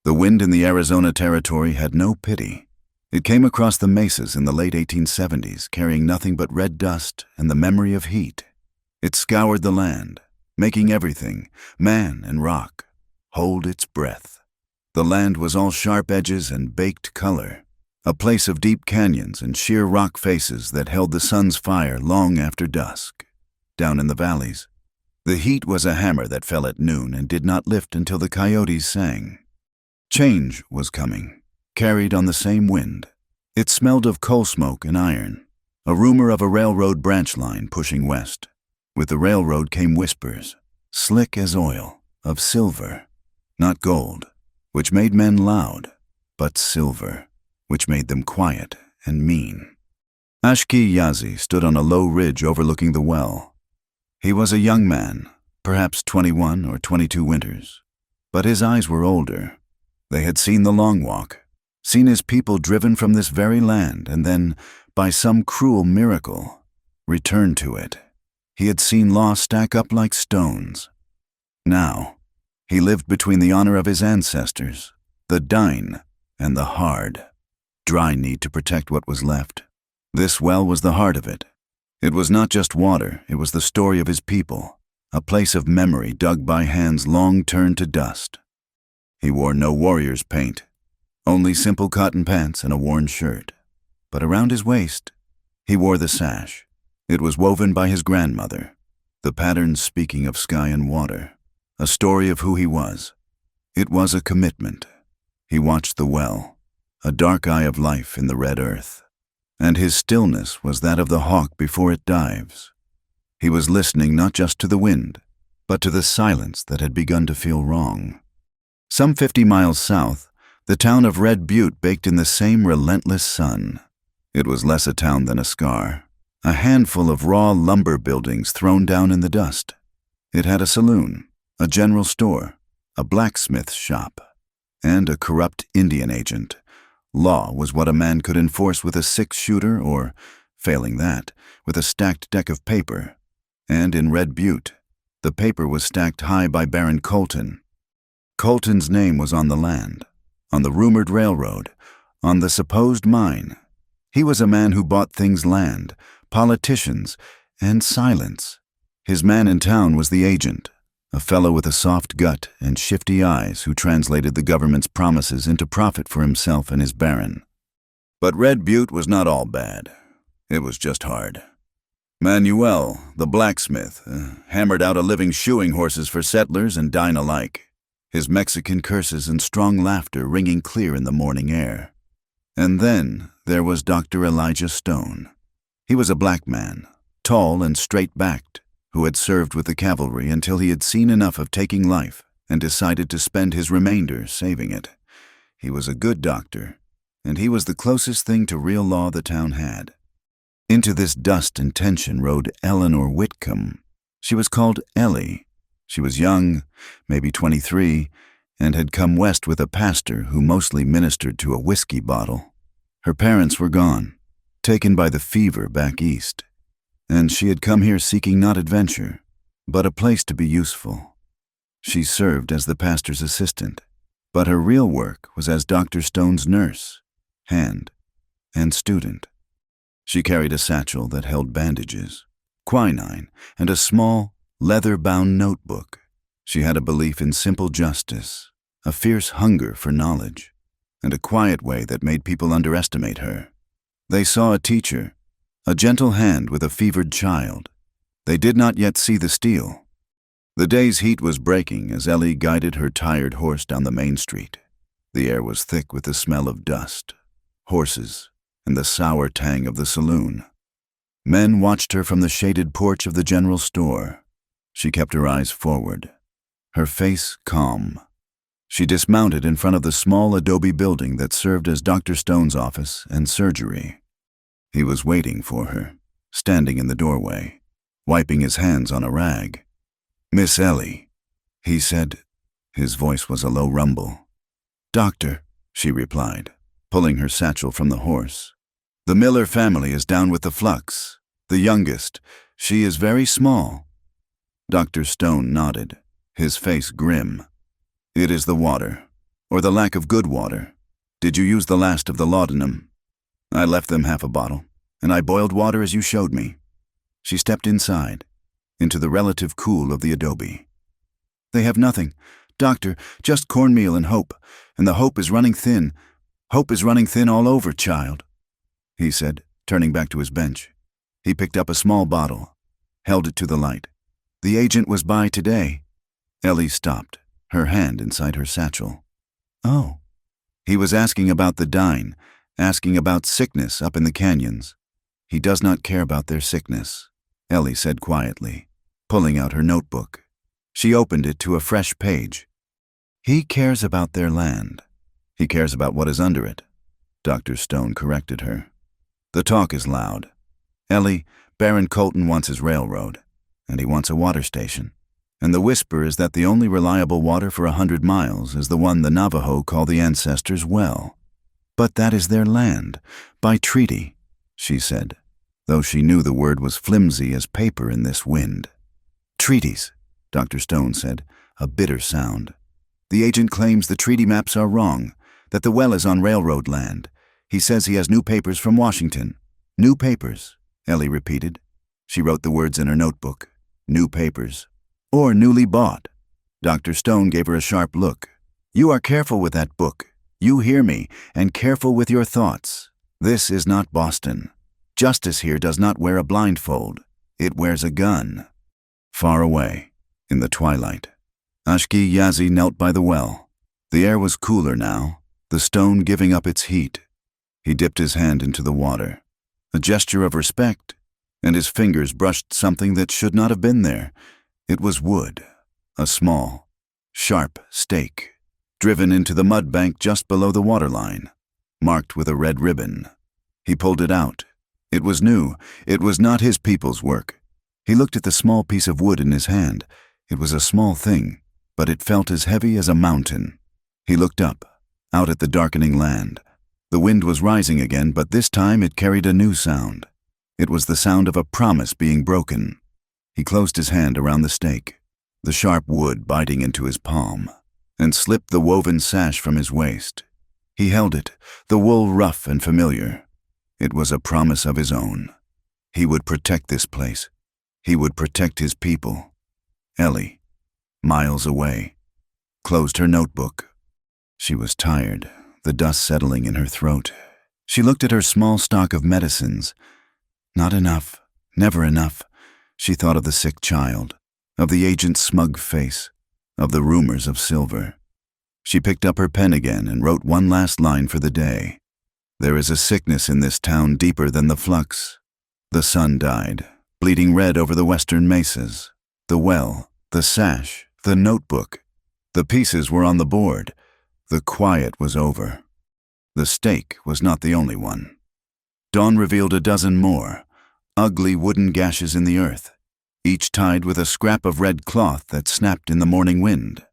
The wind in the Arizona territory had no pity. It came across the mesas in the late 1870s, carrying nothing but red dust and the memory of heat. It scoured the land, making everything, man and rock, hold its breath. The land was all sharp edges and baked color, a place of deep canyons and sheer rock faces that held the sun's fire long after dusk. Down in the valleys, the heat was a hammer that fell at noon and did not lift until the coyotes sang. Change was coming, carried on the same wind. It smelled of coal smoke and iron, a rumor of a railroad branch line pushing west. With the railroad came whispers, slick as oil, of silver, not gold, which made men loud, but silver, which made them quiet and mean. Ashki Yazi stood on a low ridge overlooking the well. He was a young man, perhaps 21 or 22 winters, but his eyes were older. They had seen the long walk, seen his people driven from this very land, and then, by some cruel miracle, returned to it. He had seen law stack up like stones. Now, he lived between the honor of his ancestors, the dine, and the hard, dry need to protect what was left. This well was the heart of it. It was not just water, it was the story of his people, a place of memory dug by hands long turned to dust. He wore no warrior's paint, only simple cotton pants and a worn shirt. But around his waist, he wore the sash. It was woven by his grandmother, the patterns speaking of sky and water, a story of who he was. It was a commitment. He watched the well, a dark eye of life in the red earth, and his stillness was that of the hawk before it dives. He was listening not just to the wind, but to the silence that had begun to feel wrong. Some 50 miles south, the town of Red Butte baked in the same relentless sun. It was less a town than a scar, a handful of raw lumber buildings thrown down in the dust. It had a saloon, a general store, a blacksmith's shop, and a corrupt Indian agent. Law was what a man could enforce with a six-shooter or, failing that, with a stacked deck of paper. And in Red Butte, the paper was stacked high by Baron Colton. Colton's name was on the land, on the rumored railroad, on the supposed mine. He was a man who bought things land, politicians, and silence. His man in town was the agent, a fellow with a soft gut and shifty eyes who translated the government's promises into profit for himself and his baron. But Red Butte was not all bad. It was just hard. Manuel, the blacksmith, hammered out a living shoeing horses for settlers and dine alike, his Mexican curses and strong laughter ringing clear in the morning air. And then there was Dr. Elijah Stone. He was a black man, tall and straight-backed, who had served with the cavalry until he had seen enough of taking life and decided to spend his remainder saving it. He was a good doctor, and he was the closest thing to real law the town had. Into this dust and tension rode Eleanor Whitcomb. She was called Ellie. She was young, maybe 23, and had come west with a pastor who mostly ministered to a whiskey bottle. Her parents were gone, taken by the fever back east, and she had come here seeking not adventure, but a place to be useful. She served as the pastor's assistant, but her real work was as Dr. Stone's nurse, hand, and student. She carried a satchel that held bandages, quinine, and a small, leather-bound notebook. She had a belief in simple justice, a fierce hunger for knowledge, and a quiet way that made people underestimate her. They saw a teacher, a gentle hand with a fevered child. They did not yet see the steel. The day's heat was breaking as Ellie guided her tired horse down the main street. The air was thick with the smell of dust, horses, and the sour tang of the saloon. Men watched her from the shaded porch of the general store. She kept her eyes forward, her face calm. She dismounted in front of the small adobe building that served as Dr. Stone's office and surgery. He was waiting for her, standing in the doorway, wiping his hands on a rag. "Miss Ellie," he said. His voice was a low rumble. "Doctor," she replied, pulling her satchel from the horse. "The Miller family is down with the flux. The youngest. She is very small." Dr. Stone nodded, his face grim. "It is the water. Or the lack of good water? Did you use the last of the laudanum? I left them half a bottle, and I boiled water as you showed me. She stepped inside, into the relative cool of the adobe. They have nothing, doctor, just cornmeal and hope, and the hope is running thin. Hope is running thin all over, child, he said, turning back to his bench. He picked up a small bottle, held it to the light. The agent was by today. Ellie stopped, her hand inside her satchel. Oh. He was asking about the dine, asking about sickness up in the canyons. He does not care about their sickness, Ellie said quietly, pulling out her notebook. She opened it to a fresh page. He cares about their land. He cares about what is under it, Dr. Stone corrected her. The talk is loud. Ellie, Baron Colton wants his railroad, and he wants a water station. And the whisper is that the only reliable water for 100 miles is the one the Navajo call the ancestors' well. But that is their land, by treaty, she said, though she knew the word was flimsy as paper in this wind. Treaties, Dr. Stone said, a bitter sound. The agent claims the treaty maps are wrong, that the well is on railroad land. He says he has new papers from Washington. New papers, Ellie repeated. She wrote the words in her notebook. New papers. Or newly bought. Dr. Stone gave her a sharp look. You are careful with that book. You hear me, and careful with your thoughts. This is not Boston. Justice here does not wear a blindfold. It wears a gun. Far away, in the twilight, Ashki Yazi knelt by the well. The air was cooler now, the stone giving up its heat. He dipped his hand into the water, a gesture of respect, and his fingers brushed something that should not have been there. It was wood, a small, sharp stake, driven into the mud bank just below the waterline, marked with a red ribbon. He pulled it out. It was new. It was not his people's work. He looked at the small piece of wood in his hand. It was a small thing, but it felt as heavy as a mountain. He looked up, out at the darkening land. The wind was rising again, but this time it carried a new sound. It was the sound of a promise being broken. He closed his hand around the stake, the sharp wood biting into his palm, and slipped the woven sash from his waist. He held it, the wool rough and familiar. It was a promise of his own. He would protect this place. He would protect his people. Ellie, miles away, closed her notebook. She was tired, the dust settling in her throat. She looked at her small stock of medicines. Not enough, never enough. She thought of the sick child, of the agent's smug face, of the rumors of silver. She picked up her pen again and wrote one last line for the day. There is a sickness in this town deeper than the flux. The sun died, bleeding red over the western mesas. The well, the sash, the notebook. The pieces were on the board. The quiet was over. The stake was not the only one. Dawn revealed a dozen more, ugly wooden gashes in the earth, each tied with a scrap of red cloth that snapped in the morning wind.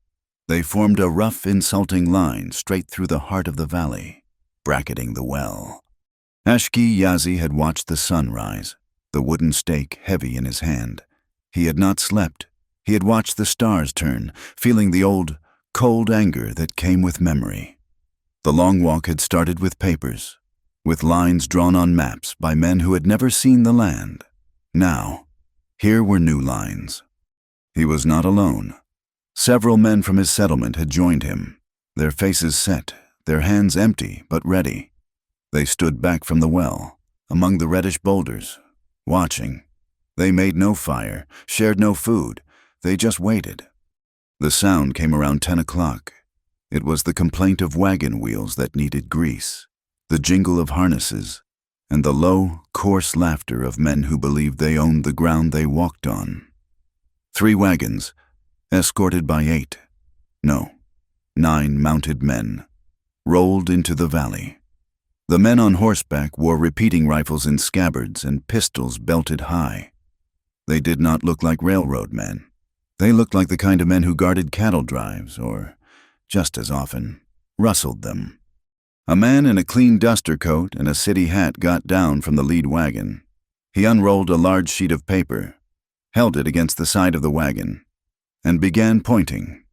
They formed a rough, insulting line straight through the heart of the valley, bracketing the well. Ashki Yazi had watched the sun rise, the wooden stake heavy in his hand. He had not slept. He had watched the stars turn, feeling the old, cold anger that came with memory. The long walk had started with papers, with lines drawn on maps by men who had never seen the land. Now, here were new lines. He was not alone. Several men from his settlement had joined him, their faces set, their hands empty but ready. They stood back from the well, among the reddish boulders, watching. They made no fire, shared no food. They just waited. The sound came around 10 o'clock. It was the complaint of wagon wheels that needed grease, the jingle of harnesses, and the low, coarse laughter of men who believed they owned the ground they walked on. 3 wagons, escorted by 9 mounted men, rolled into the valley. The men on horseback wore repeating rifles in scabbards and pistols belted high. They did not look like railroad men. They looked like the kind of men who guarded cattle drives or, just as often, rustled them. A man in a clean duster coat and a city hat got down from the lead wagon. He unrolled a large sheet of paper, held it against the side of the wagon, and began pointing.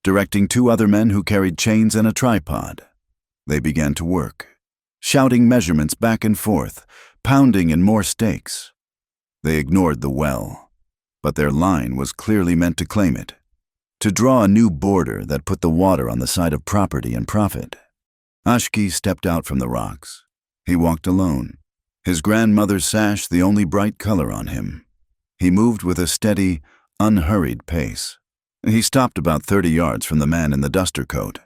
directing two other men who carried chains and a tripod. They began to work, shouting measurements back and forth, pounding in more stakes. They ignored the well, but their line was clearly meant to claim it, to draw a new border that put the water on the side of property and profit. Ashki stepped out from the rocks. He walked alone, his grandmother's sash the only bright color on him. He moved with a steady, unhurried pace. He stopped about 30 yards from the man in the duster coat.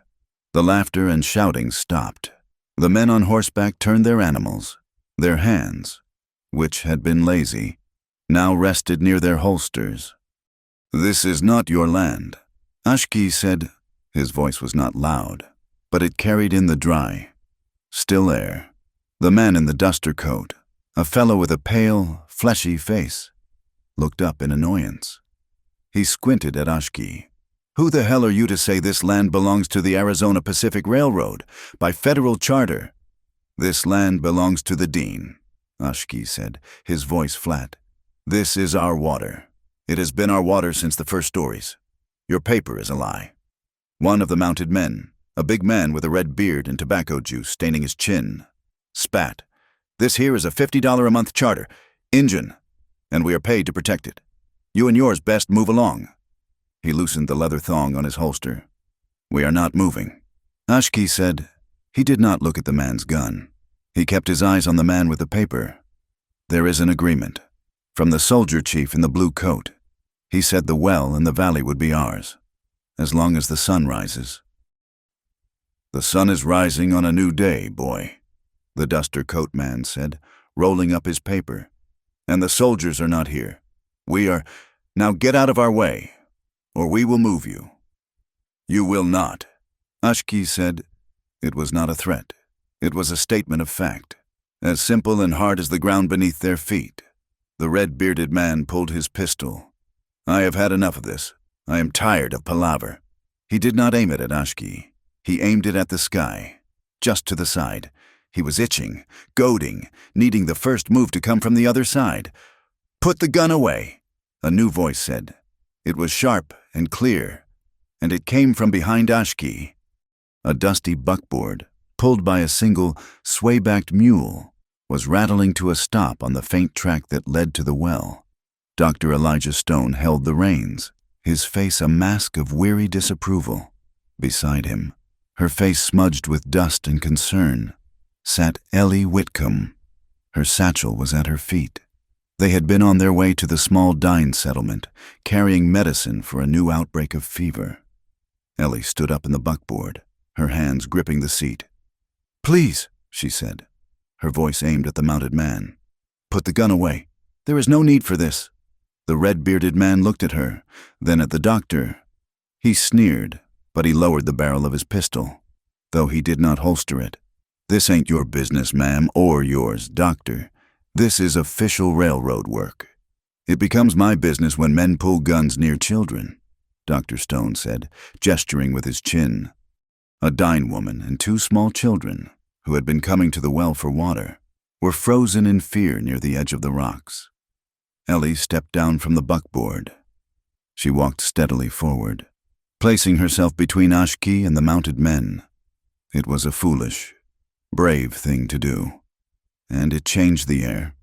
The laughter and shouting stopped. The men on horseback turned their animals. Their hands, which had been lazy, now rested near their holsters. "This is not your land," Ashki said. His voice was not loud, but it carried in the dry, still air. The man in the duster coat, a fellow with a pale, fleshy face, looked up in annoyance. He squinted at Ashki. "Who the hell are you to say this land belongs to the Arizona Pacific Railroad, by federal charter?" "This land belongs to the dean," Ashki said, his voice flat. "This is our water. It has been our water since the first stories. Your paper is a lie." One of the mounted men, a big man with a red beard and tobacco juice staining his chin, spat. "This here is a $50 a month charter, Injun, and we are paid to protect it. You and yours best move along." He loosened the leather thong on his holster. "We are not moving," Ashki said. He did not look at the man's gun. He kept his eyes on the man with the paper. "There is an agreement. From the soldier chief in the blue coat. He said the well in the valley would be ours, as long as the sun rises." "The sun is rising on a new day, boy," the duster coat man said, rolling up his paper. "And the soldiers are not here. We are. Now get out of our way, or we will move you." "You will not," Ashki said. It was not a threat. It was a statement of fact, as simple and hard as the ground beneath their feet. The red-bearded man pulled his pistol. "I have had enough of this. I am tired of palaver." He did not aim it at Ashki. He aimed it at the sky, just to the side. He was itching, goading, needing the first move to come from the other side. "Put the gun away," a new voice said. It was sharp and clear, and it came from behind Ashki. A dusty buckboard, pulled by a single, sway-backed mule, was rattling to a stop on the faint track that led to the well. Dr. Elijah Stone held the reins, his face a mask of weary disapproval. Beside him, her face smudged with dust and concern, sat Ellie Whitcomb. Her satchel was at her feet. They had been on their way to the small dine settlement, carrying medicine for a new outbreak of fever. Ellie stood up in the buckboard, her hands gripping the seat. "Please," she said, her voice aimed at the mounted man. "Put the gun away. There is no need for this." The red-bearded man looked at her, then at the doctor. He sneered, but he lowered the barrel of his pistol, though he did not holster it. "This ain't your business, ma'am, or yours, doctor. This is official railroad work. It becomes my business when men pull guns near children," Dr. Stone said, gesturing with his chin. A dine woman and two small children, who had been coming to the well for water, were frozen in fear near the edge of the rocks. Ellie stepped down from the buckboard. She walked steadily forward, placing herself between Ashki and the mounted men. It was a foolish, brave thing to do, and it changed the air.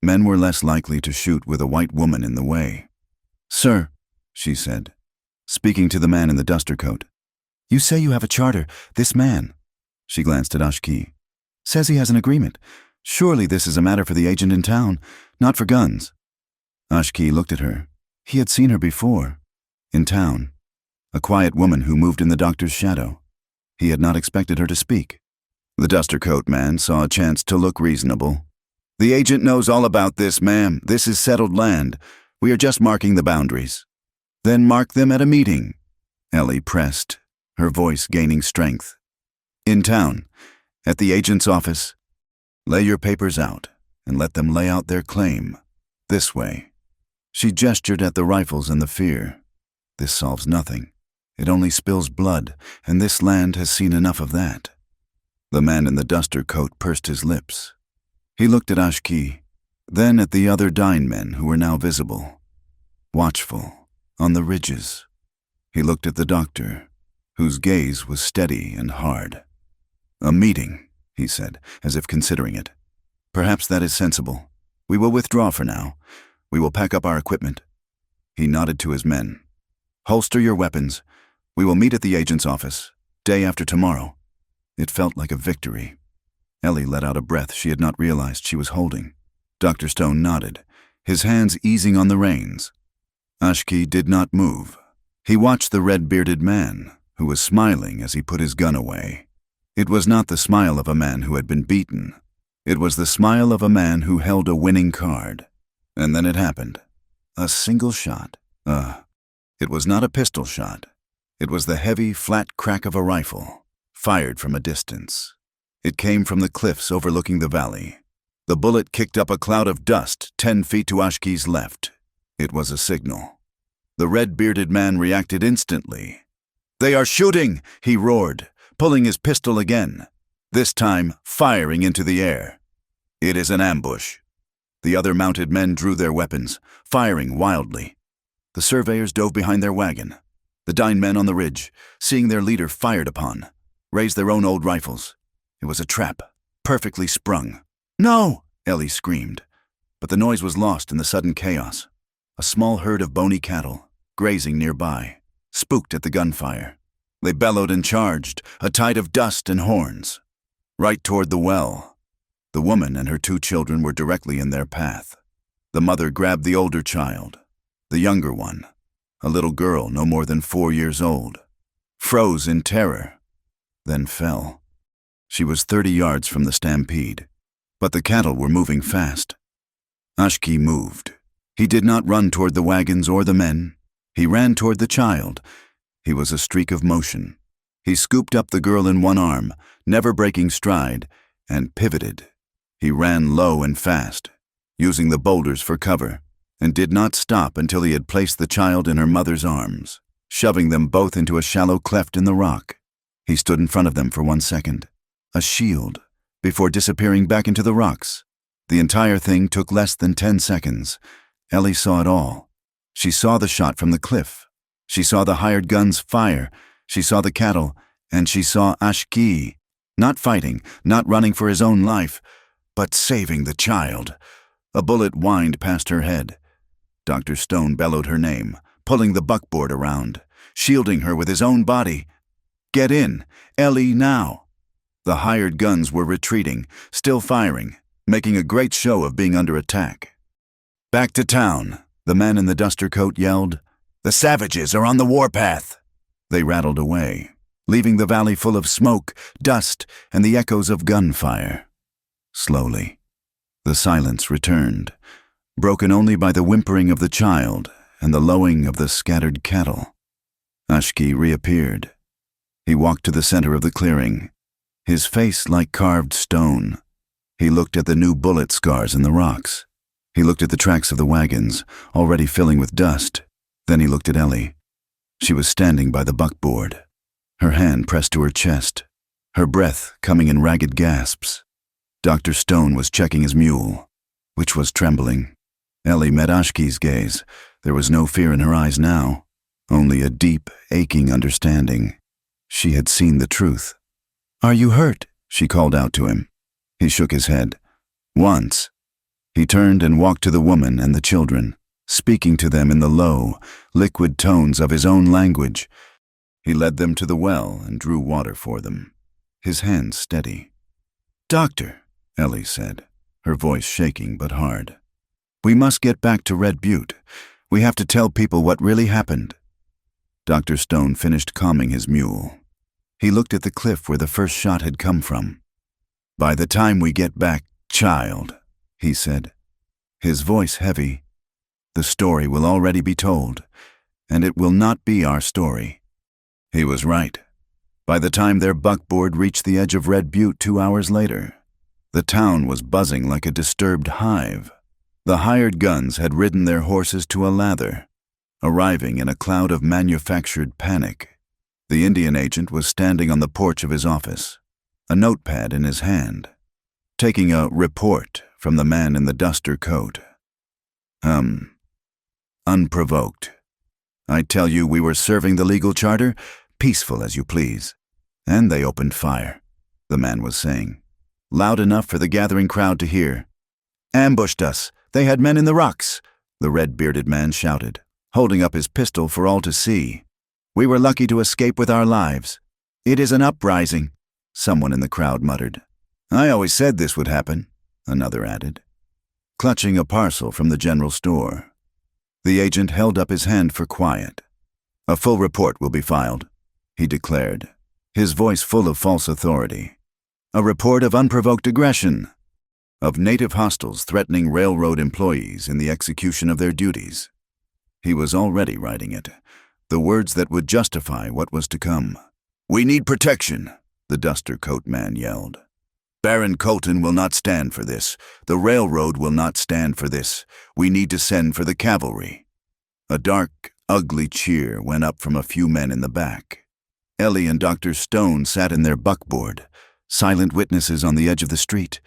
Men were less likely to shoot with a white woman in the way. "Sir," she said, speaking to the man in the duster coat, "you say you have a charter. This man," she glanced at Ashki, "says he has an agreement. Surely this is a matter for the agent in town, not for guns." Ashki looked at her. He had seen her before, in town, a quiet woman who moved in the doctor's shadow. He had not expected her to speak. The duster coat man saw a chance to look reasonable. "The agent knows all about this, ma'am. This is settled land. We are just marking the boundaries." "Then mark them at a meeting," Ellie pressed, her voice gaining strength. "In town, at the agent's office. Lay your papers out and let them lay out their claim. This way." She gestured at the rifles and the fear. "This solves nothing. It only spills blood, and this land has seen enough of that." The man in the duster coat pursed his lips. He looked at Ashki, then at the other dine men who were now visible, watchful, on the ridges. He looked at the doctor, whose gaze was steady and hard. "A meeting," he said, as if considering it. "Perhaps that is sensible. We will withdraw for now. We will pack up our equipment." He nodded to his men. "Holster your weapons. We will meet at the agent's office, day after tomorrow." It felt like a victory. Ellie let out a breath she had not realized she was holding. Dr. Stone nodded, his hands easing on the reins. Ashki did not move. He watched the red-bearded man, who was smiling as he put his gun away. It was not the smile of a man who had been beaten. It was the smile of a man who held a winning card. And then it happened. A single shot. It was not a pistol shot. It was the heavy, flat crack of a rifle, fired from a distance. It came from the cliffs overlooking the valley. The bullet kicked up a cloud of dust 10 feet to Ashki's left. It was a signal. The red-bearded man reacted instantly. "They are shooting!" he roared, pulling his pistol again, this time firing into the air. "It is an ambush." The other mounted men drew their weapons, firing wildly. The surveyors dove behind their wagon. The dying men on the ridge, seeing their leader fired upon, raised their own old rifles. It was a trap, perfectly sprung. "No!" Ellie screamed. But the noise was lost in the sudden chaos. A small herd of bony cattle, grazing nearby, spooked at the gunfire. They bellowed and charged, a tide of dust and horns, right toward the well. The woman and her 2 children were directly in their path. The mother grabbed the older child. The younger one, a little girl no more than 4 years old, froze in terror, then fell. She was 30 yards from the stampede, but the cattle were moving fast. Ashki moved. He did not run toward the wagons or the men. He ran toward the child. He was a streak of motion. He scooped up the girl in one arm, never breaking stride, and pivoted. He ran low and fast, using the boulders for cover, and did not stop until he had placed the child in her mother's arms, shoving them both into a shallow cleft in the rock. He stood in front of them for 1 second, a shield, before disappearing back into the rocks. The entire thing took less than 10 seconds. Ellie saw it all. She saw the shot from the cliff. She saw the hired guns fire. She saw the cattle, and she saw Ashki, not fighting, not running for his own life, but saving the child. A bullet whined past her head. Dr. Stone bellowed her name, pulling the buckboard around, shielding her with his own body. "Get in! Ellie, now!" The hired guns were retreating, still firing, making a great show of being under attack. "Back to town," the man in the duster coat yelled. "The savages are on the warpath." They rattled away, leaving the valley full of smoke, dust, and the echoes of gunfire. Slowly, the silence returned, broken only by the whimpering of the child and the lowing of the scattered cattle. Ashki reappeared. He walked to the center of the clearing, his face like carved stone. He looked at the new bullet scars in the rocks. He looked at the tracks of the wagons, already filling with dust. Then he looked at Ellie. She was standing by the buckboard, her hand pressed to her chest, her breath coming in ragged gasps. Dr. Stone was checking his mule, which was trembling. Ellie met Ashki's gaze. There was no fear in her eyes now, only a deep, aching understanding. She had seen the truth. "Are you hurt?" she called out to him. He shook his head. "Once." He turned and walked to the woman and the children, speaking to them in the low, liquid tones of his own language. He led them to the well and drew water for them, his hands steady. "Doctor," Ellie said, her voice shaking but hard, "we must get back to Red Butte. We have to tell people what really happened." Dr. Stone finished calming his mule. He looked at the cliff where the first shot had come from. "By the time we get back, child," he said, his voice heavy, "the story will already be told, and it will not be our story." He was right. By the time their buckboard reached the edge of Red Butte 2 hours later, the town was buzzing like a disturbed hive. The hired guns had ridden their horses to a lather, arriving in a cloud of manufactured panic. The Indian agent was standing on the porch of his office, a notepad in his hand, taking a report from the man in the duster coat. Unprovoked. I tell you, we were serving the legal charter, peaceful as you please. And they opened fire, the man was saying, loud enough for the gathering crowd to hear. Ambushed us. They had men in the rocks, the red-bearded man shouted, holding up his pistol for all to see. We were lucky to escape with our lives. It is an uprising, someone in the crowd muttered. I always said this would happen, another added, clutching a parcel from the general store. The agent held up his hand for quiet. A full report will be filed, he declared, his voice full of false authority. A report of unprovoked aggression, of native hostiles threatening railroad employees in the execution of their duties. He was already writing it, the words that would justify what was to come. We need protection, the duster coat man yelled. Baron Colton will not stand for this. The railroad will not stand for this. We need to send for the cavalry. A dark, ugly cheer went up from a few men in the back. Ellie and Dr. Stone sat in their buckboard, silent witnesses on the edge of the street.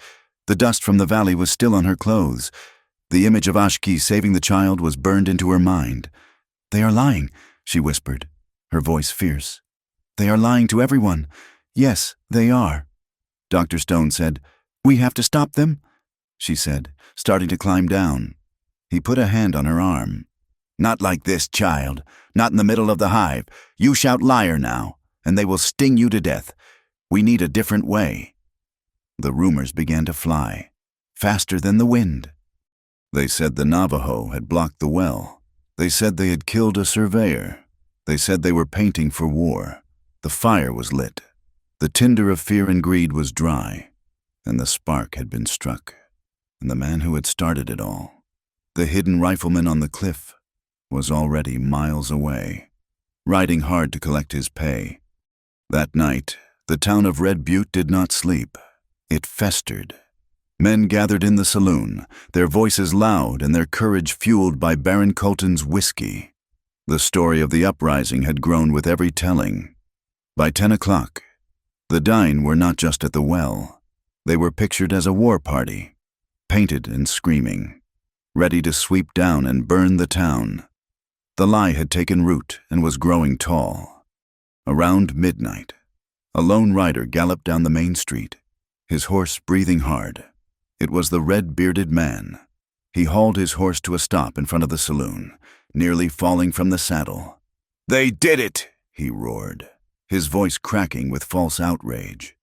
The dust from the valley was still on her clothes. The image of Ashki saving the child was burned into her mind. They are lying, she whispered, her voice fierce. They are lying to everyone. Yes, they are. Dr. Stone said, We have to stop them, she said, starting to climb down. He put a hand on her arm. Not like this, child. Not in the middle of the hive. You shout liar now, and they will sting you to death. We need a different way. The rumors began to fly, faster than the wind. They said the Navajo had blocked the well. They said they had killed a surveyor. They said they were painting for war. The fire was lit. The tinder of fear and greed was dry, and the spark had been struck. And the man who had started it all, the hidden rifleman on the cliff, was already miles away, riding hard to collect his pay. That night, the town of Red Butte did not sleep. It festered. Men gathered in the saloon, their voices loud and their courage fueled by Baron Colton's whiskey. The story of the uprising had grown with every telling. By 10 o'clock, the dying were not just at the well. They were pictured as a war party, painted and screaming, ready to sweep down and burn the town. The lie had taken root and was growing tall. Around midnight, a lone rider galloped down the main street, his horse breathing hard. It was the red-bearded man. He hauled his horse to a stop in front of the saloon, nearly falling from the saddle. They did it, he roared, his voice cracking with false outrage.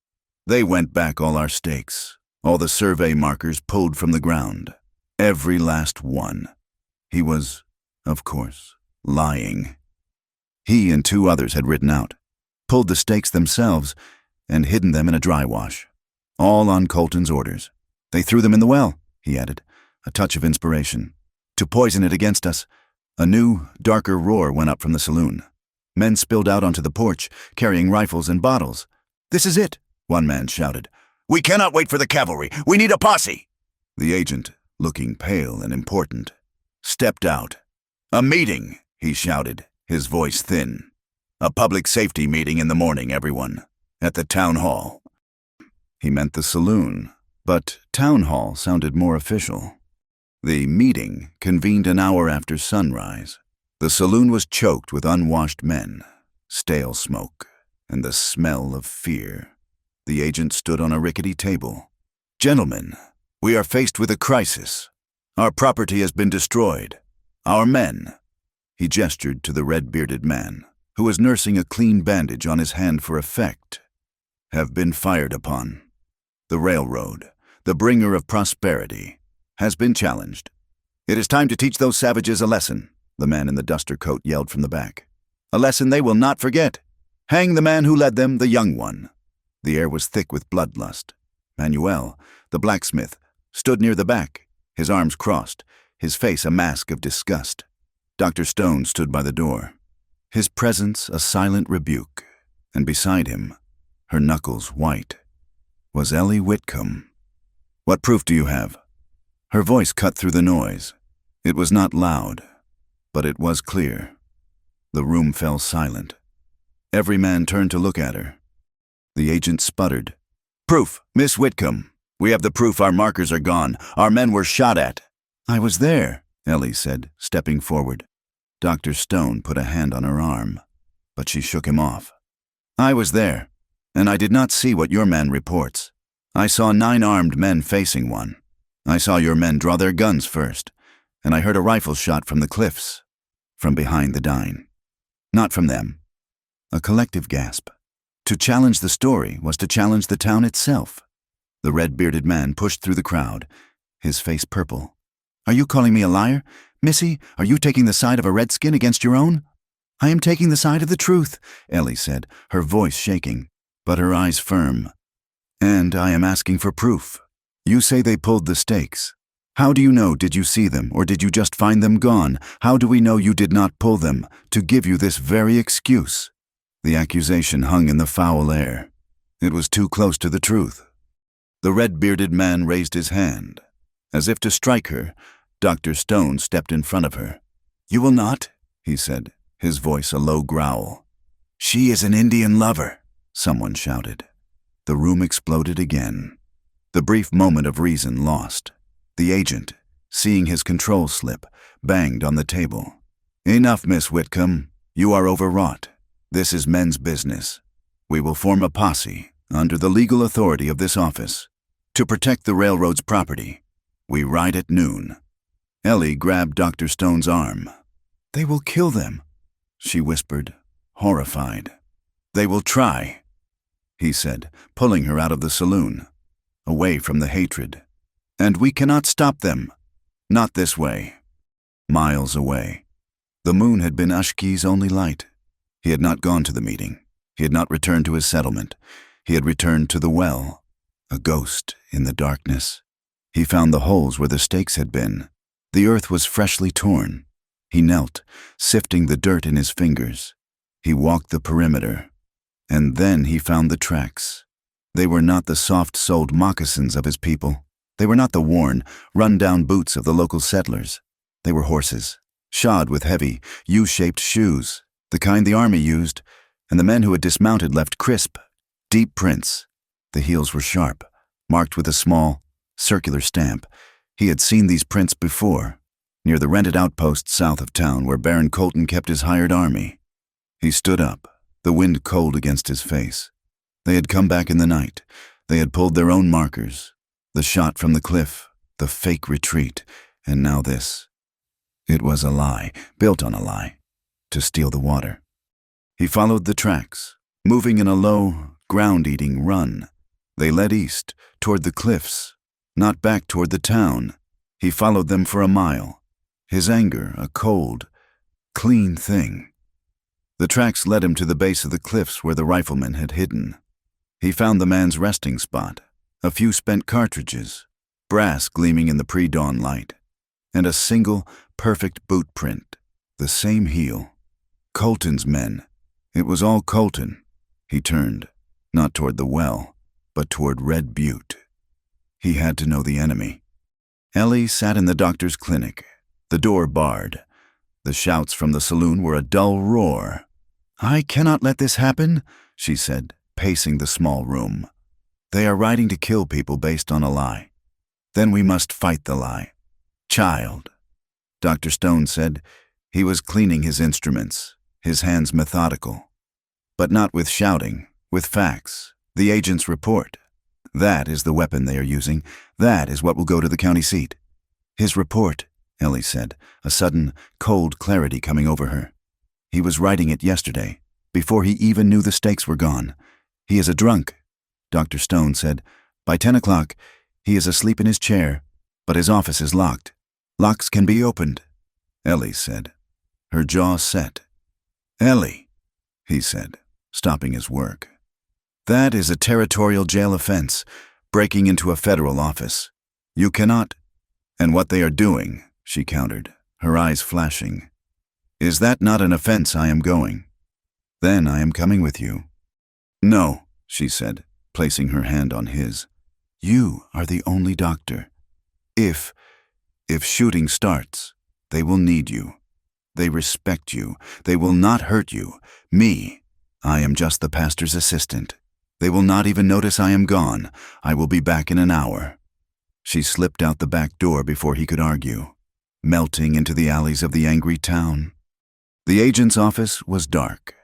They went back all our stakes, all the survey markers pulled from the ground, every last one. He was, of course, lying. He and 2 others had ridden out, pulled the stakes themselves, and hidden them in a dry wash, all on Colton's orders. They threw them in the well, he added, a touch of inspiration, to poison it against us. A new, darker roar went up from the saloon. Men spilled out onto the porch, carrying rifles and bottles. This is it, one man shouted. We cannot wait for the cavalry. We need a posse. The agent, looking pale and important, stepped out. A meeting, he shouted, his voice thin. A public safety meeting in the morning, everyone, at the town hall. He meant the saloon, but town hall sounded more official. The meeting convened an hour after sunrise. The saloon was choked with unwashed men, stale smoke, and the smell of fear. The agent stood on a rickety table. Gentlemen, we are faced with a crisis. Our property has been destroyed. Our men, he gestured to the red-bearded man, who was nursing a clean bandage on his hand for effect, have been fired upon. The railroad, the bringer of prosperity, has been challenged. It is time to teach those savages a lesson, the man in the duster coat yelled from the back. A lesson they will not forget. Hang the man who led them, the young one. The air was thick with bloodlust. Manuel, the blacksmith, stood near the back, his arms crossed, his face a mask of disgust. Dr. Stone stood by the door, his presence a silent rebuke, and beside him, her knuckles white, was Ellie Whitcomb. What proof do you have? Her voice cut through the noise. It was not loud, but it was clear. The room fell silent. Every man turned to look at her. The agent sputtered. Proof, Miss Whitcomb. We have the proof. Our markers are gone. Our men were shot at. I was there, Ellie said, stepping forward. Dr. Stone put a hand on her arm, but she shook him off. I was there, and I did not see what your man reports. I saw 9 armed men facing one. I saw your men draw their guns first, and I heard a rifle shot from the cliffs, from behind the dine. Not from them. A collective gasp. To challenge the story was to challenge the town itself. The red-bearded man pushed through the crowd, his face purple. Are you calling me a liar? Missy, are you taking the side of a redskin against your own? I am taking the side of the truth, Ellie said, her voice shaking, but her eyes firm. And I am asking for proof. You say they pulled the stakes. How do you know? Did you see them, or did you just find them gone? How do we know you did not pull them, to give you this very excuse? The accusation hung in the foul air. It was too close to the truth. The red-bearded man raised his hand. As if to strike her, Dr. Stone stepped in front of her. You will not, he said, his voice a low growl. She is an Indian lover, someone shouted. The room exploded again. The brief moment of reason lost. The agent, seeing his control slip, banged on the table. Enough, Miss Whitcomb. You are overwrought. This is men's business. We will form a posse, under the legal authority of this office, to protect the railroad's property. We ride at noon. Ellie grabbed Dr. Stone's arm. They will kill them, she whispered, horrified. They will try, he said, pulling her out of the saloon, away from the hatred. And we cannot stop them. Not this way. Miles away. The moon had been Ushki's only light. He had not gone to the meeting. He had not returned to his settlement. He had returned to the well, a ghost in the darkness. He found the holes where the stakes had been. The earth was freshly torn. He knelt, sifting the dirt in his fingers. He walked the perimeter. And then he found the tracks. They were not the soft-soled moccasins of his people. They were not the worn, run-down boots of the local settlers. They were horses, shod with heavy, U-shaped shoes, the kind the army used, and the men who had dismounted left crisp, deep prints. The heels were sharp, marked with a small, circular stamp. He had seen these prints before, near the rented outpost south of town where Baron Colton kept his hired army. He stood up, the wind cold against his face. They had come back in the night. They had pulled their own markers. The shot from the cliff, the fake retreat, and now this. It was a lie, built on a lie, to steal the water. He followed the tracks, moving in a low, ground-eating run. They led east, toward the cliffs, not back toward the town. He followed them for a mile, his anger a cold, clean thing. The tracks led him to the base of the cliffs where the riflemen had hidden. He found the man's resting spot, a few spent cartridges, brass gleaming in the pre-dawn light, and a single, perfect boot print, the same heel. Colton's men. It was all Colton. He turned, not toward the well, but toward Red Butte. He had to know the enemy. Ellie sat in the doctor's clinic, the door barred. The shouts from the saloon were a dull roar. I cannot let this happen, she said, pacing the small room. They are riding to kill people based on a lie. Then we must fight the lie. Child, Dr. Stone said. He was cleaning his instruments, his hands methodical. But not with shouting, with facts, the agent's report. That is the weapon they are using. That is what will go to the county seat. His report, Ellie said, a sudden, cold clarity coming over her. He was writing it yesterday, before he even knew the stakes were gone. He is a drunk, Dr. Stone said. By 10 o'clock, he is asleep in his chair, but his office is locked. Locks can be opened, Ellie said. Her jaw set. Ellie, he said, stopping his work. That is a territorial jail offense, breaking into a federal office. You cannot. And what they are doing, she countered, her eyes flashing. Is that not an offense? I am going. Then I am coming with you. No, she said, placing her hand on his. You are the only doctor. If shooting starts, they will need you. They respect you. They will not hurt you. Me, I am just the pastor's assistant. They will not even notice I am gone. I will be back in an hour. She slipped out the back door before he could argue, melting into the alleys of the angry town. The agent's office was dark.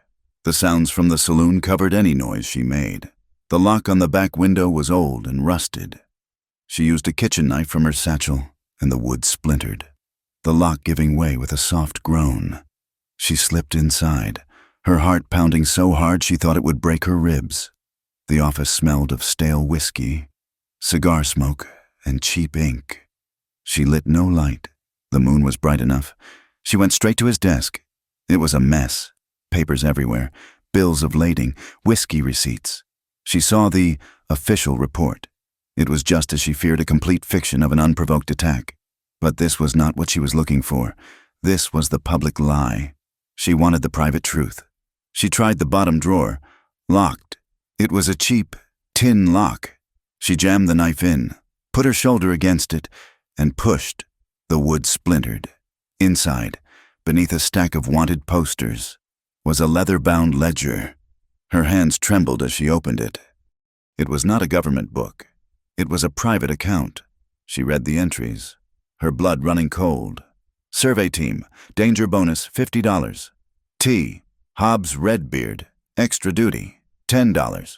The sounds from the saloon covered any noise she made. The lock on the back window was old and rusted. She used a kitchen knife from her satchel, and the wood splintered, the lock giving way with a soft groan. She slipped inside, her heart pounding so hard she thought it would break her ribs. The office smelled of stale whiskey, cigar smoke, and cheap ink. She lit no light. The moon was bright enough. She went straight to his desk. It was a mess. Papers everywhere, bills of lading, whiskey receipts. She saw the official report. It was just as she feared, a complete fiction of an unprovoked attack. But this was not what she was looking for. This was the public lie. She wanted the private truth. She tried the bottom drawer. Locked. It was a cheap tin lock. She jammed the knife in, put her shoulder against it, and pushed. The wood splintered. Inside, beneath a stack of wanted posters, was a leather-bound ledger. Her hands trembled as she opened it. It was not a government book. It was a private account. She read the entries, her blood running cold. Survey team, danger bonus $50. T. Hobbs Redbeard, extra duty, $10.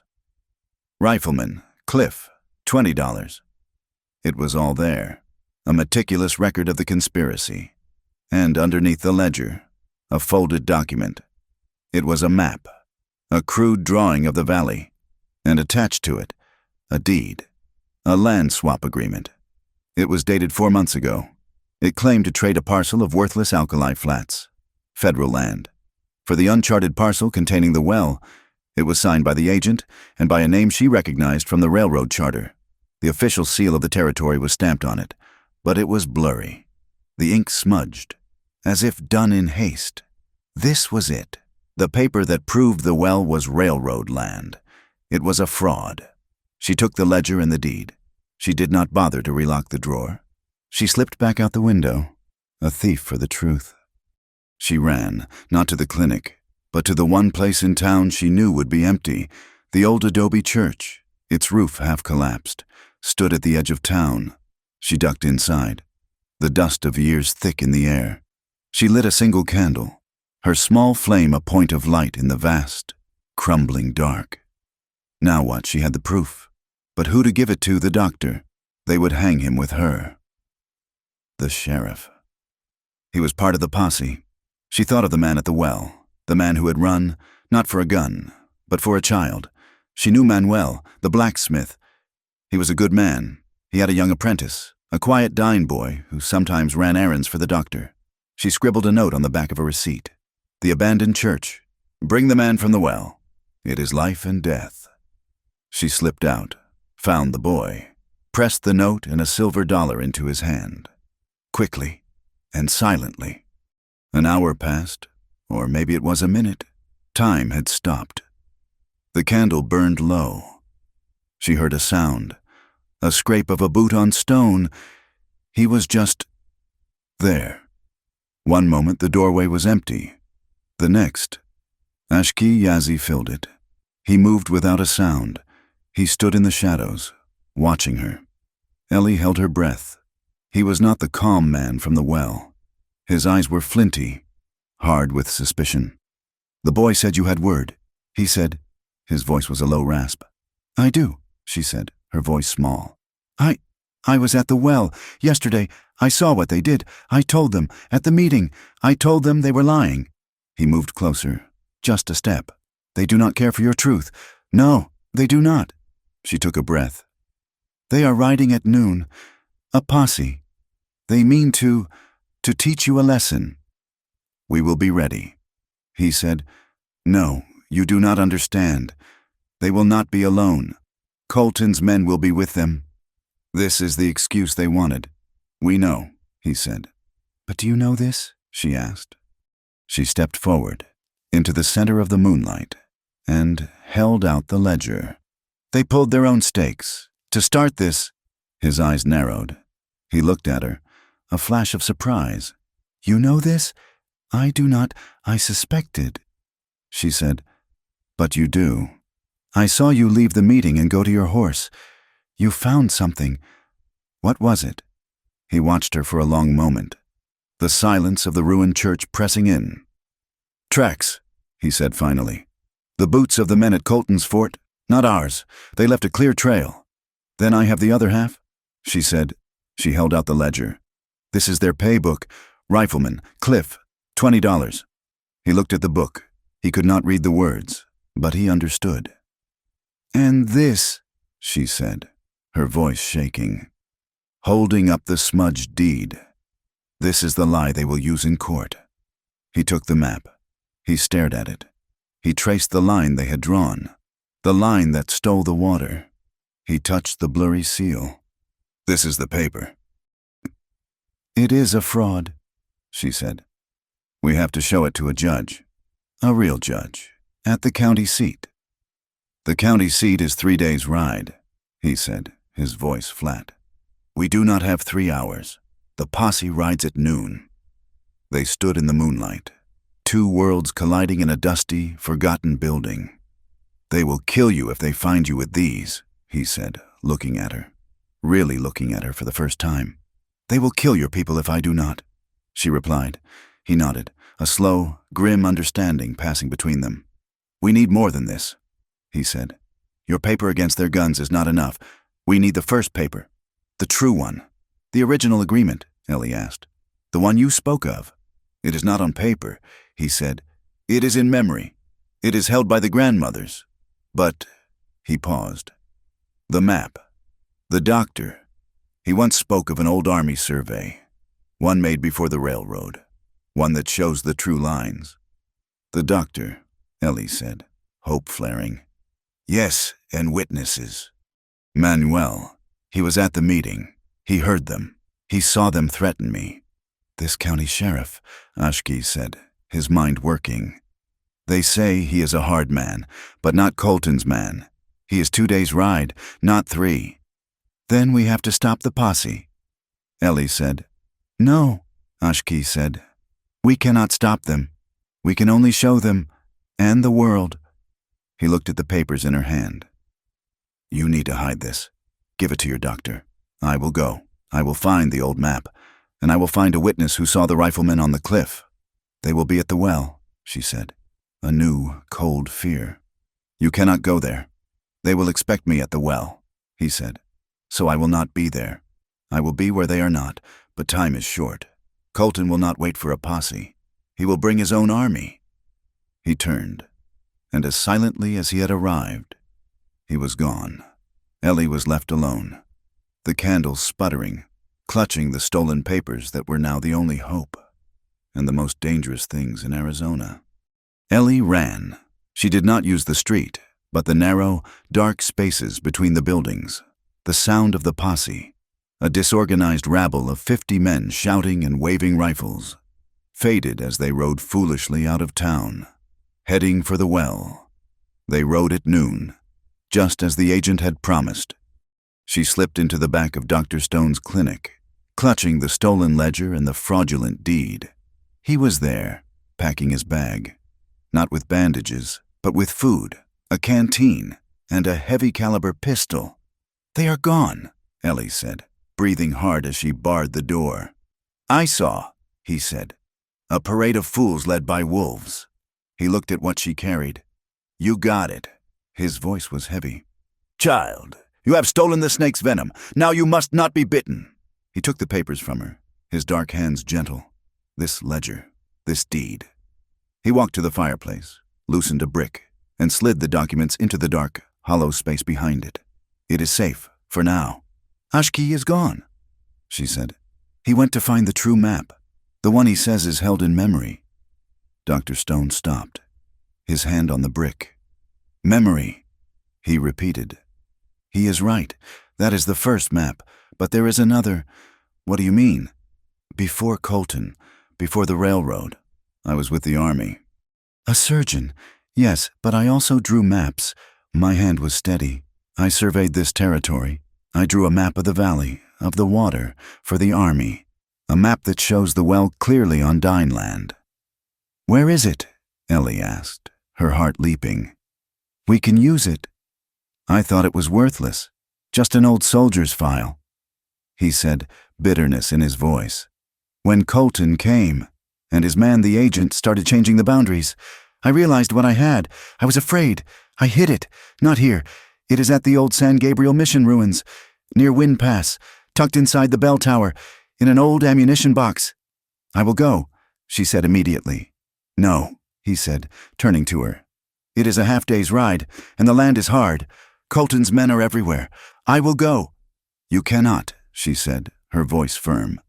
Rifleman, Cliff, $20. It was all there, a meticulous record of the conspiracy. And underneath the ledger, a folded document. It was a map, a crude drawing of the valley, and attached to it, a deed, a land swap agreement. It was dated 4 months ago. It claimed to trade a parcel of worthless alkali flats, federal land. For the uncharted parcel containing the well, it was signed by the agent and by a name she recognized from the railroad charter. The official seal of the territory was stamped on it, but it was blurry. The ink smudged, as if done in haste. This was it, the paper that proved the well was railroad land. It was a fraud. She took the ledger and the deed. She did not bother to relock the drawer. She slipped back out the window, a thief for the truth. She ran, not to the clinic, but to the one place in town she knew would be empty, the old adobe church. Its roof half collapsed, stood at the edge of town. She ducked inside, the dust of years thick in the air. She lit a single candle, her small flame a point of light in the vast, crumbling dark. Now what? She had the proof. But who to give it to? The doctor. They would hang him with her. The sheriff. He was part of the posse. She thought of the man at the well, the man who had run, not for a gun, but for a child. She knew Manuel, the blacksmith. He was a good man. He had a young apprentice, a quiet dine boy who sometimes ran errands for the doctor. She scribbled a note on the back of a receipt. The abandoned church. Bring the man from the well. It is life and death. She slipped out, found the boy, pressed the note and a silver dollar into his hand. Quickly and silently. An hour passed, or maybe it was a minute. Time had stopped. The candle burned low. She heard a sound, a scrape of a boot on stone. He was just there. One moment the doorway was empty. The next, Ashki Yazi filled it. He moved without a sound. He stood in the shadows, watching her. Ellie held her breath. He was not the calm man from the well. His eyes were flinty, hard with suspicion. The boy said you had word. He said. His voice was a low rasp. I do, she said, her voice small. I was at the well yesterday. I saw what they did. I told them at the meeting. I told them they were lying. He moved closer, just a step. They do not care for your truth. No, they do not. She took a breath. They are riding at noon. A posse. They mean to teach you a lesson. We will be ready. He said, No, you do not understand. They will not be alone. Colton's men will be with them. This is the excuse they wanted. We know, he said. But do you know this? She asked. She stepped forward, into the center of the moonlight, and held out the ledger. They pulled their own stakes. To start this, his eyes narrowed. He looked at her, a flash of surprise. You know this? I do not. I suspected. She said, But you do. I saw you leave the meeting and go to your horse. You found something. What was it? He watched her for a long moment, the silence of the ruined church pressing in. Tracks, he said finally. The boots of the men at Colton's fort, not ours. They left a clear trail. Then I have the other half, she said. She held out the ledger. This is their pay book. Rifleman, Cliff, $20. He looked at the book. He could not read the words, but he understood. And this, she said, her voice shaking, holding up the smudged deed. This is the lie they will use in court. He took the map. He stared at it. He traced the line they had drawn, the line that stole the water. He touched the blurry seal. This is the paper. It is a fraud, she said. We have to show it to a judge, a real judge, at the county seat. The county seat is 3 days' ride, he said, his voice flat. We do not have 3 hours. The posse rides at noon. They stood in the moonlight, 2 worlds colliding in a dusty, forgotten building. They will kill you if they find you with these, he said, looking at her, really looking at her for the first time. They will kill your people if I do not, she replied. He nodded, a slow, grim understanding passing between them. We need more than this, he said. Your paper against their guns is not enough. We need the first paper, the true one. The original agreement, Ellie asked. The one you spoke of. It is not on paper, he said. It is in memory. It is held by the grandmothers. But, he paused. The map. The doctor. He once spoke of an old army survey, one made before the railroad, one that shows the true lines. The doctor, Ellie said, hope flaring. Yes, and witnesses. Manuel. He was at the meeting. He heard them. He saw them threaten me. This county sheriff, Ashki said, his mind working. They say he is a hard man, but not Colton's man. He is 2 days' ride, not 3. Then we have to stop the posse, Ellie said. No, Ashki said. We cannot stop them. We can only show them, and the world. He looked at the papers in her hand. You need to hide this. Give it to your doctor. I will go. I will find the old map, and I will find a witness who saw the riflemen on the cliff. They will be at the well, she said, a new, cold fear. You cannot go there. They will expect me at the well, he said. So I will not be there. I will be where they are not, but time is short. Colton will not wait for a posse. He will bring his own army. He turned, and as silently as he had arrived, he was gone. Ellie was left alone, the candles sputtering, clutching the stolen papers that were now the only hope, and the most dangerous things in Arizona. Ellie ran. She did not use the street, but the narrow, dark spaces between the buildings. The sound of the posse, a disorganized rabble of 50 men shouting and waving rifles, faded as they rode foolishly out of town, heading for the well. They rode at noon, just as the agent had promised. She slipped into the back of Dr. Stone's clinic, clutching the stolen ledger and the fraudulent deed. He was there, packing his bag, not with bandages, but with food, a canteen, and a heavy-caliber pistol. They are gone, Ellie said, breathing hard as she barred the door. I saw, he said, a parade of fools led by wolves. He looked at what she carried. You got it. His voice was heavy. Child, you have stolen the snake's venom. Now you must not be bitten. He took the papers from her, his dark hands gentle. This ledger, this deed. He walked to the fireplace, loosened a brick, and slid the documents into the dark, hollow space behind it. It is safe, for now. Ashki is gone, she said. He went to find the true map, the one he says is held in memory. Dr. Stone stopped, his hand on the brick. Memory, he repeated. He is right. That is the first map, but there is another. What do you mean? Before Colton, before the railroad, I was with the army. A surgeon, yes, but I also drew maps. My hand was steady. I surveyed this territory. I drew a map of the valley, of the water, for the army. A map that shows the well clearly on Dine Land. Where is it? Ellie asked, her heart leaping. We can use it. I thought it was worthless, just an old soldier's file. He said, bitterness in his voice. When Colton came, And his man, the agent, started changing the boundaries. I realized what I had. I was afraid. I hid it. Not here. It is at the old San Gabriel Mission ruins, near Wind Pass, tucked inside the bell tower, in an old ammunition box. I will go, she said immediately. No, he said, turning to her. It is a half-day's ride, and the land is hard. Colton's men are everywhere. I will go. You cannot, she said, her voice firm.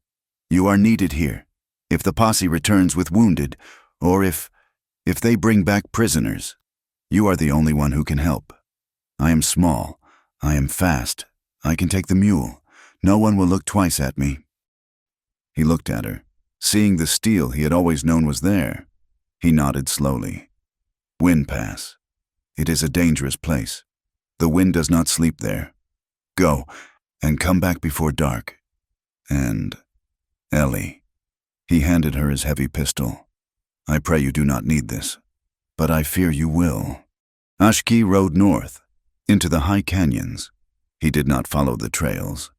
You are needed here. If the posse returns with wounded, or if they bring back prisoners, you are the only one who can help. I am small. I am fast. I can take the mule. No one will look twice at me. He looked at her, seeing the steel he had always known was there. He nodded slowly. Wind Pass. It is a dangerous place. The wind does not sleep there. Go, and come back before dark. And Ellie. He handed her his heavy pistol. I pray you do not need this, but I fear you will. Ashki rode north, into the high canyons. He did not follow the trails.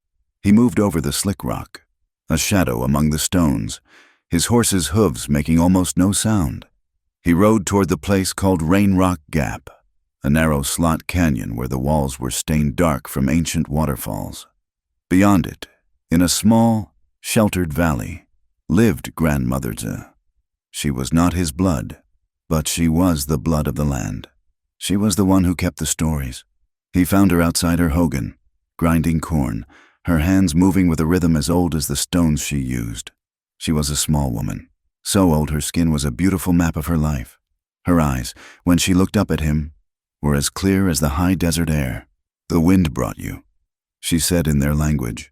He moved over the slick rock, a shadow among the stones, his horse's hooves making almost no sound. He rode toward the place called Rain Rock Gap, a narrow slot canyon where the walls were stained dark from ancient waterfalls. Beyond it, in a small, sheltered valley, lived Grandmother Z. She was not his blood, but she was the blood of the land. She was the one who kept the stories. He found her outside her hogan, grinding corn, her hands moving with a rhythm as old as the stones she used. She was a small woman, so old her skin was a beautiful map of her life. Her eyes, when she looked up at him, were as clear as the high desert air. The wind brought you, she said in their language.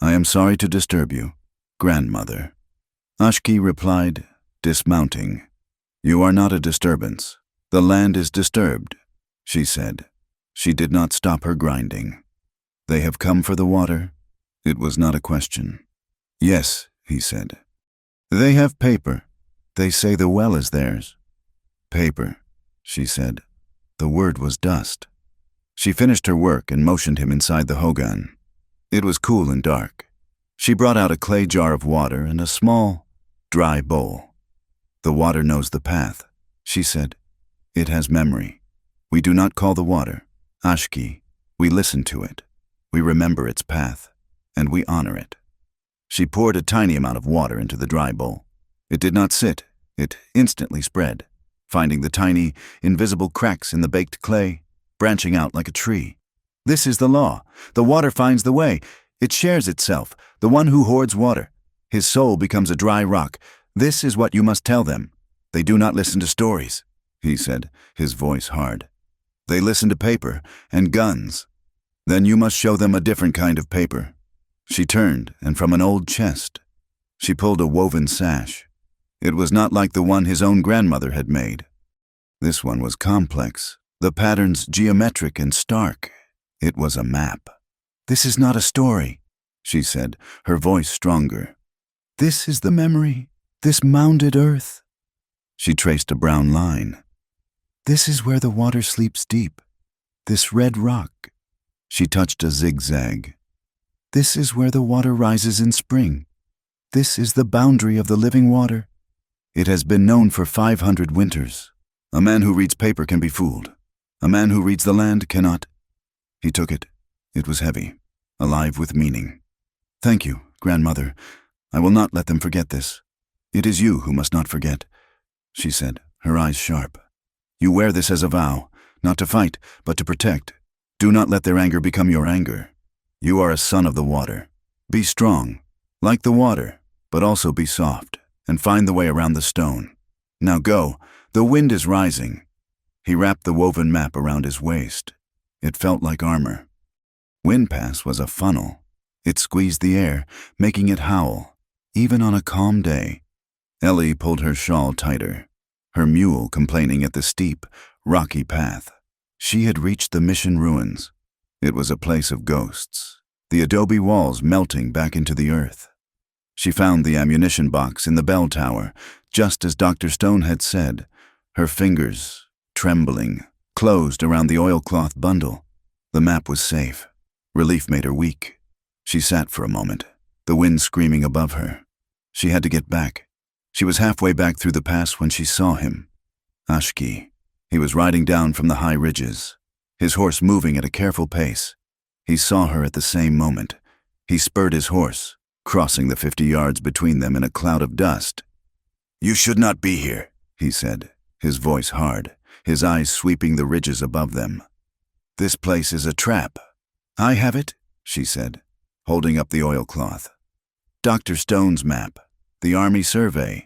I am sorry to disturb you, Grandmother. Ashki replied, dismounting. You are not a disturbance. The land is disturbed, she said. She did not stop her grinding. They have come for the water? It was not a question. Yes, he said. They have paper. They say the well is theirs. Paper, she said. The word was dust. She finished her work and motioned him inside the hogan. It was cool and dark. She brought out a clay jar of water and a small, dry bowl. The water knows the path, she said. It has memory. We do not call the water Ashki. We listen to it. We remember its path, and we honor it. She poured a tiny amount of water into the dry bowl. It did not sit. It instantly spread, finding the tiny, invisible cracks in the baked clay, branching out like a tree. This is the law. The water finds the way. It shares itself. The one who hoards water, his soul becomes a dry rock. This is what you must tell them. They do not listen to stories, he said, his voice hard. They listen to paper and guns. Then you must show them a different kind of paper. She turned, and from an old chest, she pulled a woven sash. It was not like the one his own grandmother had made. This one was complex, the patterns geometric and stark. It was a map. This is not a story, she said, her voice stronger. This is the memory, this mounded earth. She traced a brown line. This is where the water sleeps deep, this red rock. She touched a zigzag. This is where the water rises in spring. This is the boundary of the living water. It has been known for 500 winters. A man who reads paper can be fooled. A man who reads the land cannot. He took it. It was heavy, alive with meaning. Thank you, Grandmother. I will not let them forget this. It is you who must not forget, she said, her eyes sharp. You wear this as a vow, not to fight, but to protect. Do not let their anger become your anger. You are a son of the water. Be strong, like the water, but also be soft, and find the way around the stone. Now go, the wind is rising. He wrapped the woven map around his waist. It felt like armor. Wind Pass was a funnel. It squeezed the air, making it howl, even on a calm day. Ellie pulled her shawl tighter, her mule complaining at the steep, rocky path. She had reached the mission ruins. It was a place of ghosts, the adobe walls melting back into the earth. She found the ammunition box in the bell tower, just as Dr. Stone had said, her fingers, trembling, closed around the oilcloth bundle. The map was safe. Relief made her weak. She sat for a moment, the wind screaming above her. She had to get back. She was halfway back through the pass when she saw him. Ashki. He was riding down from the high ridges, his horse moving at a careful pace. He saw her at the same moment. He spurred his horse, crossing the 50 yards between them in a cloud of dust. "You should not be here," he said, his voice hard, his eyes sweeping the ridges above them. "This place is a trap." "I have it," she said, holding up the oilcloth. "Dr. Stone's map, the Army survey."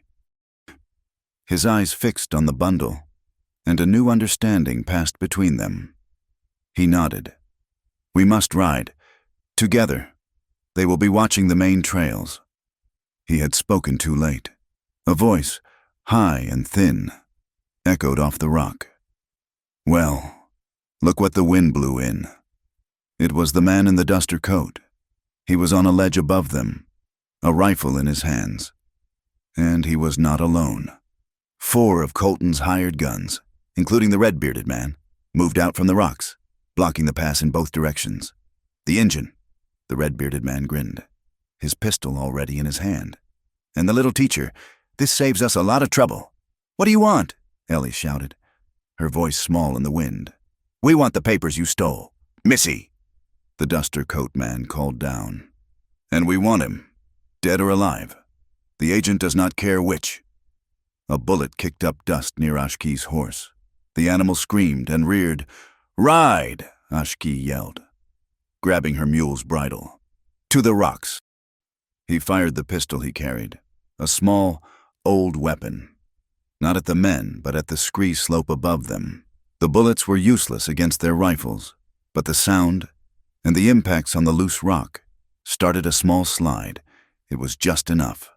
His eyes fixed on the bundle, and a new understanding passed between them. He nodded. "We must ride. Together. They will be watching the main trails." He had spoken too late. A voice, high and thin, echoed off the rock. "Well, look what the wind blew in." It was the man in the duster coat. He was on a ledge above them, a rifle in his hands. And he was not alone. 4 of Colton's hired guns, including the red-bearded man, moved out from the rocks, blocking the pass in both directions. "The engine," the red-bearded man grinned, his pistol already in his hand. "And the little teacher, this saves us a lot of trouble." "What do you want?" Ellie shouted, her voice small in the wind. "We want the papers you stole. Missy," the duster coat man called down. "And we want him, dead or alive. The agent does not care which." A bullet kicked up dust near Ashki's horse. The animal screamed and reared. "Ride!" Ashki yelled, grabbing her mule's bridle. "To the rocks." He fired the pistol he carried, a small, old weapon. Not at the men, but at the scree slope above them. The bullets were useless against their rifles, but the sound and the impacts on the loose rock started a small slide. It was just enough.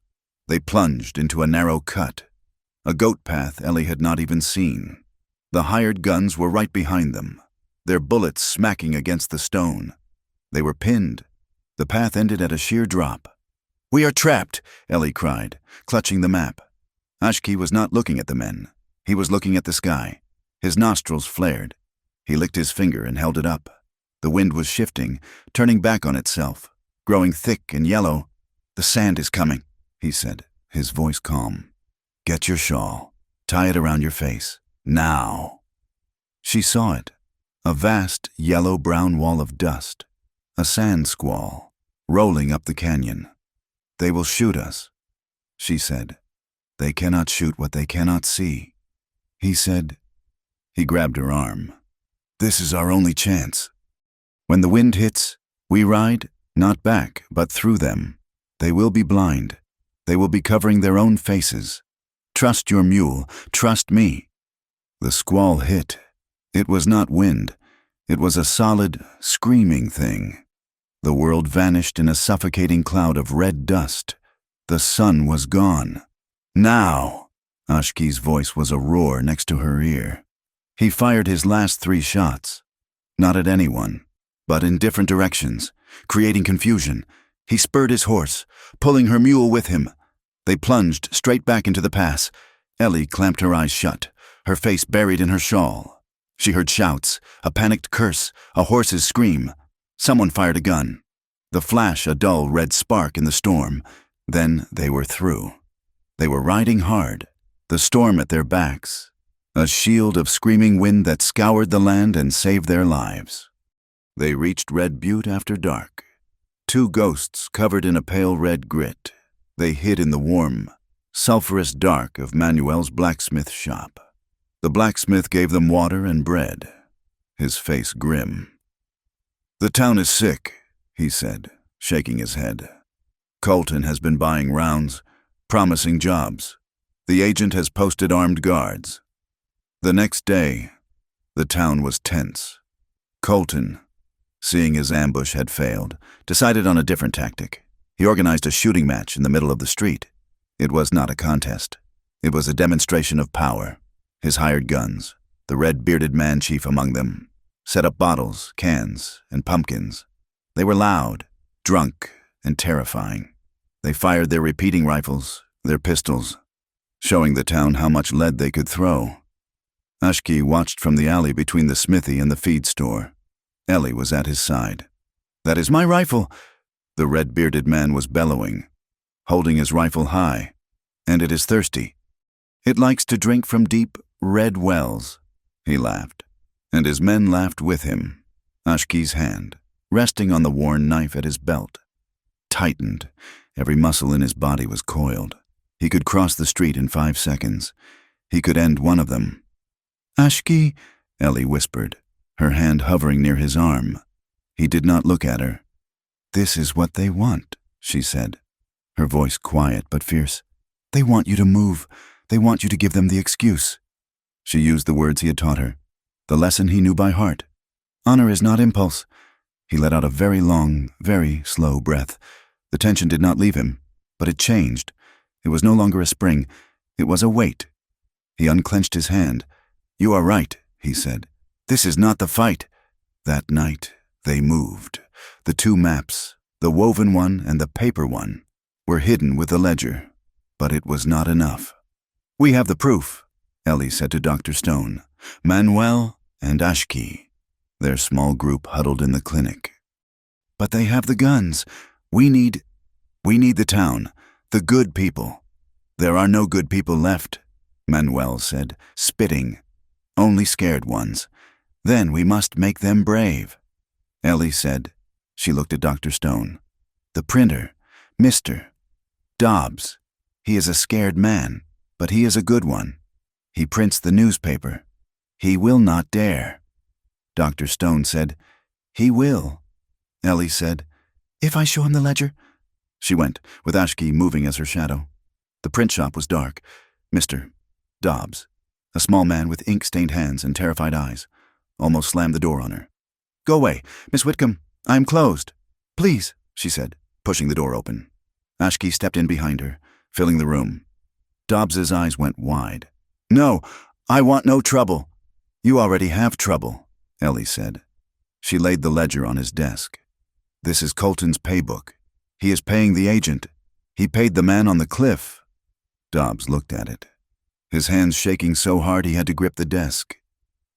They plunged into a narrow cut, a goat path Ellie had not even seen. The hired guns were right behind them, their bullets smacking against the stone. They were pinned. The path ended at a sheer drop. "We are trapped," Ellie cried, clutching the map. Ashki was not looking at the men. He was looking at the sky. His nostrils flared. He licked his finger and held it up. The wind was shifting, turning back on itself, growing thick and yellow. "The sand is coming," he said, his voice calm. "Get your shawl. Tie it around your face. Now." She saw it, a vast yellow-brown wall of dust, a sand squall, rolling up the canyon. "They will shoot us," she said. "They cannot shoot what they cannot see." He said. He grabbed her arm. "This is our only chance. When the wind hits, we ride, not back, but through them. They will be blind. They will be covering their own faces. Trust your mule. Trust me." The squall hit. It was not wind. It was a solid, screaming thing. The world vanished in a suffocating cloud of red dust. The sun was gone. "Now!" Ashki's voice was a roar next to her ear. He fired his last 3 shots. Not at anyone, but in different directions, creating confusion. He spurred his horse, pulling her mule with him. They plunged straight back into the pass. Ellie clamped her eyes shut, her face buried in her shawl. She heard shouts, a panicked curse, a horse's scream. Someone fired a gun. The flash, a dull red spark in the storm. Then they were through. They were riding hard, the storm at their backs, a shield of screaming wind that scoured the land and saved their lives. They reached Red Butte after dark. 2 ghosts covered in a pale red grit. They hid in the warm, sulphurous dark of Manuel's blacksmith shop. The blacksmith gave them water and bread, his face grim. "The town is sick," he said, shaking his head. "Colton has been buying rounds, promising jobs. The agent has posted armed guards." The next day, the town was tense. Colton, seeing his ambush had failed, decided on a different tactic. He organized a shooting match in the middle of the street. It was not a contest. It was a demonstration of power. His hired guns, the red-bearded man chief among them, set up bottles, cans, and pumpkins. They were loud, drunk, and terrifying. They fired their repeating rifles, their pistols, showing the town how much lead they could throw. Ashki watched from the alley between the smithy and the feed store. Ellie was at his side. "That is my rifle," the red-bearded man was bellowing, holding his rifle high. And it is thirsty. It likes to drink from deep, red wells. He laughed, and his men laughed with him. Ashki's hand, resting on the worn knife at his belt, tightened. Every muscle in his body was coiled. He could cross the street in 5 seconds. He could end one of them. "Ashki," Ellie whispered, her hand hovering near his arm. He did not look at her. "This is what they want," she said, her voice quiet but fierce. "They want you to move. They want you to give them the excuse." She used the words he had taught her, the lesson he knew by heart. Honor is not impulse. He let out a very long, very slow breath. The tension did not leave him, but it changed. It was no longer a spring. It was a weight. He unclenched his hand. "You are right," he said. "This is not the fight." That night, they moved. The 2 maps, the woven one and the paper one, were hidden with the ledger, but it was not enough. "We have the proof," Ellie said to Dr. Stone. "Manuel and Ashki." Their small group huddled in the clinic. "But they have the guns. We need the town, the good people." "There are no good people left," Manuel said, spitting. "Only scared ones. Then we must make them brave." Ellie said. She looked at Dr. Stone. "The printer, Mr. Dobbs. He is a scared man, but he is a good one. He prints the newspaper. He will not dare." Dr. Stone said, "He will." Ellie said, "If I show him the ledger?" She went, with Ashki moving as her shadow. The print shop was dark. Mr. Dobbs, a small man with ink-stained hands and terrified eyes, almost slammed the door on her. "Go away, Miss Whitcomb. I am closed." "Please," she said, pushing the door open. Ashki stepped in behind her, filling the room. Dobbs's eyes went wide. "No, I want no trouble." "You already have trouble," Ellie said. She laid the ledger on his desk. "This is Colton's paybook. He is paying the agent. He paid the man on the cliff." Dobbs looked at it, his hands shaking so hard he had to grip the desk.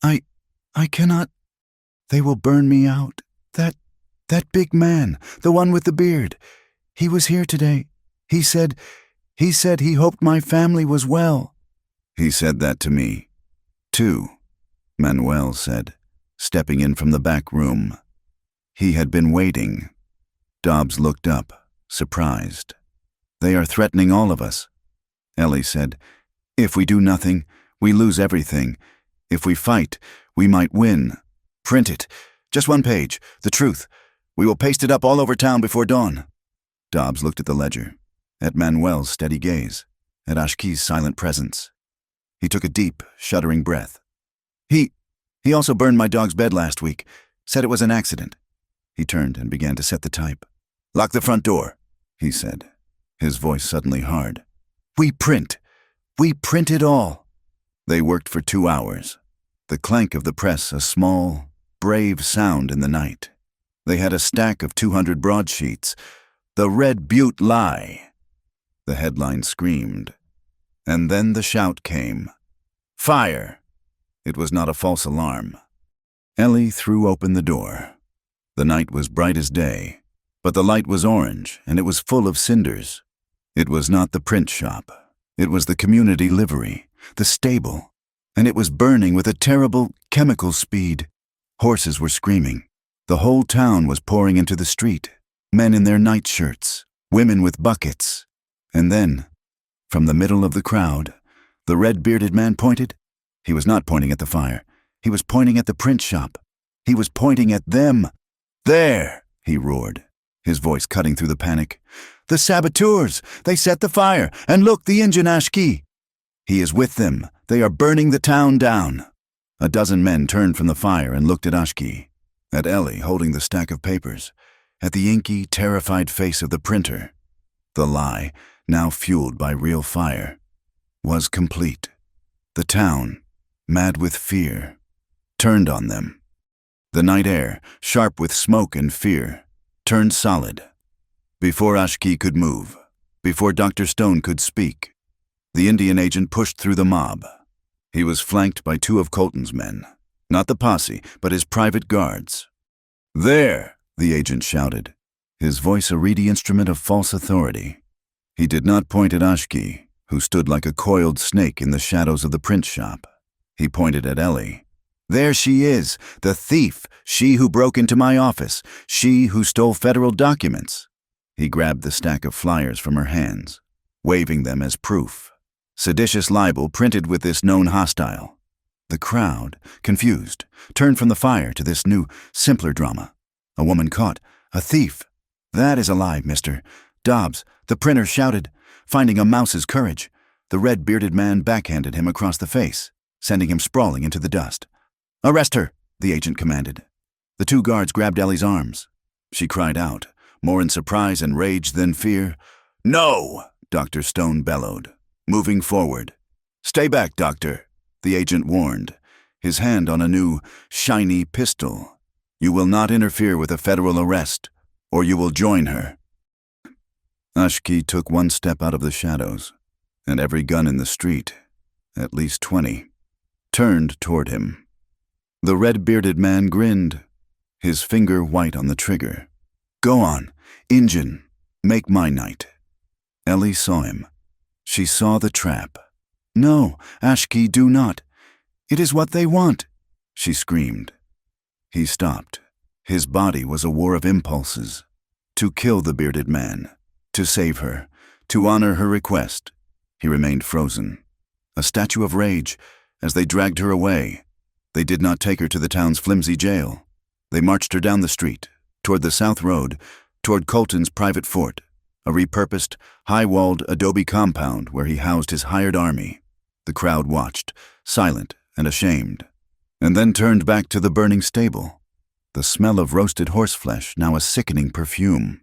I cannot. They will burn me out. That big man, the one with the beard. He was here today. He said he hoped my family was well." "He said that to me, too," Manuel said, stepping in from the back room. He had been waiting. Dobbs looked up, surprised. "They are threatening all of us," Ellie said. "If we do nothing, we lose everything. If we fight, we might win. Print it. Just 1 page. The truth. We will paste it up all over town before dawn." Dobbs looked at the ledger, at Manuel's steady gaze, at Ashki's silent presence. He took a deep, shuddering breath. He also burned my dog's bed last week. Said it was an accident." He turned and began to set the type. "Lock the front door," he said, his voice suddenly hard. We print it all." They worked for 2 hours. The clank of the press a small, brave sound in the night. They had a stack of 200 broadsheets. "The Red Butte Lie," the headline screamed. And then the shout came. "Fire!" It was not a false alarm. Ellie threw open the door. The night was bright as day, but the light was orange and it was full of cinders. It was not the print shop. It was the community livery, the stable, and it was burning with a terrible chemical speed. Horses were screaming. The whole town was pouring into the street, men in their nightshirts, women with buckets. And then, from the middle of the crowd, the red-bearded man pointed. He was not pointing at the fire. He was pointing at the print shop. He was pointing at them. "There!" he roared, his voice cutting through the panic. "The saboteurs! They set the fire! And look, the Injun Ashki! He is with them. They are burning the town down." A dozen men turned from the fire and looked at Ashki, at Ellie holding the stack of papers, at the inky, terrified face of the printer. The lie, now fueled by real fire, was complete. The town, mad with fear, turned on them. The night air, sharp with smoke and fear, turned solid. Before Ashki could move, before Dr. Stone could speak, the Indian agent pushed through the mob. He was flanked by 2 of Colton's men, not the posse, but his private guards. "There!" the agent shouted, his voice a reedy instrument of false authority. He did not point at Ashki, who stood like a coiled snake in the shadows of the print shop. He pointed at Ellie. "There she is, the thief, she who broke into my office, she who stole federal documents." He grabbed the stack of flyers from her hands, waving them as proof. Seditious libel printed with this known hostile. The crowd, confused, turned from the fire to this new, simpler drama. A woman caught, a thief. "That is a lie, Mr. Dobbs," the printer shouted, finding a mouse's courage. The red-bearded man backhanded him across the face, sending him sprawling into the dust. "Arrest her," the agent commanded. The two guards grabbed Ellie's arms. She cried out, more in surprise and rage than fear. "No!" Dr. Stone bellowed, moving forward. "Stay back, Doctor," the agent warned, his hand on a new, shiny pistol. "You will not interfere with a federal arrest, or you will join her." Ashki took one step out of the shadows, and every gun in the street, at least 20, turned toward him. The red-bearded man grinned, his finger white on the trigger. "Go on, Injun, make my night." Ellie saw him. She saw the trap. "No, Ashki, do not. It is what they want," she screamed. He stopped. His body was a war of impulses. To kill the bearded man, to save her, to honor her request. He remained frozen, a statue of rage, as they dragged her away. They did not take her to the town's flimsy jail. They marched her down the street, toward the South Road, toward Colton's private fort, a repurposed, high-walled adobe compound where he housed his hired army. The crowd watched, silent and ashamed, and then turned back to the burning stable, the smell of roasted horseflesh now a sickening perfume.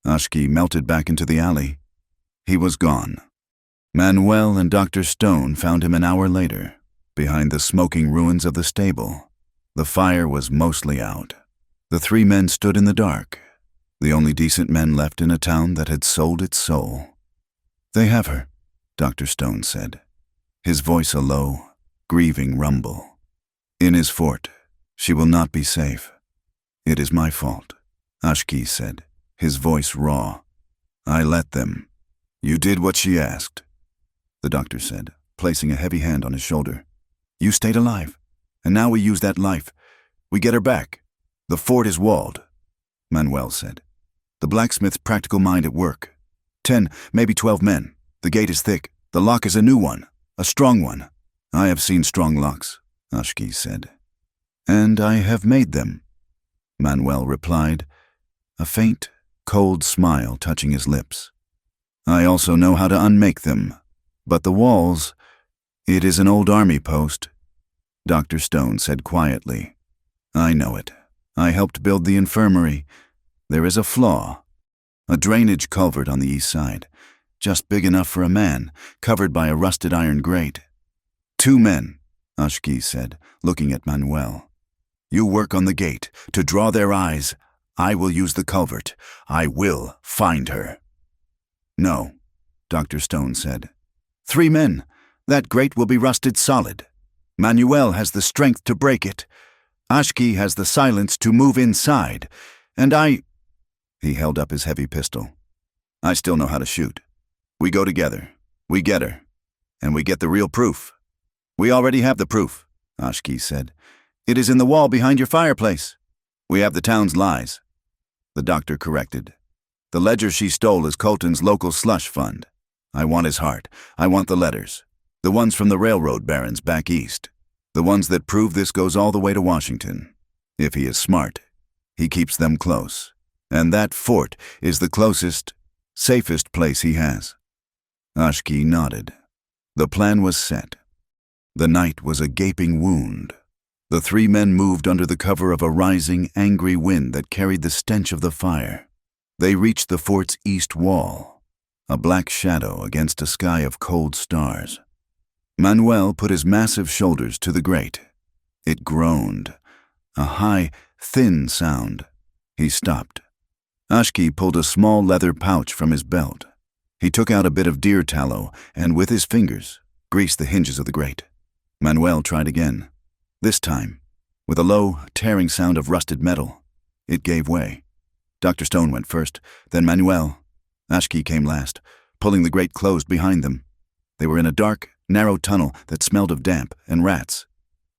Ashki melted back into the alley. He was gone. Manuel and Dr. Stone found him an hour later, behind the smoking ruins of the stable. The fire was mostly out. The three men stood in the dark, the only decent men left in a town that had sold its soul. "They have her," Dr. Stone said, his voice a low, grieving rumble. "In his fort. She will not be safe." "It is my fault," Ashki said, his voice raw. "I let them. You did what she asked," the doctor said, placing a heavy hand on his shoulder. "You stayed alive, and now we use that life. We get her back. The fort is walled," Manuel said, the blacksmith's practical mind at work. 10, maybe 12 men. The gate is thick. The lock is a new one, a strong one. "I have seen strong locks," Ashki said. "And I have made them," Manuel replied, a faint, cold smile touching his lips. "I also know how to unmake them. But the walls, it is an old army post," Dr. Stone said quietly. "I know it. I helped build the infirmary. There is a flaw. A drainage culvert on the east side, just big enough for a man, covered by a rusted iron grate." "2 men," Ashki said, looking at Manuel. "You work on the gate, to draw their eyes. I will use the culvert. I will find her." "No," Dr. Stone said. 3 men. That grate will be rusted solid. Manuel has the strength to break it. Ashki has the silence to move inside. And He held up his heavy pistol. "I still know how to shoot. We go together. We get her. And we get the real proof." "We already have the proof," Ashki said. "It is in the wall behind your fireplace." "We have the town's lies," the doctor corrected. "The ledger she stole is Colton's local slush fund. I want his heart. I want the letters. The ones from the railroad barons back east. The ones that prove this goes all the way to Washington. If he is smart, he keeps them close. And that fort is the closest, safest place he has." Ashki nodded. The plan was set. The night was a gaping wound. The 3 men moved under the cover of a rising, angry wind that carried the stench of the fire. They reached the fort's east wall, a black shadow against a sky of cold stars. Manuel put his massive shoulders to the grate. It groaned, a high, thin sound. He stopped. Ashki pulled a small leather pouch from his belt. He took out a bit of deer tallow and, with his fingers, greased the hinges of the grate. Manuel tried again. This time, with a low, tearing sound of rusted metal, it gave way. Dr. Stone went first, then Manuel. Ashki came last, pulling the grate closed behind them. They were in a dark, narrow tunnel that smelled of damp and rats.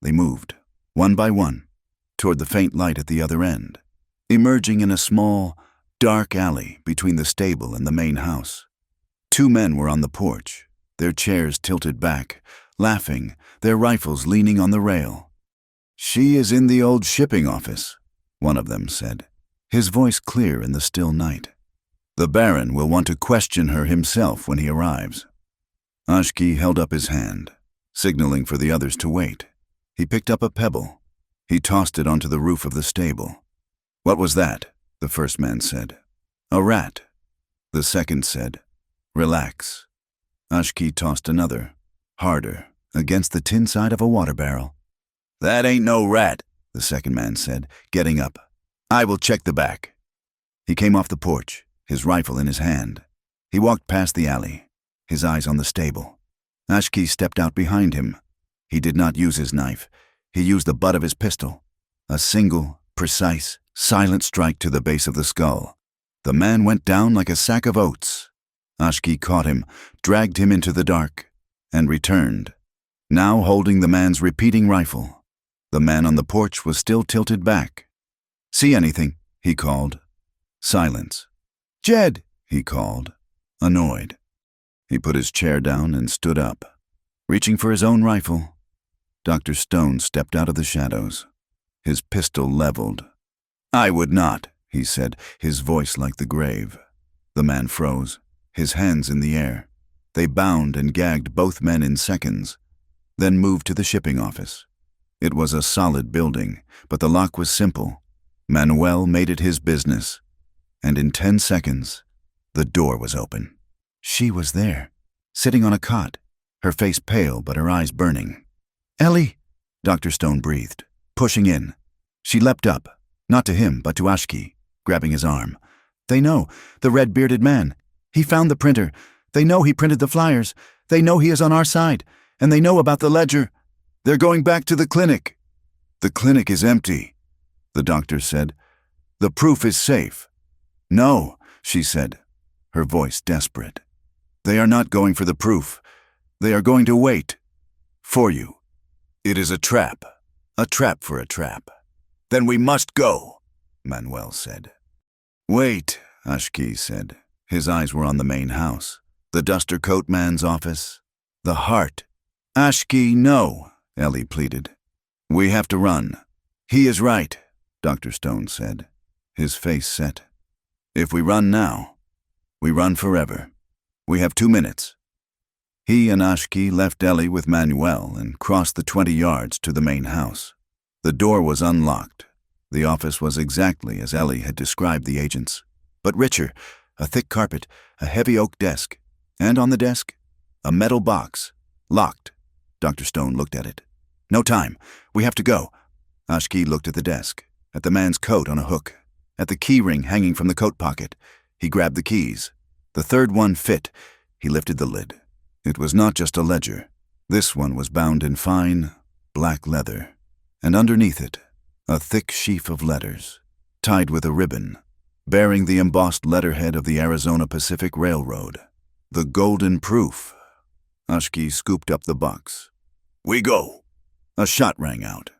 They moved, one by one, toward the faint light at the other end, emerging in a small, dark alley between the stable and the main house. 2 men were on the porch, their chairs tilted back, laughing, their rifles leaning on the rail. "She is in the old shipping office," one of them said, his voice clear in the still night. "The Baron will want to question her himself when he arrives." Ashki held up his hand, signaling for the others to wait. He picked up a pebble. He tossed it onto the roof of the stable. "What was that?" the first man said. "A rat." The second said, "Relax." Ashki tossed another, harder, against the tin side of a water barrel. "That ain't no rat," the second man said, getting up. "I will check the back." He came off the porch, his rifle in his hand. He walked past the alley, his eyes on the stable. Ashki stepped out behind him. He did not use his knife. He used the butt of his pistol. A single, precise, silent strike to the base of the skull. The man went down like a sack of oats. Ashki caught him, dragged him into the dark, and returned, now holding the man's repeating rifle. The man on the porch was still tilted back. "See anything?" he called. Silence. "Jed!" he called, annoyed. He put his chair down and stood up, reaching for his own rifle. Dr. Stone stepped out of the shadows, his pistol leveled. "I would not," he said, his voice like the grave. The man froze, his hands in the air. They bound and gagged both men in seconds, then moved to the shipping office. It was a solid building, but the lock was simple. Manuel made it his business, and in 10 seconds, the door was open. She was there, sitting on a cot, her face pale but her eyes burning. "Ellie," Dr. Stone breathed, pushing in. She leapt up, not to him but to Ashki, grabbing his arm. "They know, the red-bearded man. He found the printer. They know he printed the flyers. They know he is on our side, and they know about the ledger. They're going back to the clinic." "The clinic is empty," the doctor said. "The proof is safe." "No," she said, her voice desperate. "They are not going for the proof. They are going to wait. For you. It is a trap for a trap." "Then we must go," Manuel said. "Wait," Ashki said. His eyes were on the main house, the duster coat man's office, the heart. "Ashki, no," Ellie pleaded. "We have to run." "He is right," Dr. Stone said, his face set. "If we run now, we run forever. We have 2 minutes." He and Ashki left Ellie with Manuel and crossed the 20 yards to the main house. The door was unlocked. The office was exactly as Ellie had described the agents, but richer, a thick carpet, a heavy oak desk, and on the desk, a metal box, locked. Dr. Stone looked at it. "No time. We have to go." Ashki looked at the desk, at the man's coat on a hook, at the key ring hanging from the coat pocket. He grabbed the keys. The third one fit. He lifted the lid. It was not just a ledger. This one was bound in fine, black leather, and underneath it, a thick sheaf of letters, tied with a ribbon, bearing the embossed letterhead of the Arizona Pacific Railroad. The golden proof. Ashki scooped up the box. "We go." A shot rang out.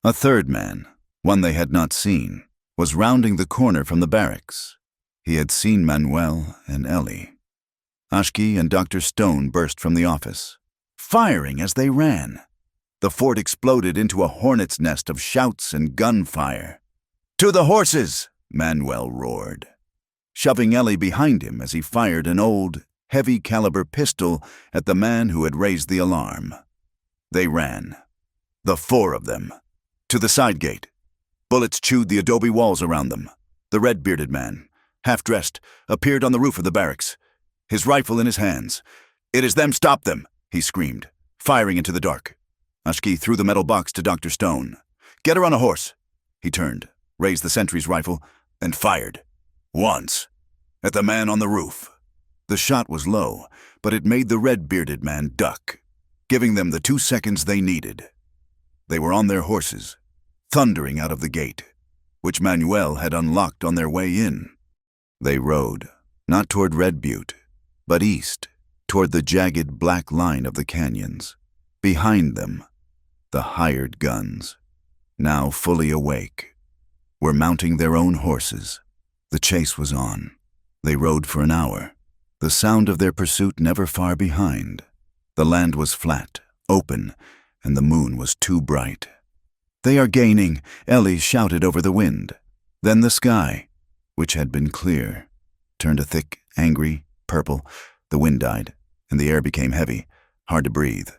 A third man, one they had not seen, was rounding the corner from the barracks. He had seen Manuel and Ellie. Ashki and Dr. Stone burst from the office, firing as they ran. The fort exploded into a hornet's nest of shouts and gunfire. "To the horses!" Manuel roared, shoving Ellie behind him as he fired an old, heavy-caliber pistol at the man who had raised the alarm. They ran, the 4 of them, to the side gate. Bullets chewed the adobe walls around them. The red-bearded man, half-dressed, appeared on the roof of the barracks, his rifle in his hands. "It is them, stop them!" he screamed, firing into the dark. Ashki threw the metal box to Dr. Stone. "Get her on a horse." He turned, raised the sentry's rifle, and fired. Once, at the man on the roof. The shot was low, but it made the red-bearded man duck, giving them the 2 seconds they needed. They were on their horses, thundering out of the gate, which Manuel had unlocked on their way in. They rode, not toward Red Butte, but east, toward the jagged black line of the canyons. Behind them, the hired guns, now fully awake, were mounting their own horses. The chase was on. They rode for an hour, the sound of their pursuit never far behind. The land was flat, open, and the moon was too bright. "They are gaining," Ellie shouted over the wind. Then the sky, which had been clear, turned a thick, angry purple. The wind died, and the air became heavy, hard to breathe.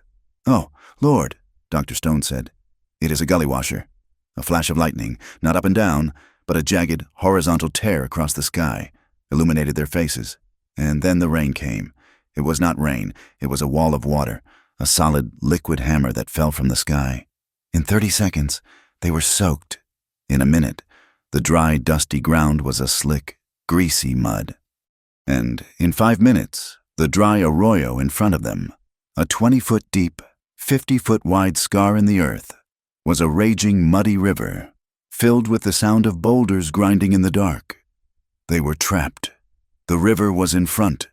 "Oh, Lord," Dr. Stone said. "It is a gully washer." A flash of lightning, not up and down, but a jagged, horizontal tear across the sky, illuminated their faces. And then the rain came. It was not rain, it was a wall of water, a solid, liquid hammer that fell from the sky. In 30 seconds, they were soaked. In a minute, the dry, dusty ground was a slick, greasy mud. And in 5 minutes, the dry arroyo in front of them, a 20-foot deep, 50-foot wide scar in the earth, was a raging, muddy river, filled with the sound of boulders grinding in the dark. They were trapped. The river was in front.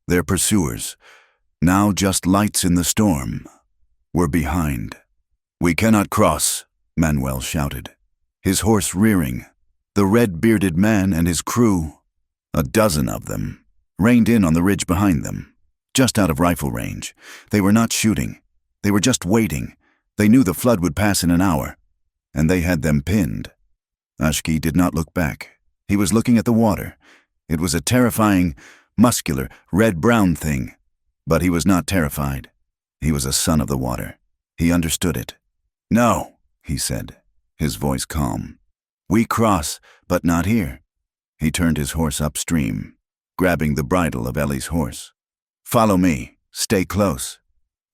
Their pursuers, now just lights in the storm, were behind. "We cannot cross," Manuel shouted, his horse rearing. The red-bearded man and his crew, a dozen of them, reined in on the ridge behind them, just out of rifle range. They were not shooting. They were just waiting. They knew the flood would pass in an hour, and they had them pinned. Ashki did not look back. He was looking at the water. It was a terrifying, muscular, red-brown thing, but he was not terrified. He was a son of the water. He understood it. "No," he said, his voice calm. "We cross, but not here." He turned his horse upstream, grabbing the bridle of Ellie's horse. "Follow me. Stay close."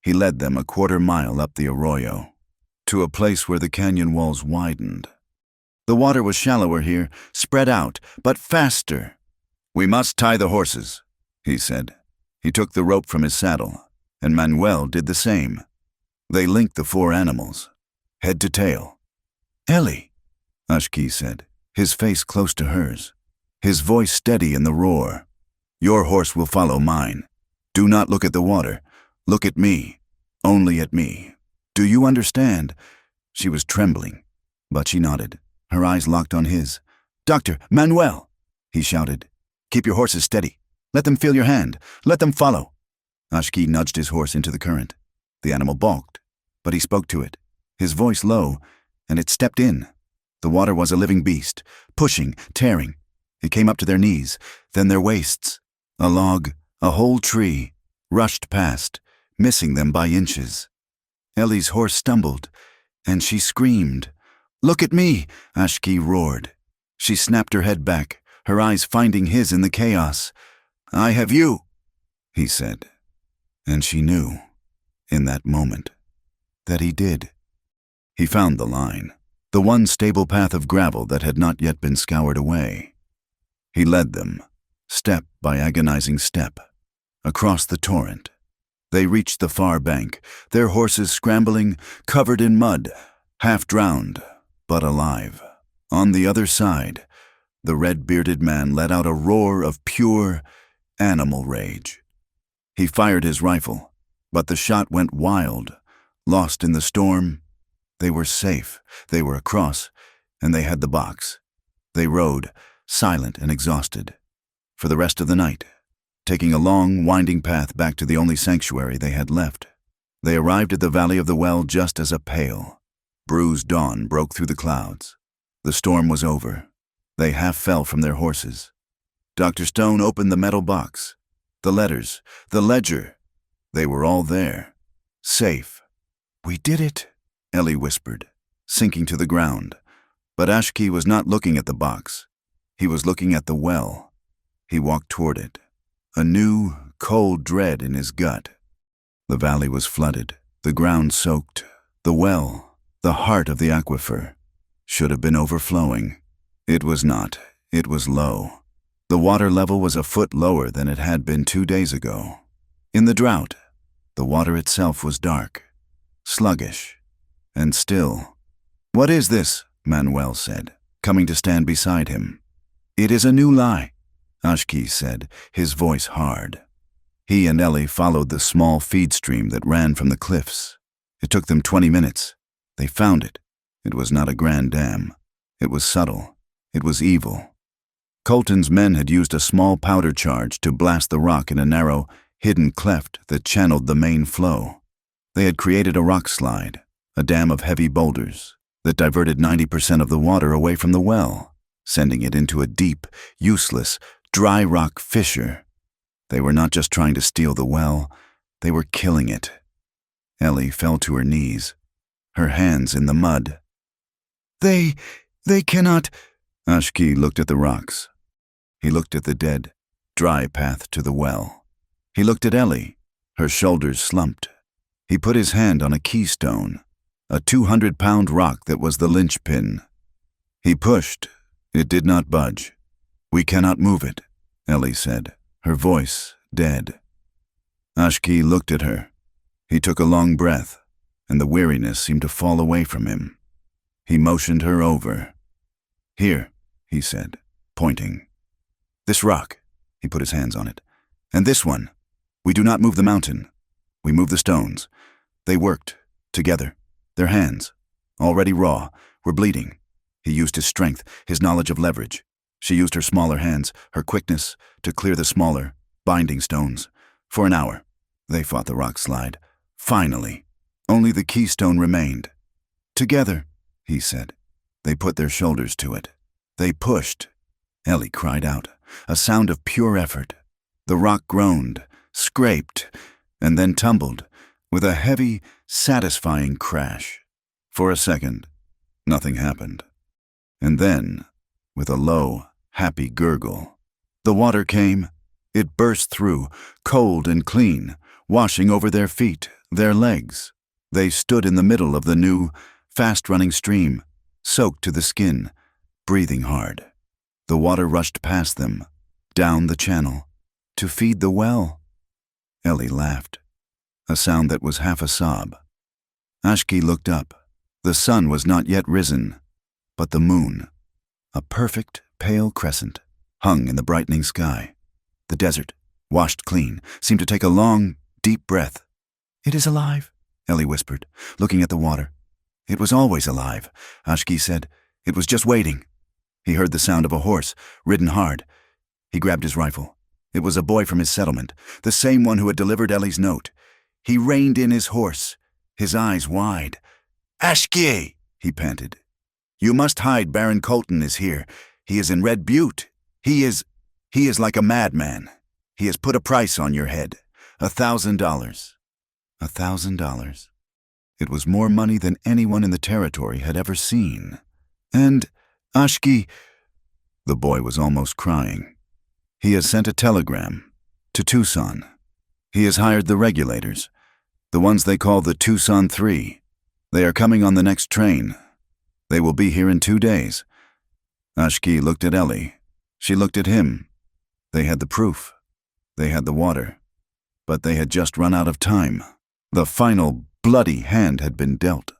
He led them a quarter-mile up the arroyo, to a place where the canyon walls widened. The water was shallower here, spread out, but faster. "We must tie the horses," he said. He took the rope from his saddle, and Manuel did the same. They linked the 4 animals, head to tail. "Ellie," Ashki said, his face close to hers, his voice steady in the roar. "Your horse will follow mine. Do not look at the water. Look at me. Only at me. Do you understand?" She was trembling, but she nodded, her eyes locked on his. "Doctor, Manuel!" he shouted. "Keep your horses steady. Let them feel your hand. Let them follow." Ashki nudged his horse into the current. The animal balked, but he spoke to it, his voice low, and it stepped in. The water was a living beast, pushing, tearing. It came up to their knees, then their waists. A log, a whole tree, rushed past, missing them by inches. Ellie's horse stumbled, and she screamed. "Look at me!" Ashki roared. She snapped her head back, her eyes finding his in the chaos. "I have you," he said. And she knew, in that moment, that he did. He found the line, the one stable path of gravel that had not yet been scoured away. He led them, step by agonizing step, across the torrent. They reached the far bank, their horses scrambling, covered in mud, half drowned, but alive. On the other side, the red-bearded man let out a roar of pure animal rage. He fired his rifle, but the shot went wild, lost in the storm. They were safe, they were across, and they had the box. They rode, silent and exhausted, for the rest of the night, taking a long, winding path back to the only sanctuary they had left. They arrived at the Valley of the Well just as a pale, bruised dawn broke through the clouds. The storm was over. They half fell from their horses. Dr. Stone opened the metal box. The letters, the ledger, they were all there, safe. "We did it," Ellie whispered, sinking to the ground. But Ashki was not looking at the box. He was looking at the well. He walked toward it, a new, cold dread in his gut. The valley was flooded, the ground soaked. The well, the heart of the aquifer, should have been overflowing. It was not. It was low. The water level was a foot lower than it had been 2 days ago. In the drought, the water itself was dark, sluggish, and still. "What is this?" Manuel said, coming to stand beside him. "It is a new lie," Ashki said, his voice hard. He and Ellie followed the small feed stream that ran from the cliffs. It took them 20 minutes. They found it. It was not a grand dam. It was subtle. It was evil. Colton's men had used a small powder charge to blast the rock in a narrow, hidden cleft that channeled the main flow. They had created a rock slide, a dam of heavy boulders, that diverted 90% of the water away from the well, sending it into a deep, useless, dry rock fissure. They were not just trying to steal the well, they were killing it. Ellie fell to her knees, her hands in the mud. They cannot. Ashki looked at the rocks. He looked at the dead, dry path to the well. He looked at Ellie, her shoulders slumped. He put his hand on a keystone, a 200-pound rock that was the linchpin. He pushed. It did not budge. We cannot move it, Ellie said, her voice dead. Ashki looked at her. He took a long breath, and the weariness seemed to fall away from him. He motioned her over. Here, he said, pointing. This rock, he put his hands on it, and this one. We do not move the mountain. We move the stones. They worked, together. Their hands, already raw, were bleeding. He used his strength, his knowledge of leverage. She used her smaller hands, her quickness, to clear the smaller, binding stones. For an hour, they fought the rock slide. Finally, only the keystone remained. Together, he said. They put their shoulders to it. They pushed. Ellie cried out, a sound of pure effort. The rock groaned, scraped, and then tumbled, with a heavy, satisfying crash. For a second, nothing happened. And then, with a low, happy gurgle, the water came. It burst through, cold and clean, washing over their feet, their legs. They stood in the middle of the new, fast-running stream, soaked to the skin, breathing hard. The water rushed past them, down the channel, to feed the well. Ellie laughed, a sound that was half a sob. Ashki looked up. The sun was not yet risen, but the moon, a perfect, pale crescent, hung in the brightening sky. The desert, washed clean, seemed to take a long, deep breath. It is alive, Ellie whispered, looking at the water. It was always alive, Ashki said. It was just waiting. He heard the sound of a horse, ridden hard. He grabbed his rifle. It was a boy from his settlement, the same one who had delivered Ellie's note. He reined in his horse, his eyes wide. Ashki, he panted. You must hide. Baron Colton is here. He is in Red Butte. He is like a madman. He has put a price on your head. $1,000. $1,000. It was more money than anyone in the territory had ever seen. And, Ashki, the boy was almost crying. He has sent a telegram to Tucson. He has hired the regulators, the ones they call the Tucson 3. They are coming on the next train. They will be here in 2 days. Ashki looked at Ellie. She looked at him. They had the proof. They had the water. But they had just run out of time. The final bloody hand had been dealt.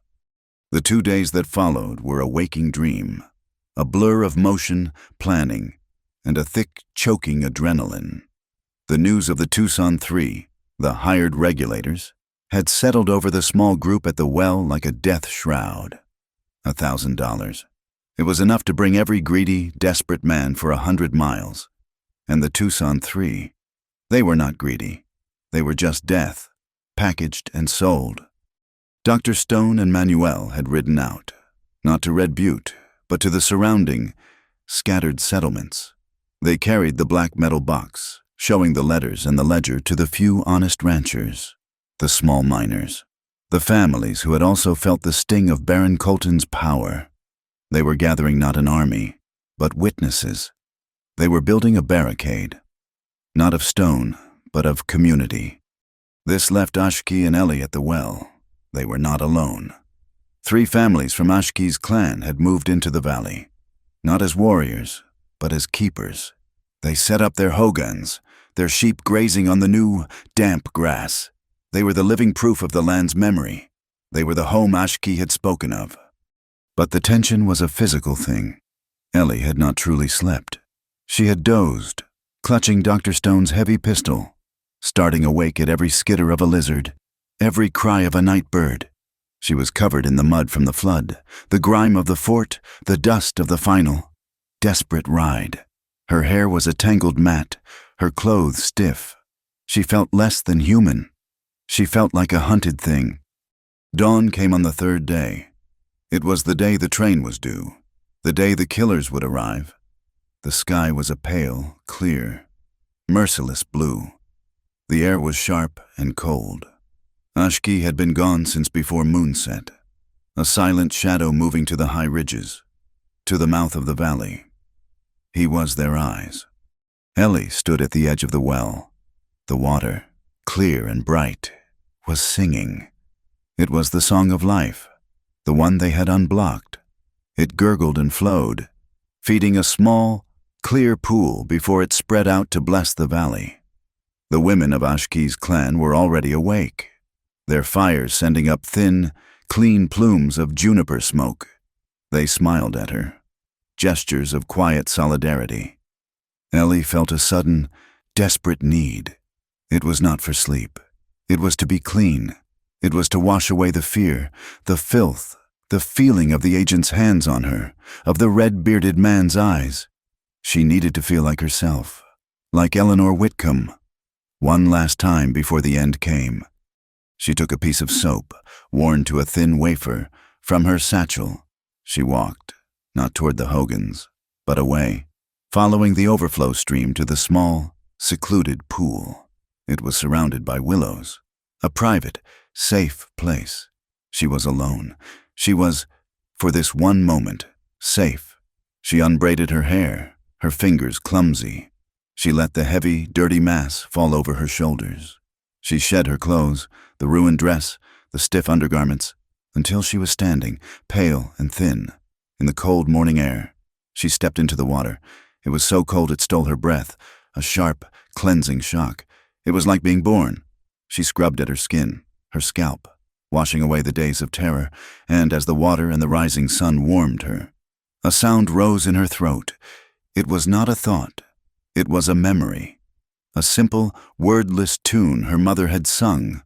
The 2 days that followed were a waking dream, a blur of motion, planning, and a thick, choking adrenaline. The news of the Tucson 3, the hired regulators, had settled over the small group at the well like a death shroud. $1,000. It was enough to bring every greedy, desperate man for 100 miles. And the Tucson 3, they were not greedy. They were just death, packaged and sold. Dr. Stone and Manuel had ridden out, not to Red Butte, but to the surrounding, scattered settlements. They carried the black metal box, showing the letters and the ledger to the few honest ranchers, the small miners, the families who had also felt the sting of Baron Colton's power. They were gathering not an army, but witnesses. They were building a barricade, not of stone, but of community. This left Ashki and Ellie at the well. They were not alone. 3 families from Ashki's clan had moved into the valley, not as warriors, but as keepers. They set up their hogans, their sheep grazing on the new, damp grass. They were the living proof of the land's memory. They were the home Ashki had spoken of. But the tension was a physical thing. Ellie had not truly slept. She had dozed, clutching Dr. Stone's heavy pistol. starting awake at every skitter of a lizard, every cry of a night bird. She was covered in the mud from the flood, the grime of the fort, the dust of the final, desperate ride. Her hair was a tangled mat, her clothes stiff. She felt less than human. She felt like a hunted thing. Dawn came on the third day. It was the day the train was due, the day the killers would arrive. The sky was a pale, clear, merciless blue. The air was sharp and cold. Ashki had been gone since before moonset, a silent shadow moving to the high ridges, to the mouth of the valley. He was their eyes. Ellie stood at the edge of the well. The water, clear and bright, was singing. It was the song of life, the one they had unblocked. It gurgled and flowed, feeding a small, clear pool before it spread out to bless the valley. The women of Ashki's clan were already awake, their fires sending up thin, clean plumes of juniper smoke. They smiled at her, gestures of quiet solidarity. Ellie felt a sudden, desperate need. It was not for sleep. It was to be clean. It was to wash away the fear, the filth, the feeling of the agent's hands on her, of the red-bearded man's eyes. She needed to feel like herself, like Eleanor Whitcomb. One last time before the end came. She took a piece of soap, worn to a thin wafer, from her satchel. She walked, not toward the Hogans, but away, following the overflow stream to the small, secluded pool. It was surrounded by willows, a private, safe place. She was alone. She was, for this one moment, safe. She unbraided her hair, her fingers clumsy. She let the heavy, dirty mass fall over her shoulders. She shed her clothes, the ruined dress, the stiff undergarments, until she was standing, pale and thin, in the cold morning air. She stepped into the water. It was so cold it stole her breath, a sharp, cleansing shock. It was like being born. She scrubbed at her skin, her scalp, washing away the days of terror, and as the water and the rising sun warmed her, a sound rose in her throat. It was not a thought. It was a memory. A simple, wordless tune her mother had sung.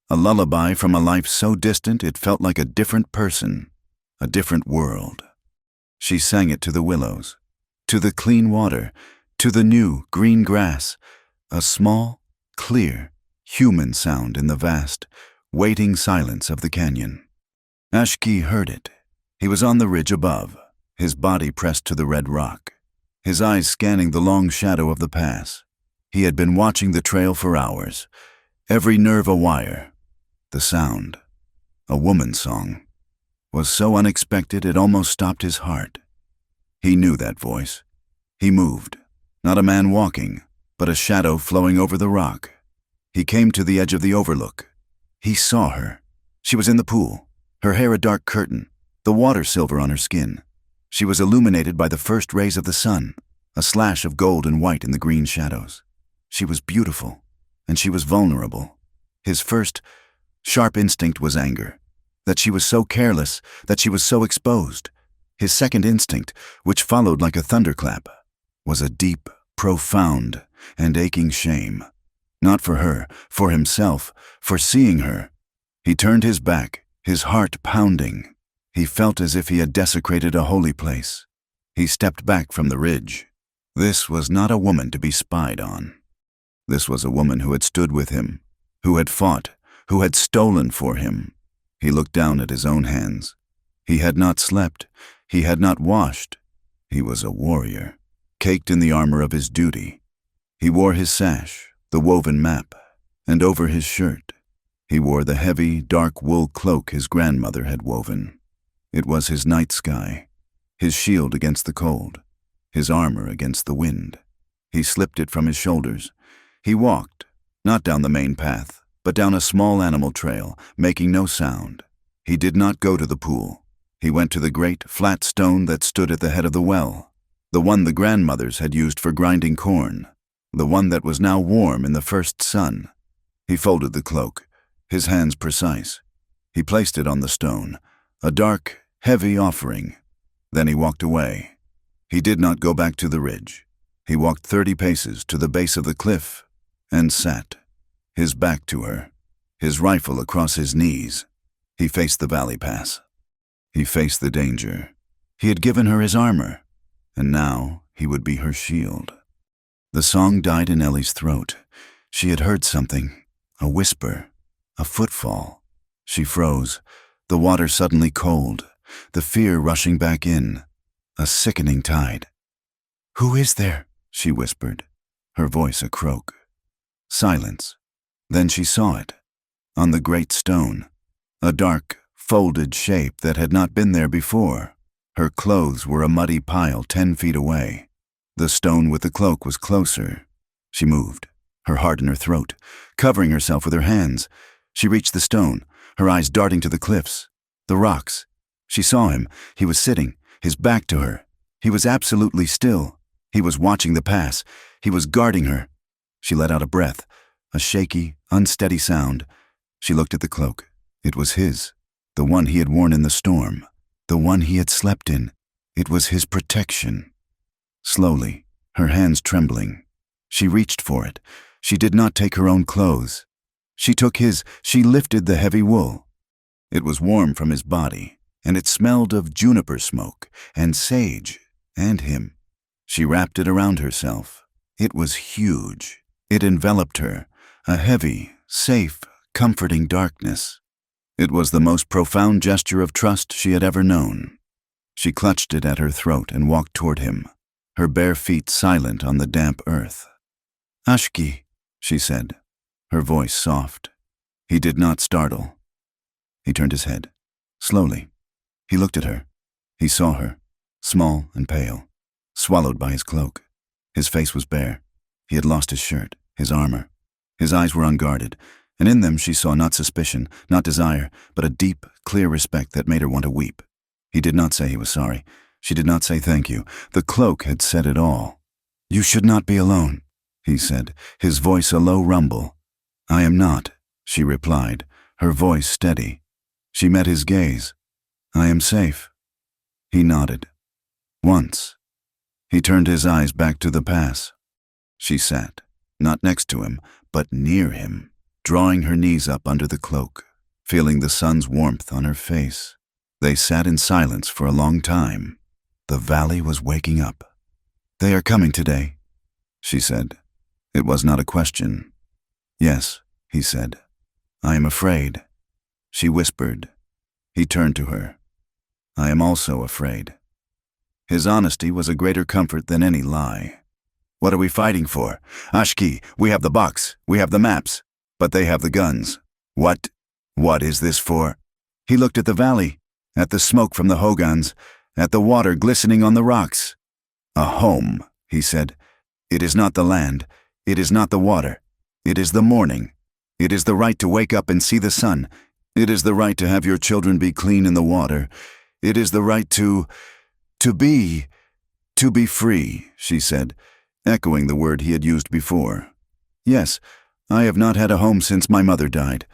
A lullaby from a life so distant it felt like a different person, a different world. She sang it to the willows, to the clean water, to the new, green grass, a small, clear, human sound in the vast, waiting silence of the canyon. Ashki heard it. He was on the ridge above, his body pressed to the red rock, his eyes scanning the long shadow of the pass. He had been watching the trail for hours, every nerve awire. The sound, a woman's song, was so unexpected it almost stopped his heart. He knew that voice. He moved, not a man walking, but a shadow flowing over the rock. He came to the edge of the overlook. He saw her. She was in the pool, her hair a dark curtain, the water silver on her skin. She was illuminated by the first rays of the sun, a slash of gold and white in the green shadows. She was beautiful, and she was vulnerable. His first, sharp instinct was anger, that she was so careless, that she was so exposed. His second instinct, which followed like a thunderclap, was a deep, profound, and aching shame. Not for her, for himself, for seeing her. He turned his back, his heart pounding. He felt as if he had desecrated a holy place. He stepped back from the ridge. This was not a woman to be spied on. This was a woman who had stood with him, who had fought, who had stolen for him. He looked down at his own hands. He had not slept. He had not washed. He was a warrior, caked in the armor of his duty. He wore his sash, the woven map, and over his shirt, he wore the heavy, dark wool cloak his grandmother had woven. It was his night sky, his shield against the cold, his armor against the wind. He slipped it from his shoulders. He walked, not down the main path, but down a small animal trail, making no sound. He did not go to the pool. He went to the great, flat stone that stood at the head of the well, the one the grandmothers had used for grinding corn, the one that was now warm in the first sun. He folded the cloak, his hands precise. He placed it on the stone, a dark, heavy offering. Then he walked away. He did not go back to the ridge. He walked 30 paces to the base of the cliff and sat. his back to her, his rifle across his knees. He faced the valley pass. He faced the danger. He had given her his armor, and now he would be her shield. The song died in Ellie's throat. She had heard something, a whisper, a footfall. She froze, the water suddenly cold, the fear rushing back in, a sickening tide. "Who is there?" she whispered, her voice a croak. Silence. Then she saw it, on the great stone, a dark, folded shape that had not been there before. Her clothes were a muddy pile 10 feet away. The stone with the cloak was closer. She moved, her heart in her throat, covering herself with her hands. She reached the stone, her eyes darting to the cliffs, the rocks. She saw him. He was sitting, his back to her. He was absolutely still. He was watching the pass. He was guarding her. She let out a breath, a shaky, unsteady sound. She looked at the cloak. It was his, the one he had worn in the storm, the one he had slept in. It was his protection. Slowly, her hands trembling, she reached for it. She did not take her own clothes. She took his. She lifted the heavy wool. It was warm from his body, and it smelled of juniper smoke and sage and him. She wrapped it around herself. It was huge. It enveloped her, a heavy, safe, comforting darkness. It was the most profound gesture of trust she had ever known. She clutched it at her throat and walked toward him, her bare feet silent on the damp earth. "Ashki," she said, her voice soft. He did not startle. He turned his head, slowly. He looked at her. He saw her, small and pale, swallowed by his cloak. His face was bare. He had lost his shirt, his armor. His eyes were unguarded, and in them she saw not suspicion, not desire, but a deep, clear respect that made her want to weep. He did not say he was sorry. She did not say thank you. The cloak had said it all. "You should not be alone," he said, his voice a low rumble. "I am not," she replied, her voice steady. She met his gaze. "I am safe." He nodded. Once. He turned his eyes back to the pass. She sat, not next to him, but near him, drawing her knees up under the cloak, feeling the sun's warmth on her face. They sat in silence for a long time. The valley was waking up. "They are coming today," she said. It was not a question. "Yes," he said. "I am afraid." She whispered. He turned to her. "I am also afraid." His honesty was a greater comfort than any lie. "What are we fighting for? Ashki, we have the box, we have the maps, but they have the guns. What is this for?" He looked at the valley, at the smoke from the hogans, at the water glistening on the rocks. "A home," he said. "It is not the land, it is not the water. It is the morning. It is the right to wake up and see the sun. It is the right to have your children be clean in the water. It is the right to be free," she said, echoing the word he had used before. "Yes, I have not had a home since my mother died,"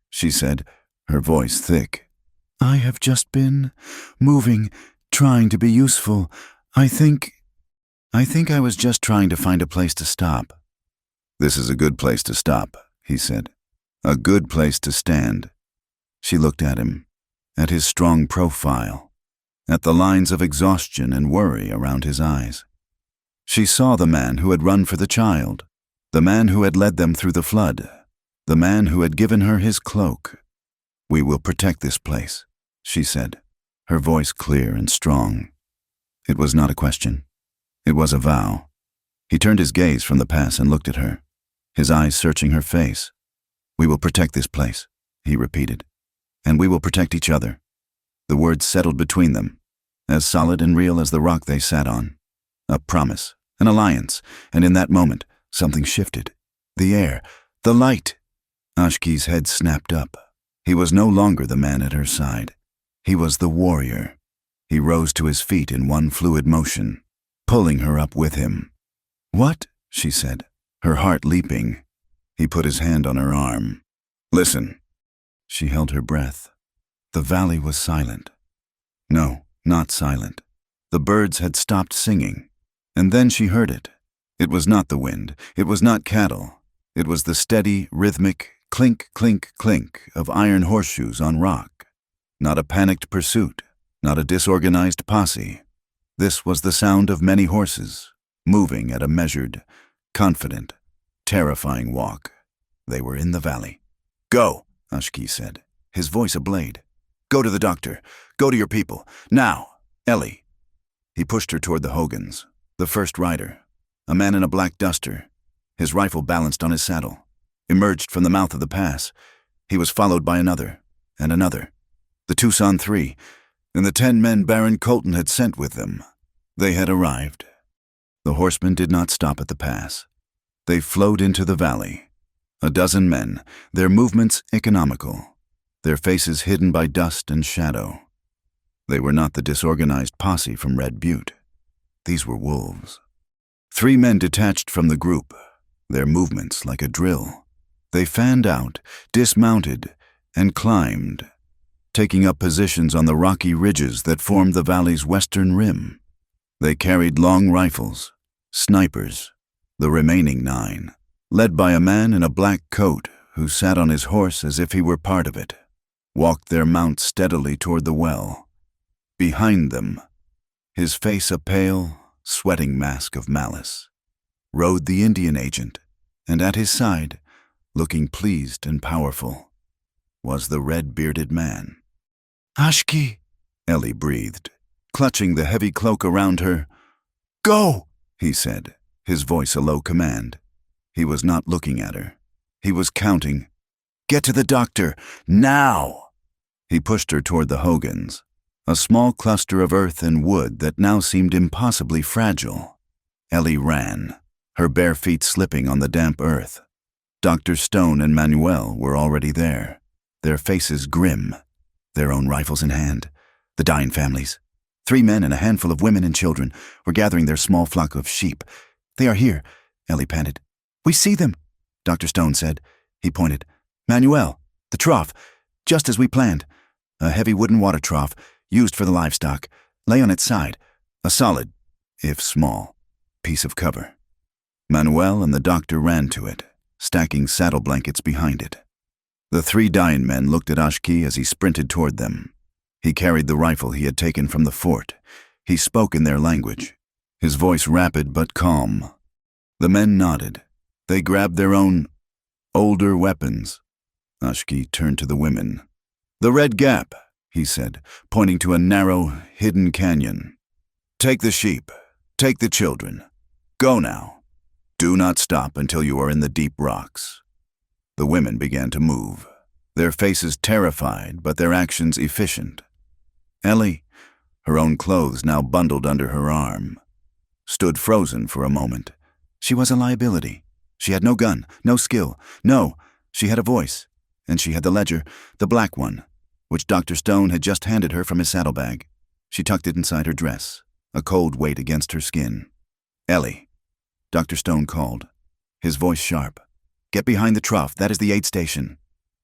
she said, her voice thick. "I have just been moving, trying to be useful. I think I was just trying to find a place to stop." "This is a good place to stop," he said. "A good place to stand." She looked at him, at his strong profile, at the lines of exhaustion and worry around his eyes. She saw the man who had run for the child, the man who had led them through the flood, the man who had given her his cloak. "We will protect this place," she said, her voice clear and strong. It was not a question. It was a vow. He turned his gaze from the pass and looked at her, his eyes searching her face. "We will protect this place," he repeated. "And we will protect each other." The words settled between them, as solid and real as the rock they sat on. A promise, an alliance, and in that moment, something shifted. The air, the light. Ashki's head snapped up. He was no longer the man at her side. He was the warrior. He rose to his feet in one fluid motion, pulling her up with him. "What?" she said, her heart leaping. He put his hand on her arm. "Listen." She held her breath. The valley was silent. No, not silent. The birds had stopped singing. And then she heard it. It was not the wind. It was not cattle. It was the steady, rhythmic clink, clink, clink of iron horseshoes on rock. Not a panicked pursuit, not a disorganized posse. This was the sound of many horses, moving at a measured, confident, terrifying walk. They were in the valley. "Go," Ashki said, his voice a blade. "Go to the doctor. Go to your people. Now, Ellie." He pushed her toward the Hogans, the first rider, a man in a black duster, his rifle balanced on his saddle, emerged from the mouth of the pass. He was followed by another, and another. The Tucson Three, and the 10 men Baron Colton had sent with them. They had arrived. The horsemen did not stop at the pass. They flowed into the valley. A dozen men, their movements economical, their faces hidden by dust and shadow. They were not the disorganized posse from Red Butte. These were wolves. 3 men detached from the group, their movements like a drill. They fanned out, dismounted, and climbed, taking up positions on the rocky ridges that formed the valley's western rim. They carried long rifles, snipers, the remaining 9, led by a man in a black coat who sat on his horse as if he were part of it, walked their mount steadily toward the well. Behind them, his face a pale, sweating mask of malice, rode the Indian agent, and at his side, looking pleased and powerful, was the red-bearded man. "Ashki," Ellie breathed, clutching the heavy cloak around her. "Go," he said, his voice a low command. He was not looking at her. He was counting. "Get to the doctor, now!" He pushed her toward the Hogans, a small cluster of earth and wood that now seemed impossibly fragile. Ellie ran, her bare feet slipping on the damp earth. Dr. Stone and Manuel were already there, their faces grim, their own rifles in hand. The dying families, 3 men and a handful of women and children, were gathering their small flock of sheep. "They are here," Ellie panted. "We see them," Dr. Stone said. He pointed. "Manuel, the trough, just as we planned. A heavy wooden water trough, used for the livestock, lay on its side, a solid, if small, piece of cover." Manuel and the doctor ran to it, stacking saddle blankets behind it. The 3 dying men looked at Ashki as he sprinted toward them. He carried the rifle he had taken from the fort. He spoke in their language, his voice rapid but calm. The men nodded. They grabbed their own, older weapons. Ashki turned to the women. "The Red Gap," he said, pointing to a narrow, hidden canyon. "Take the sheep. Take the children. Go now. Do not stop until you are in the deep rocks." The women began to move, their faces terrified but their actions efficient. Ellie, her own clothes now bundled under her arm, stood frozen for a moment. She was a liability. She had no gun, no skill. No, she had a voice, and she had the ledger, the black one, which Dr. Stone had just handed her from his saddlebag. She tucked it inside her dress, a cold weight against her skin. "Ellie," Dr. Stone called, his voice sharp. "Get behind the trough, that is the aid station."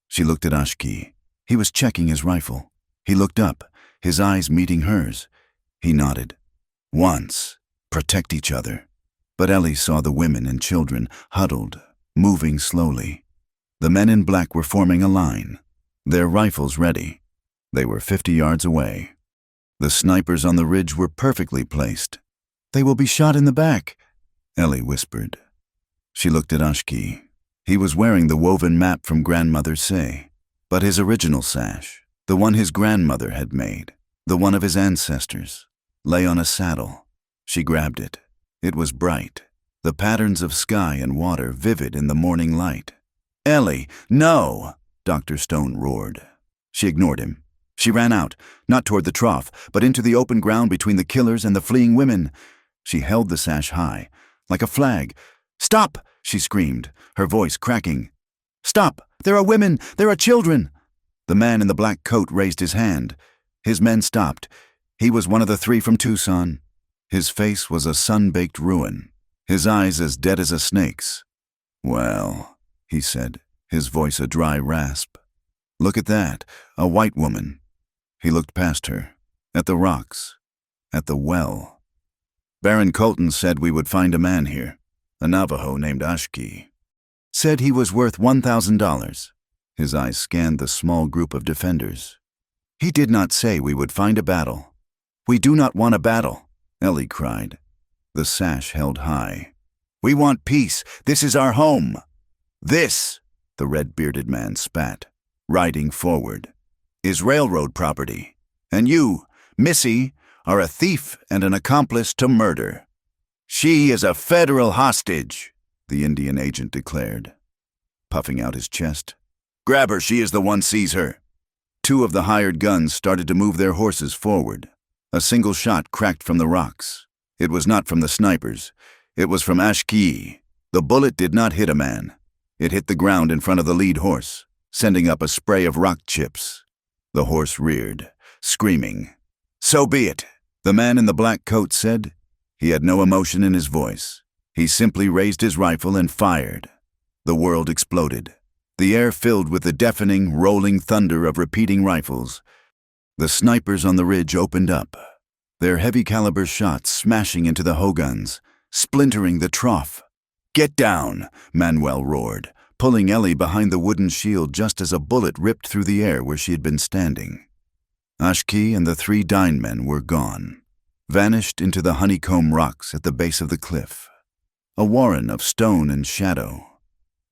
She looked at Ashki. He was checking his rifle. He looked up, his eyes meeting hers. He nodded. "Once, protect each other." But Ellie saw the women and children, huddled, moving slowly. The men in black were forming a line, their rifles ready. They were 50 yards away. The snipers on the ridge were perfectly placed. "They will be shot in the back," Ellie whispered. She looked at Ashki. He was wearing the woven map from Grandmother Say, but his original sash, the one his grandmother had made, the one of his ancestors, lay on a saddle. She grabbed it. It was bright, the patterns of sky and water vivid in the morning light. "Ellie, no!" Dr. Stone roared. She ignored him. She ran out, not toward the trough, but into the open ground between the killers and the fleeing women. She held the sash high, like a flag. "Stop!" she screamed, her voice cracking. "Stop! There are women! There are children!" The man in the black coat raised his hand. His men stopped. He was one of the 3 from Tucson. His face was a sun-baked ruin, his eyes as dead as a snake's. "Well," he said, his voice a dry rasp. "Look at that, a white woman." He looked past her, at the rocks, at the well. "Baron Colton said we would find a man here, a Navajo named Ashki." Said he was worth $1,000. His eyes scanned the small group of defenders. He did not say we would find a battle. We do not want a battle, Ellie cried. The sash held high. We want peace. This is our home. This, the red-bearded man spat, riding forward, is railroad property. And you, Missy, are a thief and an accomplice to murder. She is a federal hostage, the Indian agent declared, puffing out his chest. Grab her, she is the one sees her. Two of the hired guns started to move their horses forward. A single shot cracked from the rocks. It was not from the snipers. It was from Ashkee. The bullet did not hit a man. It hit the ground in front of the lead horse, sending up a spray of rock chips. The horse reared, screaming. So be it, the man in the black coat said. He had no emotion in his voice. He simply raised his rifle and fired. The world exploded. The air filled with the deafening, rolling thunder of repeating rifles. The snipers on the ridge opened up, their heavy-caliber shots smashing into the Hogans, splintering the trough. Get down, Manuel roared, pulling Ellie behind the wooden shield just as a bullet ripped through the air where she had been standing. Ashkee and the three Dine men were gone, vanished into the honeycomb rocks at the base of the cliff. A warren of stone and shadow.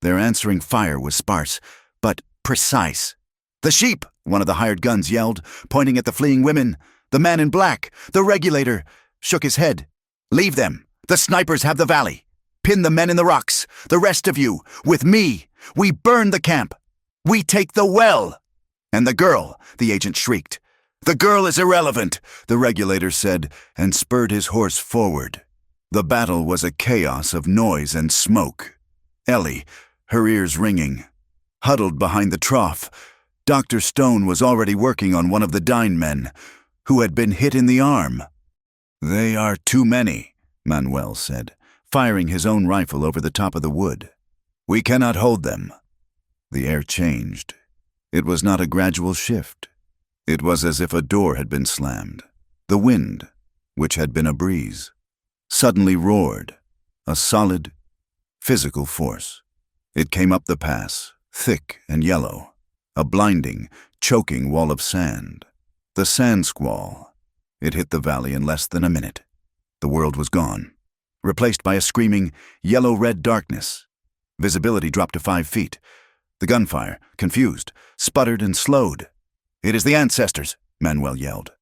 Their answering fire was sparse, but precise. The sheep, one of the hired guns yelled, pointing at the fleeing women. The man in black, the regulator, shook his head. Leave them. The snipers have the valley. Pin the men in the rocks. The rest of you, with me. We burn the camp. We take the well. And the girl, the agent shrieked. The girl is irrelevant, the regulator said, and spurred his horse forward. The battle was a chaos of noise and smoke. Ellie, her ears ringing, huddled behind the trough. Dr. Stone was already working on one of the Dine men, who had been hit in the arm. They are too many, Manuel said, firing his own rifle over the top of the wood. We cannot hold them. The air changed. It was not a gradual shift. It was as if a door had been slammed. The wind, which had been a breeze, suddenly roared, a solid, physical force. It came up the pass, thick and yellow, a blinding, choking wall of sand. The sand squall. It hit the valley in less than a minute. The world was gone, replaced by a screaming, yellow-red darkness. Visibility dropped to 5 feet. The gunfire, confused, sputtered and slowed. It is the ancestors, Manuel yelled,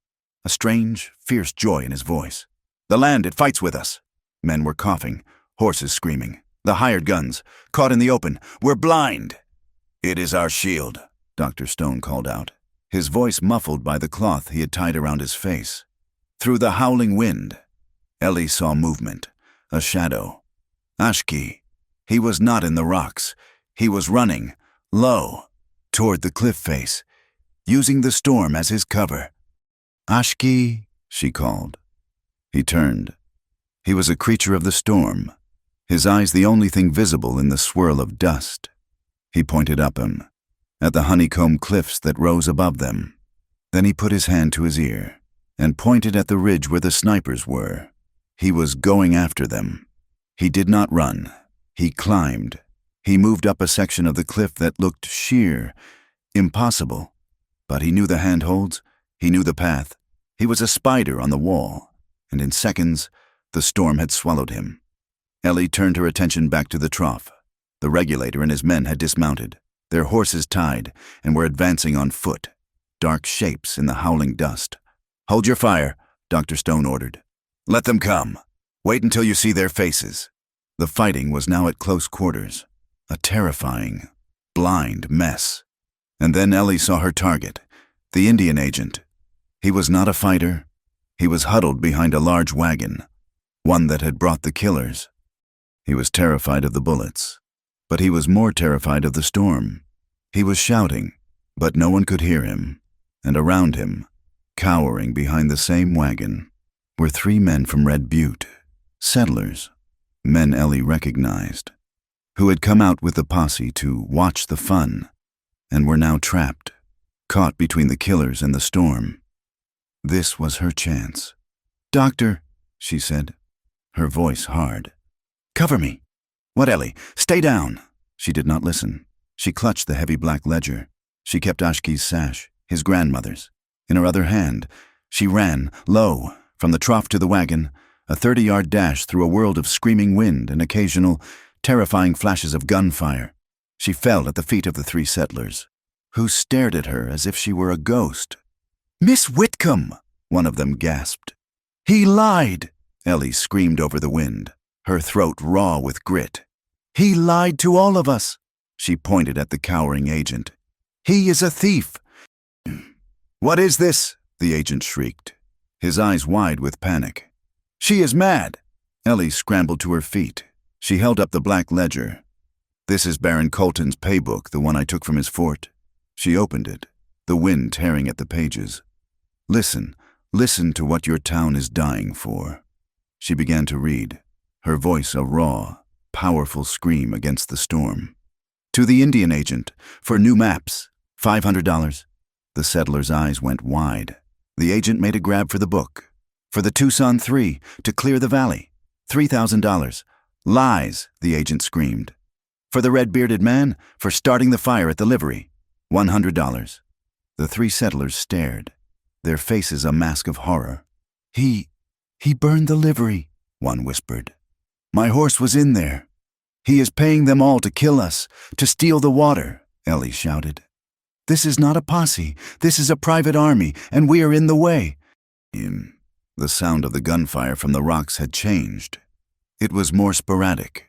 a strange, fierce joy in his voice. The land, it fights with us. Men were coughing, horses screaming. The hired guns, caught in the open, were blind. It is our shield, Dr. Stone called out, his voice muffled by the cloth he had tied around his face. Through the howling wind, Ellie saw movement, a shadow. Ashkee. He was not in the rocks. He was running, low, toward the cliff face, using the storm as his cover. Ashkee, she called. He turned. He was a creature of the storm, his eyes the only thing visible in the swirl of dust. He pointed up him, at the honeycomb cliffs that rose above them. Then he put his hand to his ear and pointed at the ridge where the snipers were. He was going after them. He did not run. He climbed. He moved up a section of the cliff that looked sheer, impossible. But he knew the handholds. He knew the path. He was a spider on the wall, and in seconds, the storm had swallowed him. Ellie turned her attention back to the trough. The regulator and his men had dismounted, their horses tied, and were advancing on foot, dark shapes in the howling dust. Hold your fire, Dr. Stone ordered. Let them come. Wait until you see their faces. The fighting was now at close quarters, a terrifying, blind mess. And then Ellie saw her target, the Indian agent. He was not a fighter. He was huddled behind a large wagon, one that had brought the killers. He was terrified of the bullets, but he was more terrified of the storm. He was shouting, but no one could hear him, and around him, cowering behind the same wagon, were 3 men from Red Butte, settlers, men Ellie recognized, who had come out with the posse to watch the fun, and were now trapped, caught between the killers and the storm. This was her chance. Doctor, she said, her voice hard. Cover me. What, Ellie? Stay down. She did not listen. She clutched the heavy black ledger. She kept Ashki's sash, his grandmother's. In her other hand, she ran, low, from the trough to the wagon, a 30-yard dash through a world of screaming wind and occasional, terrifying flashes of gunfire. She fell at the feet of the 3 settlers, who stared at her as if she were a ghost. "Miss Whitcomb!" one of them gasped. "He lied!" Ellie screamed over the wind, her throat raw with grit. "He lied to all of us!" She pointed at the cowering agent. "He is a thief!" "What is this?" the agent shrieked, his eyes wide with panic. "She is mad!" Ellie scrambled to her feet. She held up the black ledger. "This is Baron Colton's paybook, the one I took from his fort." She opened it, the wind tearing at the pages. "Listen, listen to what your town is dying for." She began to read, her voice a raw, powerful scream against the storm. "To the Indian agent, for new maps, $500. The settler's eyes went wide. The agent made a grab for the book. "For the Tucson 3, to clear the valley, $3,000. "Lies," the agent screamed. "For the red-bearded man, for starting the fire at the livery, $100. The 3 settlers stared, their faces a mask of horror. He burned the livery," one whispered. "My horse was in there." "He is paying them all to kill us, to steal the water," Ellie shouted. "This is not a posse, this is a private army, and we are in the way." The sound of the gunfire from the rocks had changed. It was more sporadic,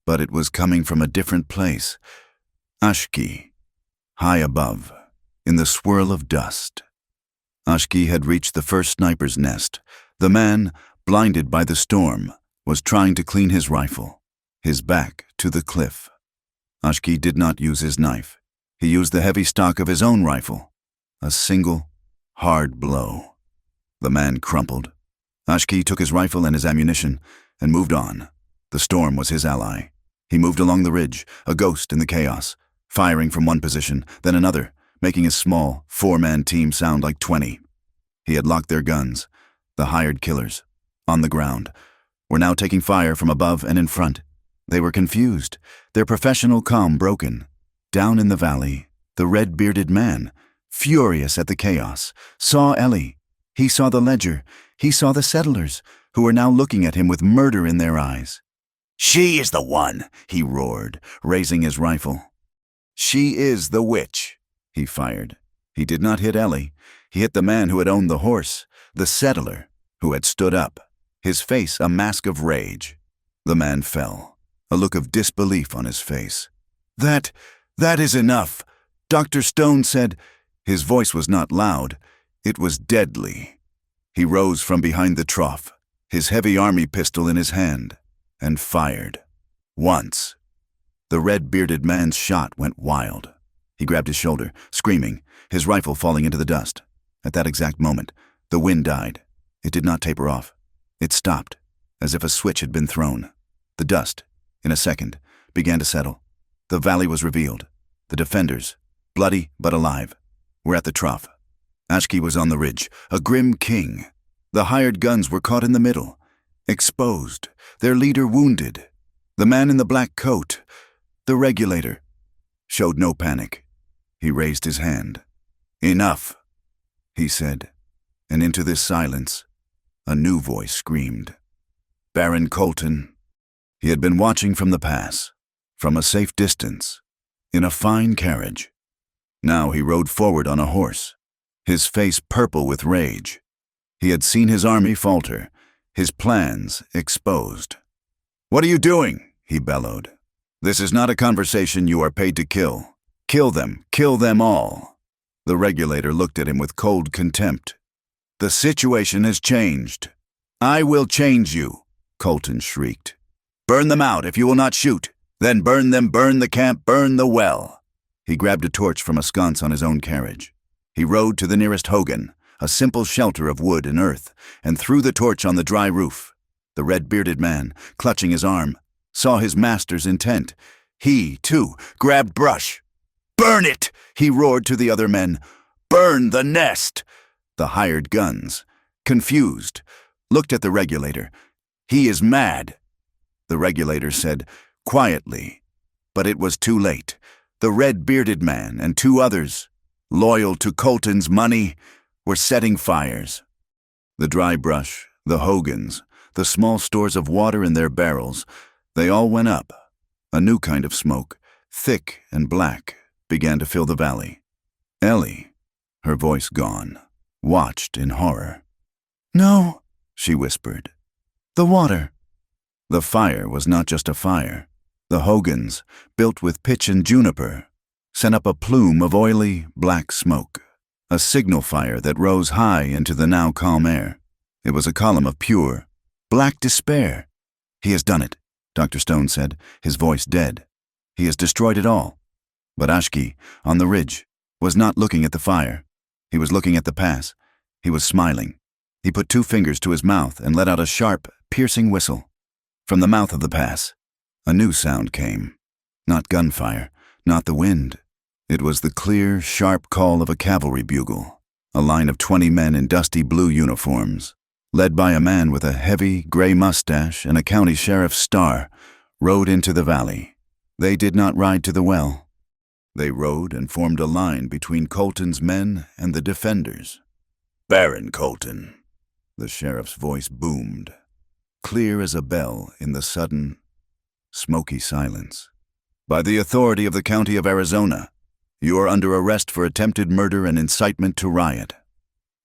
but it was coming from a different place. Ashki, high above, in the swirl of dust. Ashki had reached the first sniper's nest. The man, blinded by the storm, was trying to clean his rifle, his back to the cliff. Ashki did not use his knife. He used the heavy stock of his own rifle. A single, hard blow. The man crumpled. Ashki took his rifle and his ammunition and moved on. The storm was his ally. He moved along the ridge, a ghost in the chaos, firing from one position, then another, making his small, 4-man team sound like 20. He had locked their guns, the hired killers, on the ground, were now taking fire from above and in front. They were confused, their professional calm broken. Down in the valley, the red-bearded man, furious at the chaos, saw Ellie. He saw the ledger. He saw the settlers, who were now looking at him with murder in their eyes. "She is the one," he roared, raising his rifle. "She is the witch," he fired. He did not hit Ellie. He hit the man who had owned the horse, the settler, who had stood up, his face a mask of rage. The man fell, a look of disbelief on his face. That is enough," Dr. Stone said. His voice was not loud. It was deadly. He rose from behind the trough, his heavy army pistol in his hand, and fired. Once. The red-bearded man's shot went wild. He grabbed his shoulder, screaming, his rifle falling into the dust. At that exact moment, the wind died. It did not taper off. It stopped, as if a switch had been thrown. The dust, in a second, began to settle. The valley was revealed. The defenders, bloody but alive, were at the trough. Ashki was on the ridge, a grim king. The hired guns were caught in the middle, exposed, their leader wounded. The man in the black coat, the regulator, showed no panic. He raised his hand. "Enough," he said, and into this silence, a new voice screamed. "Baron Colton." He had been watching from the pass, from a safe distance, in a fine carriage. Now he rode forward on a horse, his face purple with rage. He had seen his army falter, his plans exposed. "What are you doing?" he bellowed. "This is not a conversation you are paid to kill. Kill them all." The regulator looked at him with cold contempt. "The situation has changed." "I will change you," Colton shrieked. "Burn them out if you will not shoot. Then burn them, burn the camp, burn the well." He grabbed a torch from a sconce on his own carriage. He rode to the nearest hogan, a simple shelter of wood and earth, and threw the torch on the dry roof. The red-bearded man, clutching his arm, saw his master's intent. He, too, grabbed brush. "Burn it!" he roared to the other men. "Burn the nest!" The hired guns, confused, looked at the regulator. "He is mad." The regulator said, quietly, But it was too late. The red-bearded man and two others, loyal to Colton's money, were setting fires. The dry brush, the hogans, the small stores of water in their barrels, they all went up. A new kind of smoke, thick and black, began to fill the valley. Ellie, her voice gone, watched in horror. "No," she whispered. "The water." The fire was not just a fire. The hogans, built with pitch and juniper, sent up a plume of oily, black smoke, a signal fire that rose high into the now calm air. It was a column of pure, black despair. "He has done it," Dr. Stone said, his voice dead. "He has destroyed it all." But Ashki, on the ridge, was not looking at the fire. He was looking at the pass. He was smiling. He put 2 fingers to his mouth and let out a sharp, piercing whistle. From the mouth of the pass, a new sound came. Not gunfire, not the wind. It was the clear, sharp call of a cavalry bugle. A line of 20 men in dusty blue uniforms, led by a man with a heavy, gray mustache and a county sheriff's star, rode into the valley. They did not ride to the well. They rode and formed a line between Colton's men and the defenders. "Baron Colton," the sheriff's voice boomed, clear as a bell in the sudden, smoky silence. "By the authority of the County of Arizona, you are under arrest for attempted murder and incitement to riot."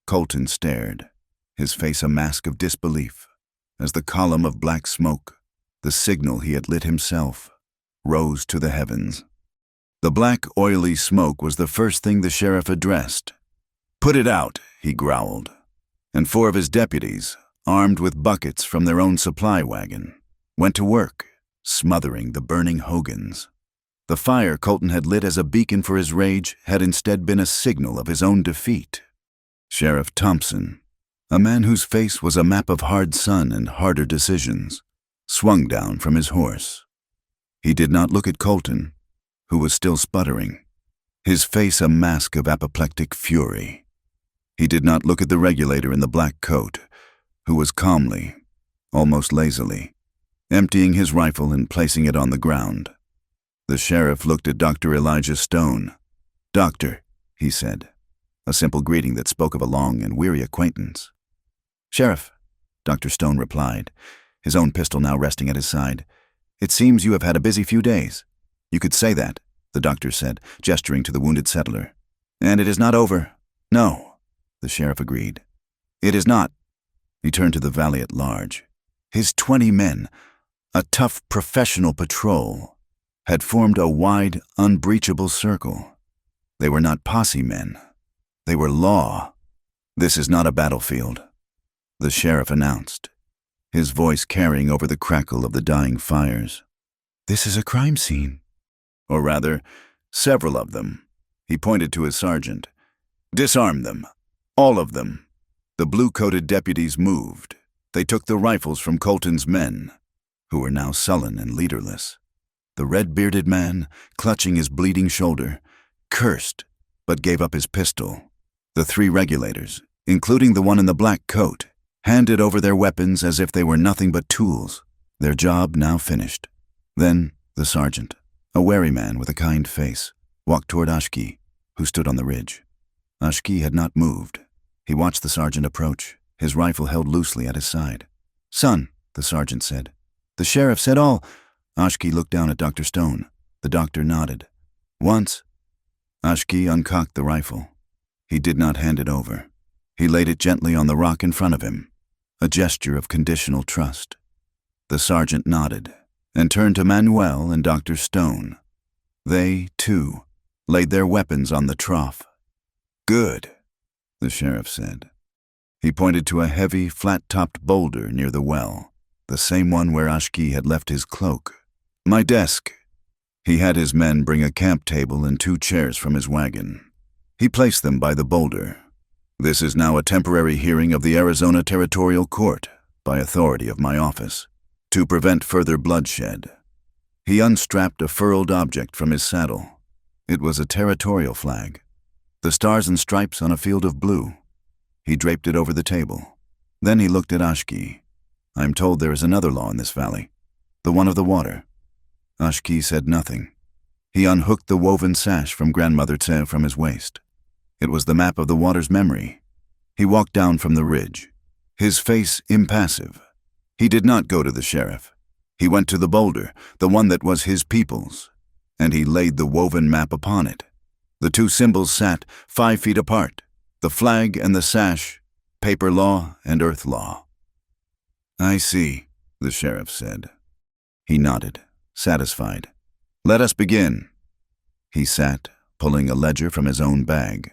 Colton stared, his face a mask of disbelief, as the column of black smoke, the signal he had lit himself, rose to the heavens. The black, oily smoke was the first thing the sheriff addressed. "Put it out," he growled, and 4 of his deputies, armed with buckets from their own supply wagon, went to work, smothering the burning hogans. The fire Colton had lit as a beacon for his rage had instead been a signal of his own defeat. Sheriff Thompson, a man whose face was a map of hard sun and harder decisions, swung down from his horse. He did not look at Colton, who was still sputtering, his face a mask of apoplectic fury. He did not look at the regulator in the black coat, who was calmly, almost lazily, emptying his rifle and placing it on the ground. The sheriff looked at Dr. Elijah Stone. "Doctor," he said, a simple greeting that spoke of a long and weary acquaintance. "Sheriff," Dr. Stone replied, his own pistol now resting at his side. "It seems you have had a busy few days." "You could say that," the doctor said, gesturing to the wounded settler. "And it is not over." "No," the sheriff agreed. "It is not." He turned to the valley at large. His 20 men, a tough professional patrol, had formed a wide, unbreachable circle. They were not posse men. They were law. "This is not a battlefield," the sheriff announced, his voice carrying over the crackle of the dying fires. "This is a crime scene." Or rather, several of them. He pointed to his sergeant. "Disarm them. All of them." The blue-coated deputies moved. They took the rifles from Colton's men, who were now sullen and leaderless. The red-bearded man, clutching his bleeding shoulder, cursed, but gave up his pistol. The 3 regulators, including the one in the black coat, handed over their weapons as if they were nothing but tools, their job now finished. Then the sergeant, a wary man with a kind face, walked toward Ashki, who stood on the ridge. Ashki had not moved. He watched the sergeant approach, his rifle held loosely at his side. "Son," the sergeant said, "the sheriff said all—" Ashki looked down at Dr. Stone. The doctor nodded. "Once." Ashki uncocked the rifle. He did not hand it over. He laid it gently on the rock in front of him, a gesture of conditional trust. The sergeant nodded and turned to Manuel and Dr. Stone. They, too, laid their weapons on the trough. "Good," the sheriff said. He pointed to a heavy, flat-topped boulder near the well, the same one where Ashki had left his cloak. "My desk." He had his men bring a camp table and 2 chairs from his wagon. He placed them by the boulder. "This is now a temporary hearing of the Arizona Territorial Court, by authority of my office, to prevent further bloodshed." He unstrapped a furled object from his saddle. It was a territorial flag, the stars and stripes on a field of blue. He draped it over the table. Then he looked at Ashki. "I am told there is another law in this valley, the one of the water." Ashki said nothing. He unhooked the woven sash from Grandmother Tse from his waist. It was the map of the water's memory. He walked down from the ridge, his face impassive. He did not go to the sheriff. He went to the boulder, the one that was his people's, and he laid the woven map upon it. The two symbols sat 5 feet apart, the flag and the sash, paper law and earth law. "I see," the sheriff said. He nodded, satisfied. "Let us begin." He sat, pulling a ledger from his own bag.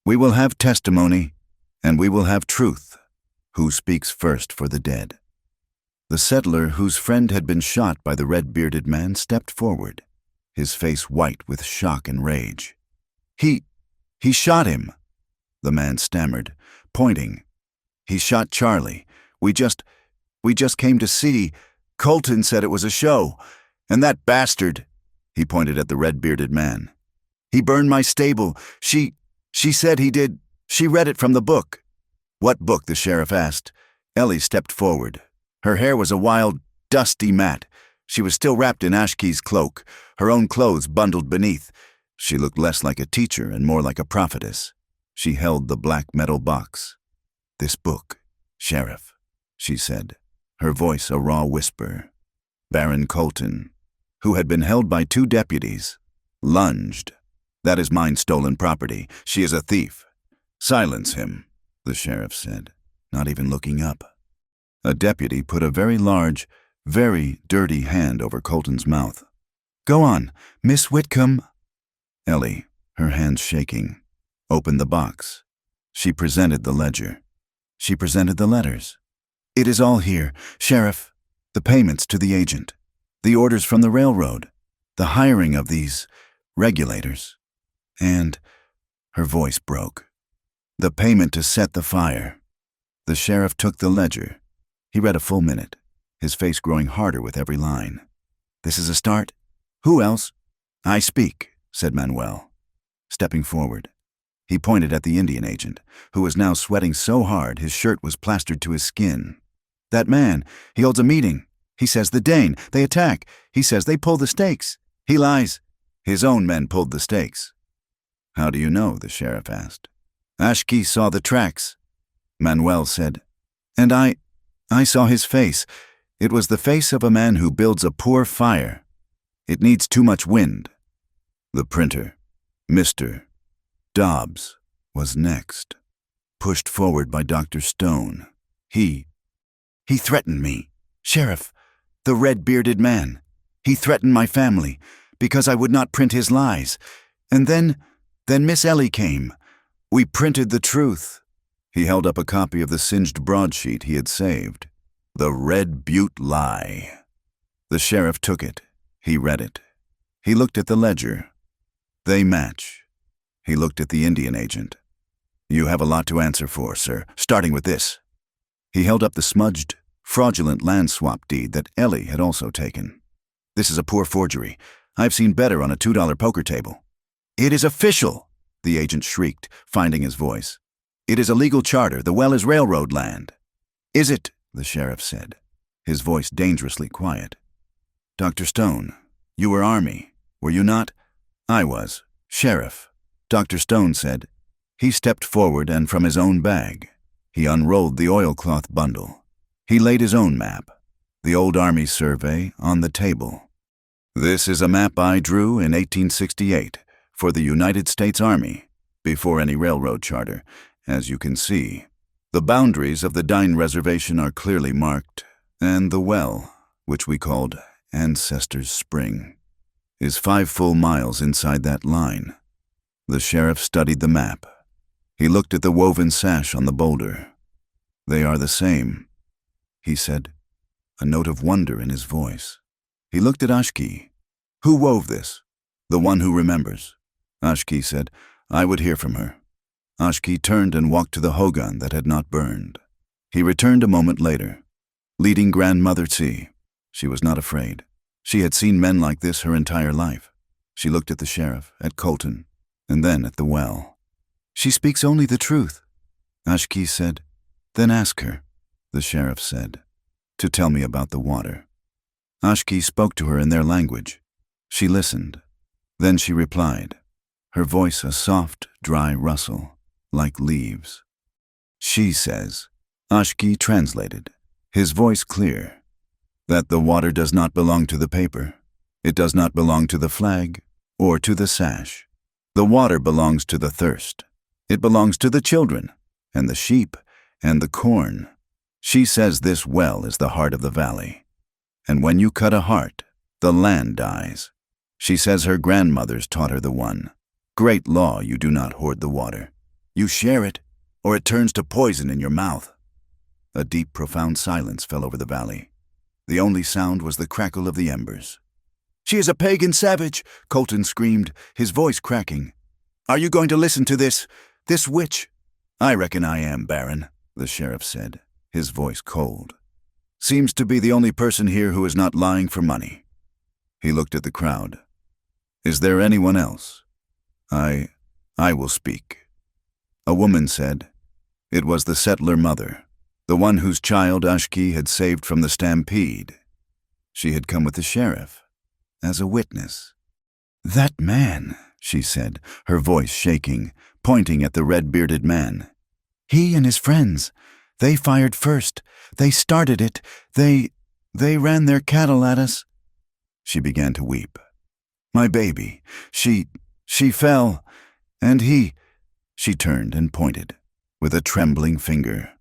"We will have testimony, and we will have truth. Who speaks first for the dead?" The settler whose friend had been shot by the red-bearded man stepped forward, his face white with shock and rage. He shot him," the man stammered, pointing. "He shot Charlie. We just came to see. Colton said it was a show. And that bastard," he pointed at the red-bearded man. "He burned my stable. She said he did. She read it from the book." "What book?" the sheriff asked. Ellie stepped forward. Her hair was a wild, dusty mat. She was still wrapped in Ashke's cloak, her own clothes bundled beneath. She looked less like a teacher and more like a prophetess. She held the black metal box. "This book, Sheriff," she said, her voice a raw whisper. Baron Colton, who had been held by 2 deputies, lunged. "That is mine stolen property. She is a thief." "Silence him," the sheriff said, not even looking up. A deputy put a very large, very dirty hand over Colton's mouth. "Go on, Miss Whitcomb." Ellie, her hands shaking, opened the box. She presented the ledger. She presented the letters. "It is all here, Sheriff. The payments to the agent, the orders from the railroad, the hiring of these regulators, and," her voice broke, "the payment to set the fire." The sheriff took the ledger. He read a full minute, his face growing harder with every line. "This is a start. Who else?" "I speak," said Manuel, stepping forward. He pointed at the Indian agent, who was now sweating so hard his shirt was plastered to his skin. "That man, he holds a meeting. He says the Dane, they attack. He says they pull the stakes. He lies. His own men pulled the stakes." "How do you know?" the sheriff asked. "Ashke saw the tracks," Manuel said. "And I saw his face. It was the face of a man who builds a poor fire. It needs too much wind." The printer, Mr. Dobbs, was next, pushed forward by Dr. Stone. He threatened me, Sheriff, the red-bearded man. He threatened my family because I would not print his lies. And then Miss Ellie came. We printed the truth." He held up a copy of the singed broadsheet he had saved. "The Red Butte Lie." The sheriff took it. He read it. He looked at the ledger. "They match." He looked at the Indian agent. "You have a lot to answer for, sir, starting with this." He held up the smudged, fraudulent land swap deed that Ellie had also taken. "This is a poor forgery. I've seen better on a $2 poker table." "It is official," the agent shrieked, finding his voice. "It is a legal charter. The well is railroad land." "Is it?" the sheriff said, his voice dangerously quiet. "Dr. Stone, you were Army, were you not?" "I was. Sheriff," Dr. Stone said. He stepped forward and from his own bag, he unrolled the oilcloth bundle. He laid his own map, the old Army survey, on the table. "This is a map I drew in 1868 for the United States Army, before any railroad charter. As you can see, the boundaries of the Dine Reservation are clearly marked, and the well, which we called Ancestors' Spring, is 5 full miles inside that line." The sheriff studied the map. He looked at the woven sash on the boulder. "They are the same," he said, a note of wonder in his voice. He looked at Ashke. "Who wove this?" "The one who remembers." Ashke said, "I would hear from her." Ashke turned and walked to the hogan that had not burned. He returned a moment later, leading Grandmother Tse. She was not afraid. She had seen men like this her entire life. She looked at the sheriff, at Colton, and then at the well. "She speaks only the truth," Ashke said. "Then ask her," the sheriff said, "to tell me about the water." Ashke spoke to her in their language. She listened. Then she replied, her voice a soft, dry rustle, like leaves. She says, Ashki translated, his voice clear, that the water does not belong to the paper. It does not belong to the flag or to the sash. The water belongs to the thirst. It belongs to the children and the sheep and the corn. She says this well is the heart of the valley. And when you cut a heart, the land dies. She says her grandmothers taught her the one. Great law, you do not hoard the water. You share it, or it turns to poison in your mouth. A deep, profound silence fell over the valley. The only sound was the crackle of the embers. She is a pagan savage, Colton screamed, his voice cracking. Are you going to listen to this witch? I reckon I am, Baron, the sheriff said, his voice cold. Seems to be the only person here who is not lying for money. He looked at the crowd. Is there anyone else? I will speak. A woman said. It was the settler mother, the one whose child Ashki had saved from the stampede. She had come with the sheriff, as a witness. That man, she said, her voice shaking, pointing at the red-bearded man. He and his friends, they fired first. They started it. They ran their cattle at us. She began to weep. My baby, she fell, and she turned and pointed, with a trembling finger,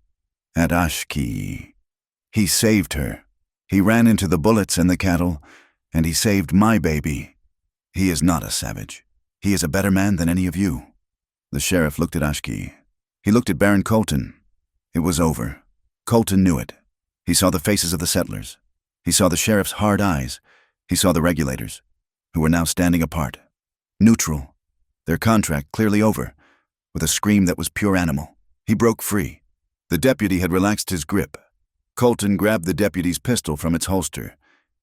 at Ashki. He saved her. He ran into the bullets and the cattle, and he saved my baby. He is not a savage. He is a better man than any of you. The sheriff looked at Ashki. He looked at Baron Colton. It was over. Colton knew it. He saw the faces of the settlers. He saw the sheriff's hard eyes. He saw the regulators, who were now standing apart, neutral, their contract clearly over. With a scream that was pure animal, he broke free. The deputy had relaxed his grip. Colton grabbed the deputy's pistol from its holster.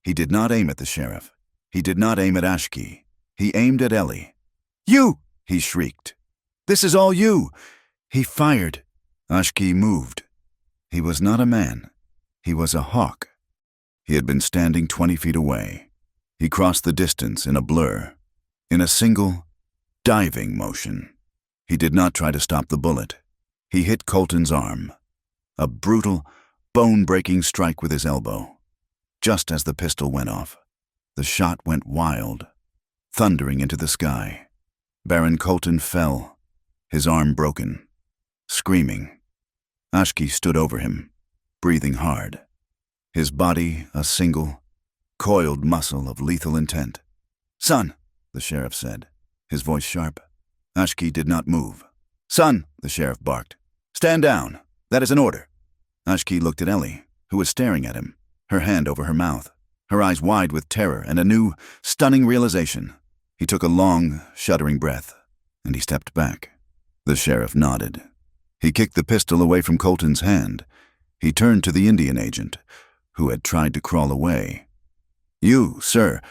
He did not aim at the sheriff. He did not aim at Ashki. He aimed at Ellie. You! He shrieked. This is all you! He fired. Ashki moved. He was not a man. He was a hawk. He had been standing 20 feet away. He crossed the distance in a blur, in a single, diving motion. He did not try to stop the bullet. He hit Colton's arm. A brutal, bone-breaking strike with his elbow. Just as the pistol went off, the shot went wild, thundering into the sky. Baron Colton fell, his arm broken, screaming. Ashki stood over him, breathing hard. His body a single, coiled muscle of lethal intent. Son, the sheriff said, his voice sharp. Ashki did not move. Son, the sheriff barked. Stand down. That is an order. Ashki looked at Ellie, who was staring at him, her hand over her mouth, her eyes wide with terror and a new, stunning realization. He took a long, shuddering breath, and he stepped back. The sheriff nodded. He kicked the pistol away from Colton's hand. He turned to the Indian agent, who had tried to crawl away. You, sir,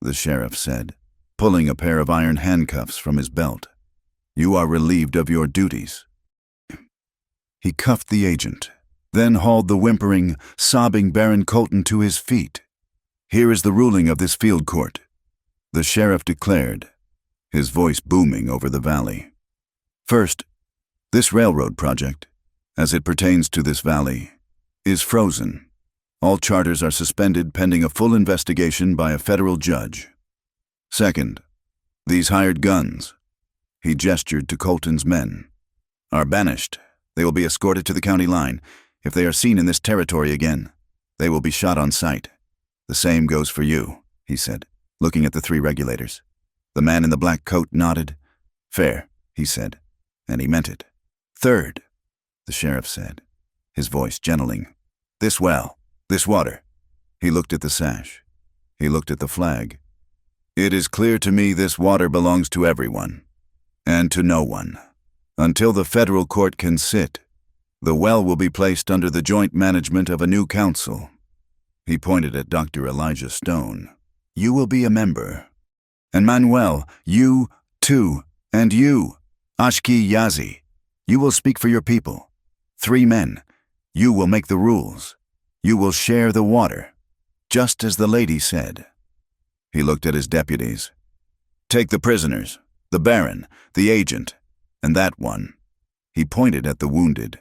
the sheriff said, pulling a pair of iron handcuffs from his belt. You are relieved of your duties. He cuffed the agent, then hauled the whimpering, sobbing Baron Colton to his feet. Here is the ruling of this field court, the sheriff declared, his voice booming over the valley. First, this railroad project, as it pertains to this valley, is frozen. All charters are suspended pending a full investigation by a federal judge. Second, these hired guns, he gestured to Colton's men, are banished. They will be escorted to the county line. If they are seen in this territory again, they will be shot on sight. The same goes for you, he said, looking at the 3 regulators. The man in the black coat nodded. Fair, he said, and he meant it. Third, the sheriff said, his voice gentling. This well, this water. He looked at the sash. He looked at the flag. It is clear to me this water belongs to everyone, and to no one. Until the federal court can sit, the well will be placed under the joint management of a new council. He pointed at Dr. Elijah Stone. You will be a member. And Manuel, you, too, and you, Ashki Yazi, you will speak for your people. 3 men. You will make the rules. You will share the water, just as the lady said. He looked at his deputies. Take the prisoners, the Baron, the agent, and that one. He pointed at the wounded,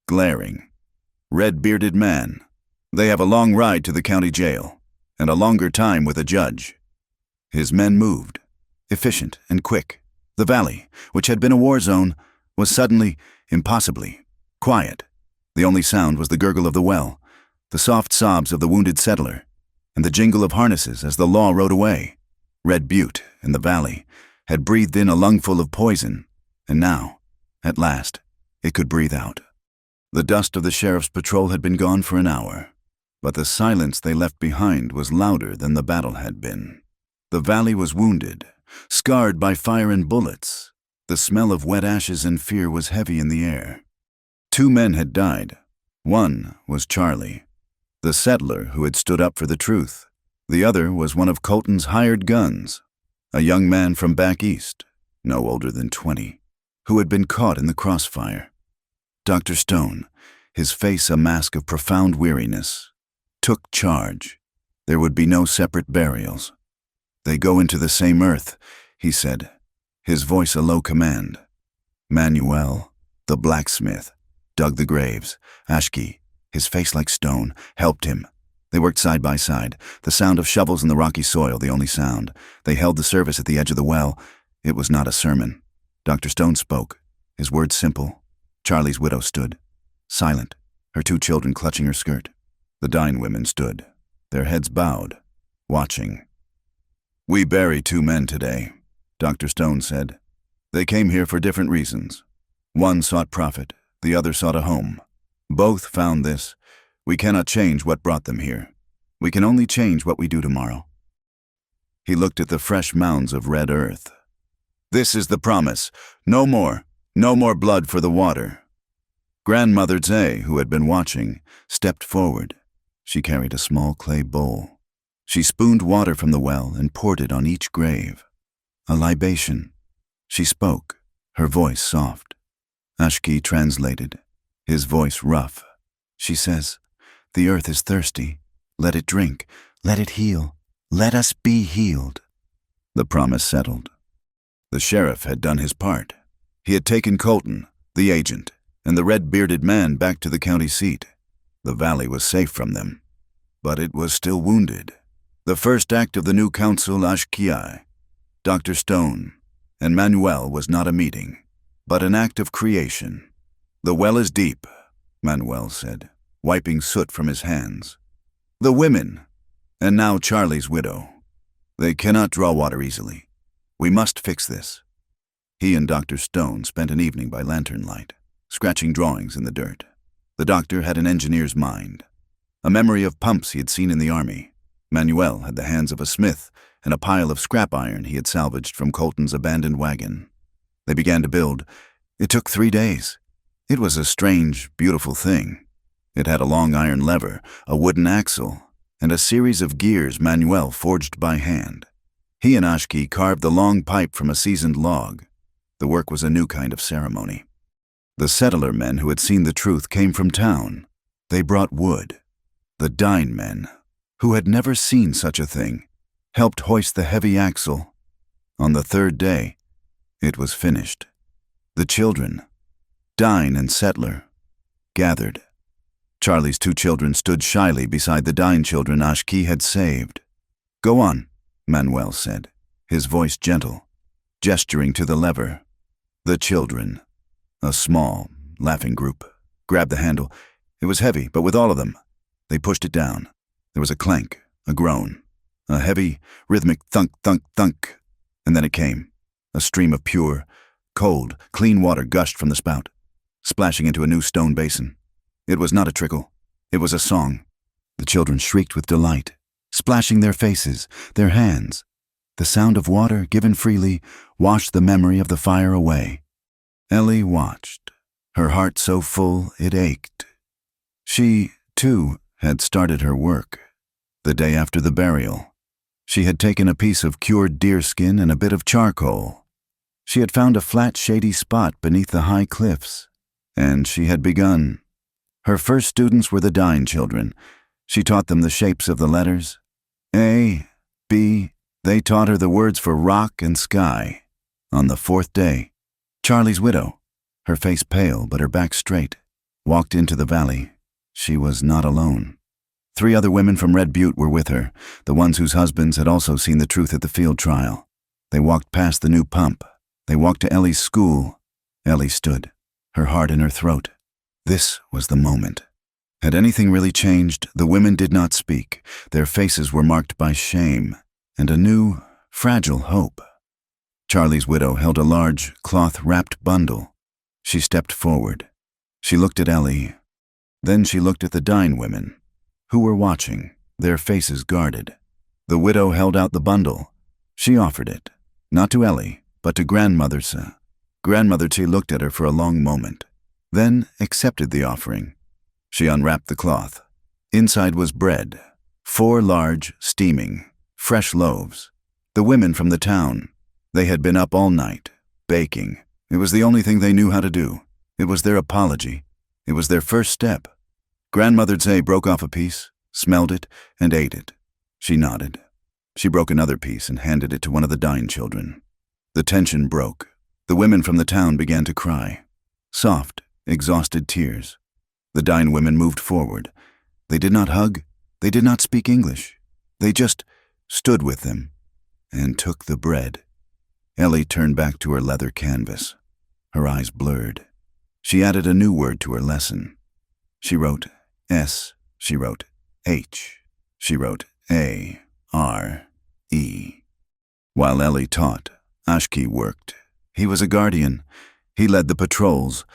glaring, red-bearded man. They have a long ride to the county jail, and a longer time with a judge. His men moved, efficient and quick. The valley, which had been a war zone, was suddenly, impossibly, quiet. The only sound was the gurgle of the well, the soft sobs of the wounded settler, and the jingle of harnesses as the law rode away. Red Butte, in the valley, had breathed in a lungful of poison, and now, at last, it could breathe out. The dust of the sheriff's patrol had been gone for an hour, but the silence they left behind was louder than the battle had been. The valley was wounded, scarred by fire and bullets. The smell of wet ashes and fear was heavy in the air. 2 men had died. One was Charlie, the settler who had stood up for the truth. The other was one of Colton's hired guns, a young man from back east, no older than 20, who had been caught in the crossfire. Dr. Stone, his face a mask of profound weariness, took charge. There would be no separate burials. They go into the same earth, he said, his voice a low command. Manuel, the blacksmith, dug the graves. Ashki, his face like stone, helped him. They worked side by side, the sound of shovels in the rocky soil the only sound. They held the service at the edge of the well. It was not a sermon. Dr. Stone spoke, his words simple. Charlie's widow stood, silent, her 2 children clutching her skirt. The dying women stood, their heads bowed, watching. We bury 2 men today, Dr. Stone said. They came here for different reasons. One sought profit, the other sought a home. Both found this. We cannot change what brought them here. We can only change what we do tomorrow. He looked at the fresh mounds of red earth. This is the promise. No more blood for the water. Grandmother Zay, who had been watching, stepped forward. She carried a small clay bowl. She spooned water from the well and poured it on each grave. A libation. She spoke, her voice soft. Ashki translated, his voice rough. She says, "The earth is thirsty. Let it drink. Let it heal. Let us be healed." The promise settled. The sheriff had done his part. He had taken Colton, the agent, and the red-bearded man back to the county seat. The valley was safe from them, but it was still wounded. The first act of the new council, Ashkiai, Dr. Stone, and Manuel was not a meeting, but an act of creation. The well is deep, Manuel said, wiping soot from his hands. The women, and now Charlie's widow. They cannot draw water easily. We must fix this. He and Dr. Stone spent an evening by lantern light, scratching drawings in the dirt. The doctor had an engineer's mind, a memory of pumps he had seen in the army. Manuel had the hands of a smith and a pile of scrap iron he had salvaged from Colton's abandoned wagon. They began to build. It took 3 days. It was a strange, beautiful thing. It had a long iron lever, a wooden axle, and a series of gears Manuel forged by hand. He and Ashki carved the long pipe from a seasoned log. The work was a new kind of ceremony. The settler men who had seen the truth came from town. They brought wood. The Dine men, who had never seen such a thing, helped hoist the heavy axle. On the 3rd day, it was finished. The children, Dine and settler, gathered. Charlie's 2 children stood shyly beside the Dine children Ashki had saved. "Go on," Manuel said, his voice gentle, gesturing to the lever. The children, a small, laughing group, grabbed the handle. It was heavy, but with all of them, they pushed it down. There was a clank, a groan, a heavy, rhythmic thunk, thunk, thunk, and then it came. A stream of pure, cold, clean water gushed from the spout, splashing into a new stone basin. It was not a trickle. It was a song. The children shrieked with delight, splashing their faces, their hands. The sound of water given freely washed the memory of the fire away. Ellie watched, her heart so full it ached. She, too, had started her work. The day after the burial, she had taken a piece of cured deerskin and a bit of charcoal. She had found a flat, shady spot beneath the high cliffs, and she had begun. Her first students were the Dine children. She taught them the shapes of the letters. A, B, They taught her the words for rock and sky. On the fourth day, Charlie's widow, her face pale but her back straight, walked into the valley. She was not alone. 3 other women from Red Butte were with her, the ones whose husbands had also seen the truth at the field trial. They walked past the new pump. They walked to Ellie's school. Ellie stood, her heart in her throat. This was the moment. Had anything really changed? The women did not speak. Their faces were marked by shame and a new, fragile hope. Charlie's widow held a large, cloth-wrapped bundle. She stepped forward. She looked at Ellie. Then she looked at the dying women, who were watching, their faces guarded. The widow held out the bundle. She offered it, not to Ellie, but to Grandmother T. Grandmother T looked at her for a long moment, then accepted the offering. She unwrapped the cloth. Inside was bread, 4 large, steaming, fresh loaves. The women from the town, they had been up all night, baking. It was the only thing they knew how to do. It was their apology. It was their first step. Grandmother T broke off a piece, smelled it, and ate it. She nodded. She broke another piece and handed it to one of the dying children. The tension broke. The women from the town began to cry. Soft, exhausted tears. The dying women moved forward. They did not hug. They did not speak English. They just stood with them and took the bread. Ellie turned back to her leather canvas. Her eyes blurred. She added a new word to her lesson. She wrote S. She wrote H. She wrote A, R, E. While Ellie taught, Ashki worked. He was a guardian. He led the patrols.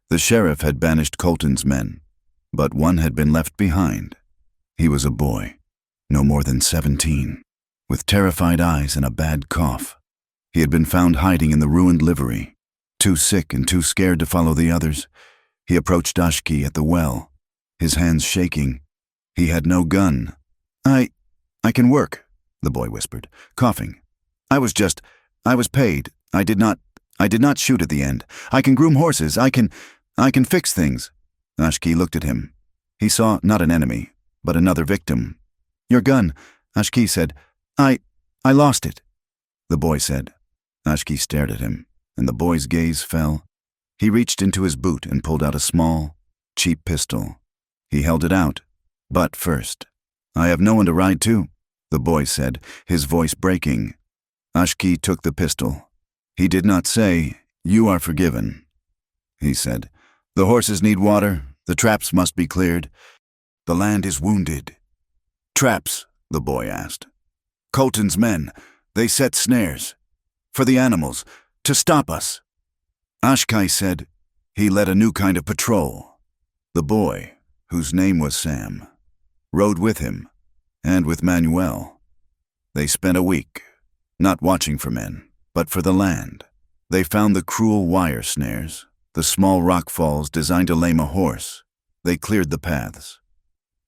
The sheriff had banished Colton's men, but one had been left behind. He was a boy, no more than 17, with terrified eyes and a bad cough. He had been found hiding in the ruined livery, too sick and too scared to follow the others. He approached Ashki at the well, his hands shaking. He had no gun. I can work, the boy whispered, coughing. I was paid. I did not shoot at the end. I can groom horses. I can fix things. Ashki looked at him. He saw not an enemy, but another victim. Your gun, Ashki said. I lost it, the boy said. Ashki stared at him, and the boy's gaze fell. He reached into his boot and pulled out a small, cheap pistol. He held it out, but first. I have no one to ride to, the boy said, his voice breaking. Ashki took the pistol. He did not say, "You are forgiven." He said, "The horses need water. The traps must be cleared. The land is wounded." Traps, the boy asked. Colton's men, they set snares. For the animals, to stop us. Ashkai said he led a new kind of patrol. The boy, whose name was Sam, rode with him, and with Manuel. They spent a week, not watching for men, but for the land. They found the cruel wire snares, the small rock falls designed to lame a horse. They cleared the paths.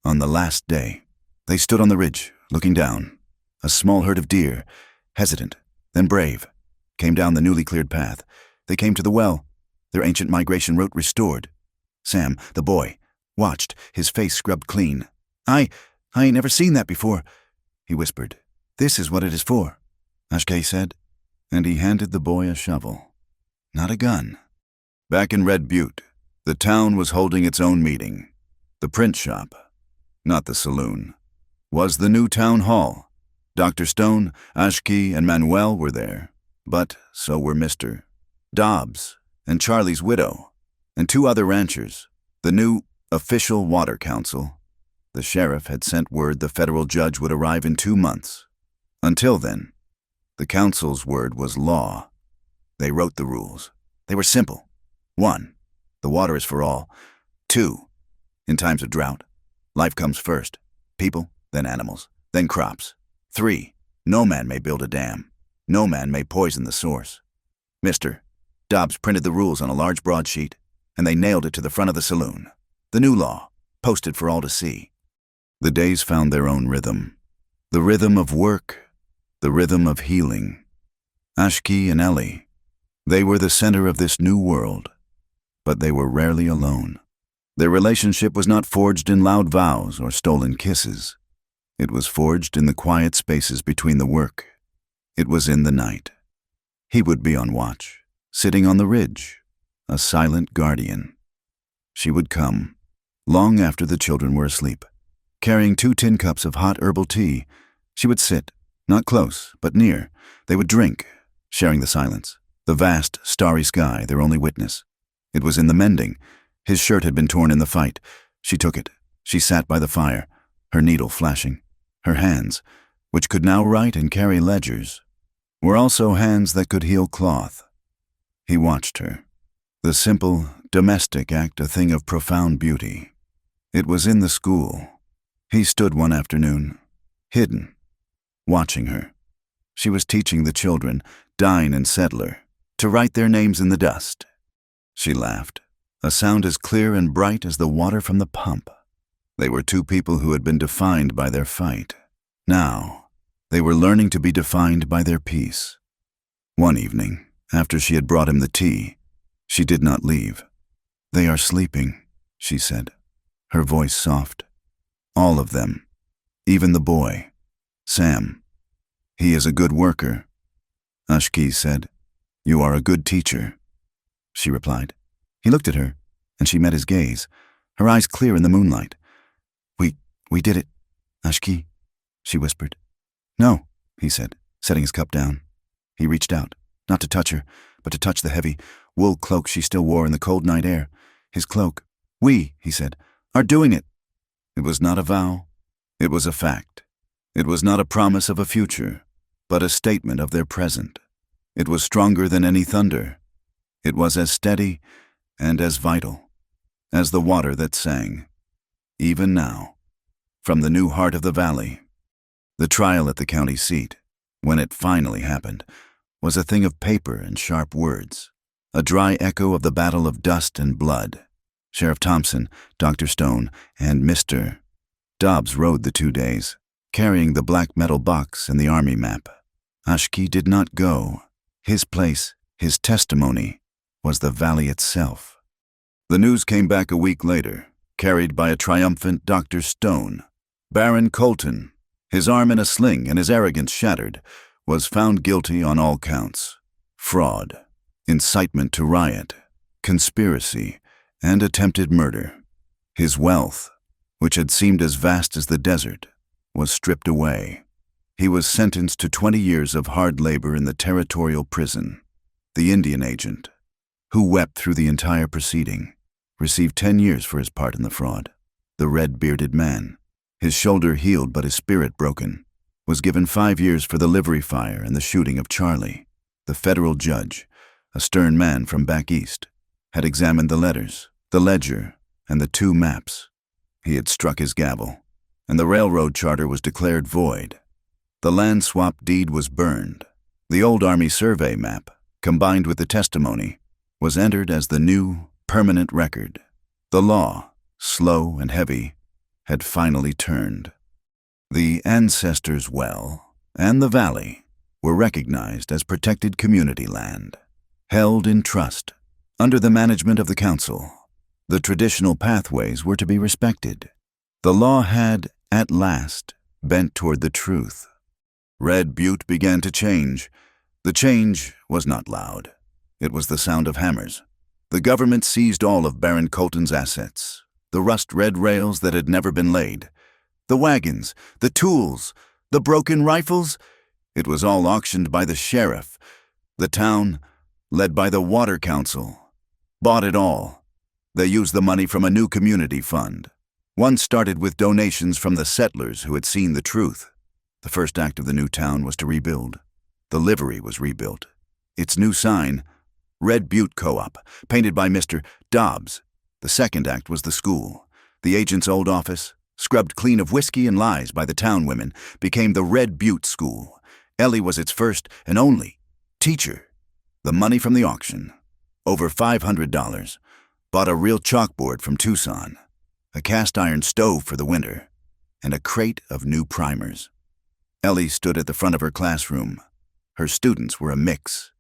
On the last day, they stood on the ridge, looking down. A small herd of deer, hesitant, then brave, came down the newly cleared path. They came to the well, their ancient migration route restored. Sam, the boy, watched, his face scrubbed clean. I ain't never seen that before, he whispered. This is what it is for, Ashkay said, and he handed the boy a shovel, not a gun. Back in Red Butte, the town was holding its own meeting. The print shop, not the saloon, was the new town hall. Dr. Stone, Ashki, and Manuel were there, but so were Mr. Dobbs and Charlie's widow, and 2 other ranchers, the new official water council. The sheriff had sent word the federal judge would arrive in 2 months. Until then, the council's word was law. They wrote the rules. They were simple. 1, the water is for all. 2, in times of drought, life comes first. People, then animals, then crops. 3, no man may build a dam. No man may poison the source. Mr. Dobbs printed the rules on a large broadsheet, and they nailed it to the front of the saloon. The new law, posted for all to see. The days found their own rhythm. The rhythm of work, the rhythm of healing. Ashki and Ellie, they were the center of this new world, but they were rarely alone. Their relationship was not forged in loud vows or stolen kisses. It was forged in the quiet spaces between the work It was in the night. He would be on watch, sitting on the ridge, a silent guardian. She would come, long after the children were asleep. Carrying 2 tin cups of hot herbal tea, she would sit, not close, but near. They would drink, sharing the silence, the vast, starry sky, their only witness. It was in the mending. His shirt had been torn in the fight. She took it. She sat by the fire, her needle flashing. Her hands, which could now write and carry ledgers, were also hands that could heal cloth. He watched her. The simple, domestic act a thing of profound beauty. It was in the school. He stood one afternoon, hidden, watching her. She was teaching the children, Dine and Settler, to write their names in the dust. She laughed, a sound as clear and bright as the water from the pump. They were 2 people who had been defined by their fight. Now, they were learning to be defined by their peace. One evening, after she had brought him the tea, she did not leave. "They are sleeping," she said, her voice soft. "All of them, even the boy, Sam. He is a good worker." Ashki said, "You are a good teacher," she replied. He looked at her, and she met his gaze, her eyes clear in the moonlight. We did it, Ashki," she whispered. "No," he said, setting his cup down. He reached out, not to touch her, but to touch the heavy wool cloak she still wore in the cold night air. His cloak. "We," he said, "are doing it." It was not a vow. It was a fact. It was not a promise of a future, but a statement of their present. It was stronger than any thunder. It was as steady and as vital as the water that sang. Even now, from the new heart of the valley, the trial at the county seat, when it finally happened, was a thing of paper and sharp words, a dry echo of the battle of dust and blood. Sheriff Thompson, Dr. Stone, and Mr. Dobbs rode the 2 days, carrying the black metal box and the army map. Ashki did not go. His place, his testimony, was the valley itself. The news came back a week later, carried by a triumphant Dr. Stone. Baron Colton, his arm in a sling and his arrogance shattered, was found guilty on all counts: fraud, incitement to riot, conspiracy, and attempted murder. His wealth, which had seemed as vast as the desert, was stripped away. He was sentenced to 20 years of hard labor in the territorial prison. The Indian agent, who wept through the entire proceeding, received 10 years for his part in the fraud. The red-bearded man, his shoulder healed but his spirit broken, was given 5 years for the livery fire and the shooting of Charlie. The federal judge, a stern man from back east, had examined the letters, the ledger, and the 2 maps. He had struck his gavel, and the railroad charter was declared void. The land swap deed was burned. The old Army survey map, combined with the testimony, was entered as the new, permanent record. The law, slow and heavy, had finally turned. The ancestors' well and the valley were recognized as protected community land, held in trust under the management of the council. The traditional pathways were to be respected. The law had, at last, bent toward the truth. Red Butte began to change. The change was not loud. It was the sound of hammers. The government seized all of Baron Colton's assets, the rust-red rails that had never been laid, the wagons, the tools, the broken rifles. It was all auctioned by the sheriff. The town, led by the Water Council, bought it all. They used the money from a new community fund. One started with donations from the settlers who had seen the truth. The first act of the new town was to rebuild. The livery was rebuilt. Its new sign, Red Butte Co-op, painted by Mr. Dobbs. The second act was the school. The agent's old office, scrubbed clean of whiskey and lies by the town women, became the Red Butte School. Ellie was its first and only teacher. The money from the auction, over $500, bought a real chalkboard from Tucson, a cast-iron stove for the winter, and a crate of new primers. Ellie stood at the front of her classroom. Her students were a mix.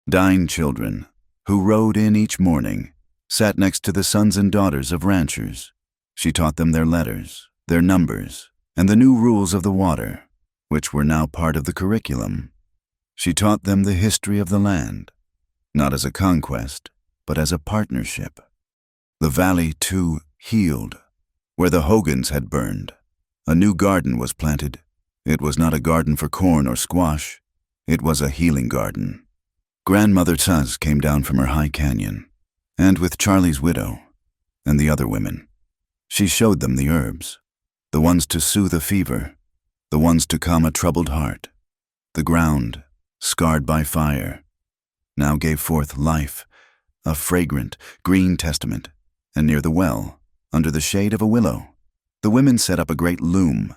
Dine children, who rode in each morning, sat next to the sons and daughters of ranchers. She taught them their letters, their numbers, and the new rules of the water, which were now part of the curriculum. She taught them the history of the land, not as a conquest, but as a partnership. The valley, too, healed. Where the Hogans had burned, a new garden was planted. It was not a garden for corn or squash. It was a healing garden. Grandmother Tuz came down from her high canyon, and with Charlie's widow and the other women, she showed them the herbs, the ones to soothe a fever, the ones to calm a troubled heart. The ground, scarred by fire, now gave forth life, a fragrant, green testament, and near the well, under the shade of a willow, the women set up a great loom.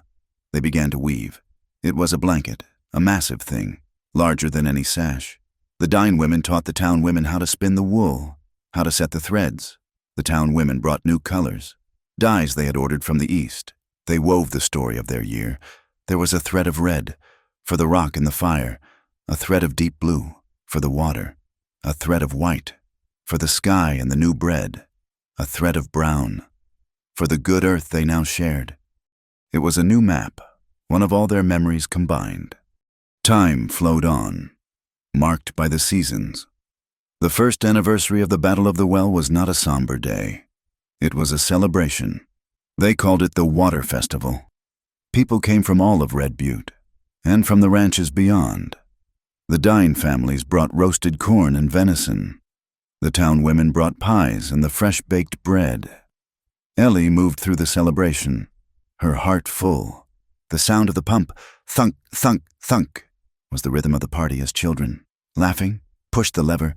They began to weave. It was a blanket, a massive thing, larger than any sash. The Dine women taught the town women how to spin the wool, how to set the threads. The town women brought new colors, dyes they had ordered from the east. They wove the story of their year. There was a thread of red, for the rock and the fire, a thread of deep blue, for the water, a thread of white, for the sky and the new bread, a thread of brown, for the good earth they now shared. It was a new map, one of all their memories combined. Time flowed on, marked by the seasons. The first anniversary of the Battle of the Well was not a somber day. It was a celebration. They called it the Water Festival. People came from all of Red Butte, and from the ranches beyond. The Dine families brought roasted corn and venison. The town women brought pies and the fresh-baked bread. Ellie moved through the celebration, her heart full. The sound of the pump, thunk, thunk, thunk, was the rhythm of the party as children, laughing, pushed the lever.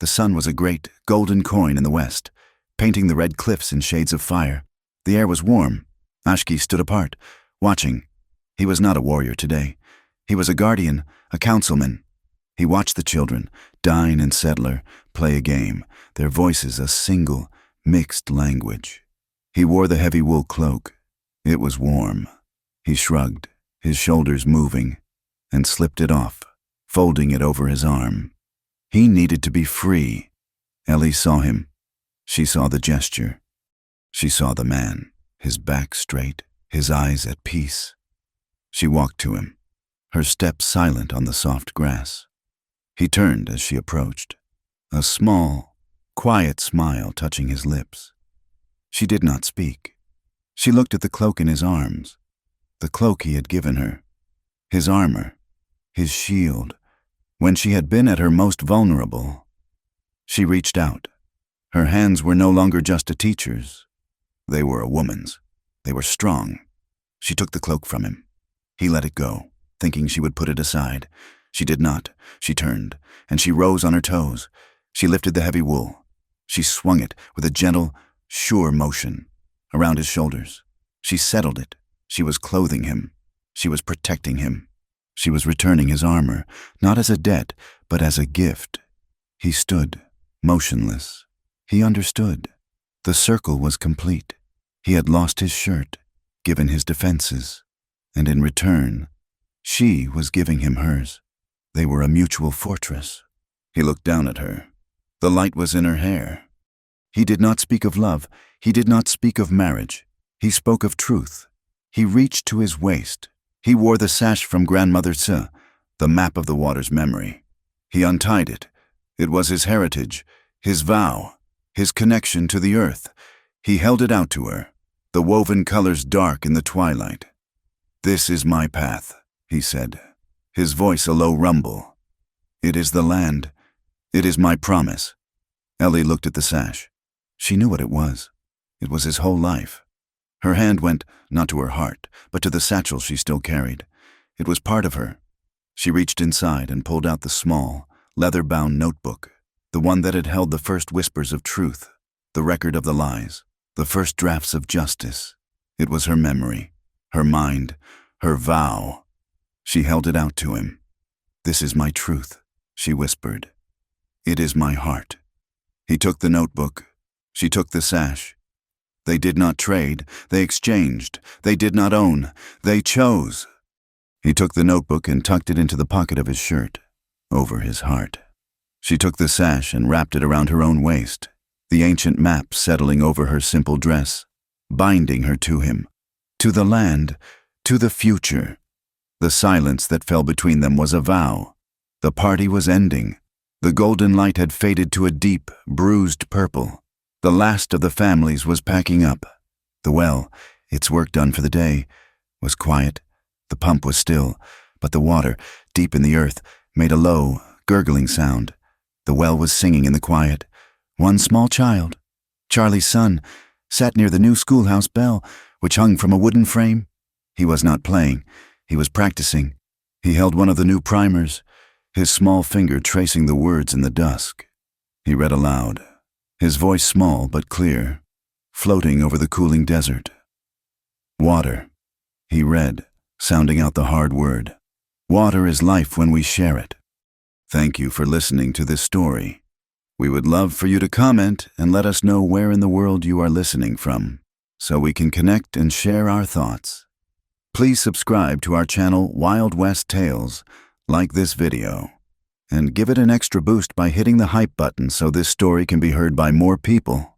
The sun was a great, golden coin in the west, painting the red cliffs in shades of fire. The air was warm. Ashki stood apart, watching. He was not a warrior today. He was a guardian, a councilman. He watched the children, Dine and Settler, play a game, their voices a single, mixed language. He wore the heavy wool cloak. It was warm. He shrugged, his shoulders moving, and slipped it off, folding it over his arm. He needed to be free. Ellie saw him. She saw the gesture. She saw the man, his back straight, his eyes at peace. She walked to him, her step silent on the soft grass. He turned as she approached, a small, quiet smile touching his lips. She did not speak. She looked at the cloak in his arms, the cloak he had given her, his armor, his shield, when she had been at her most vulnerable. She reached out. Her hands were no longer just a teacher's. They were a woman's. They were strong. She took the cloak from him. He let it go, thinking she would put it aside. She did not. She turned, and she rose on her toes. She lifted the heavy wool. She swung it with a gentle, sure motion around his shoulders. She settled it. She was clothing him. She was protecting him. She was returning his armor, not as a debt, but as a gift. He stood, motionless. He understood. The circle was complete. He had lost his shirt, given his defenses, and in return, she was giving him hers. They were a mutual fortress. He looked down at her. The light was in her hair. He did not speak of love. He did not speak of marriage. He spoke of truth. He reached to his waist. He wore the sash from Grandmother Tzu, the map of the water's memory. He untied it. It was his heritage, his vow, his connection to the earth. He held it out to her, the woven colors dark in the twilight. "This is my path," he said, his voice a low rumble. "It is the land. It is my promise." Ellie looked at the sash. She knew what it was. It was his whole life. Her hand went, not to her heart, but to the satchel she still carried. It was part of her. She reached inside and pulled out the small, leather-bound notebook, the one that had held the first whispers of truth, the record of the lies, the first drafts of justice. It was her memory, her mind, her vow. She held it out to him. "This is my truth," she whispered. "It is my heart." He took the notebook. She took the sash. They did not trade. They exchanged. They did not own. They chose. He took the notebook and tucked it into the pocket of his shirt, over his heart. She took the sash and wrapped it around her own waist, the ancient map settling over her simple dress, binding her to him, to the land, to the future. The silence that fell between them was a vow. The party was ending. The golden light had faded to a deep, bruised purple. The last of the families was packing up. The well, its work done for the day, was quiet. The pump was still, but the water, deep in the earth, made a low, gurgling sound. The well was singing in the quiet. One small child, Charlie's son, sat near the new schoolhouse bell, which hung from a wooden frame. He was not playing. He was practicing. He held one of the new primers, his small finger tracing the words in the dusk. He read aloud, his voice small but clear, floating over the cooling desert. Water, he read, sounding out the hard word. Water is life when we share it. Thank you for listening to this story. We would love for you to comment and let us know where in the world you are listening from, so we can connect and share our thoughts. Please subscribe to our channel Wild West Tales, like this video, and give it an extra boost by hitting the hype button so this story can be heard by more people.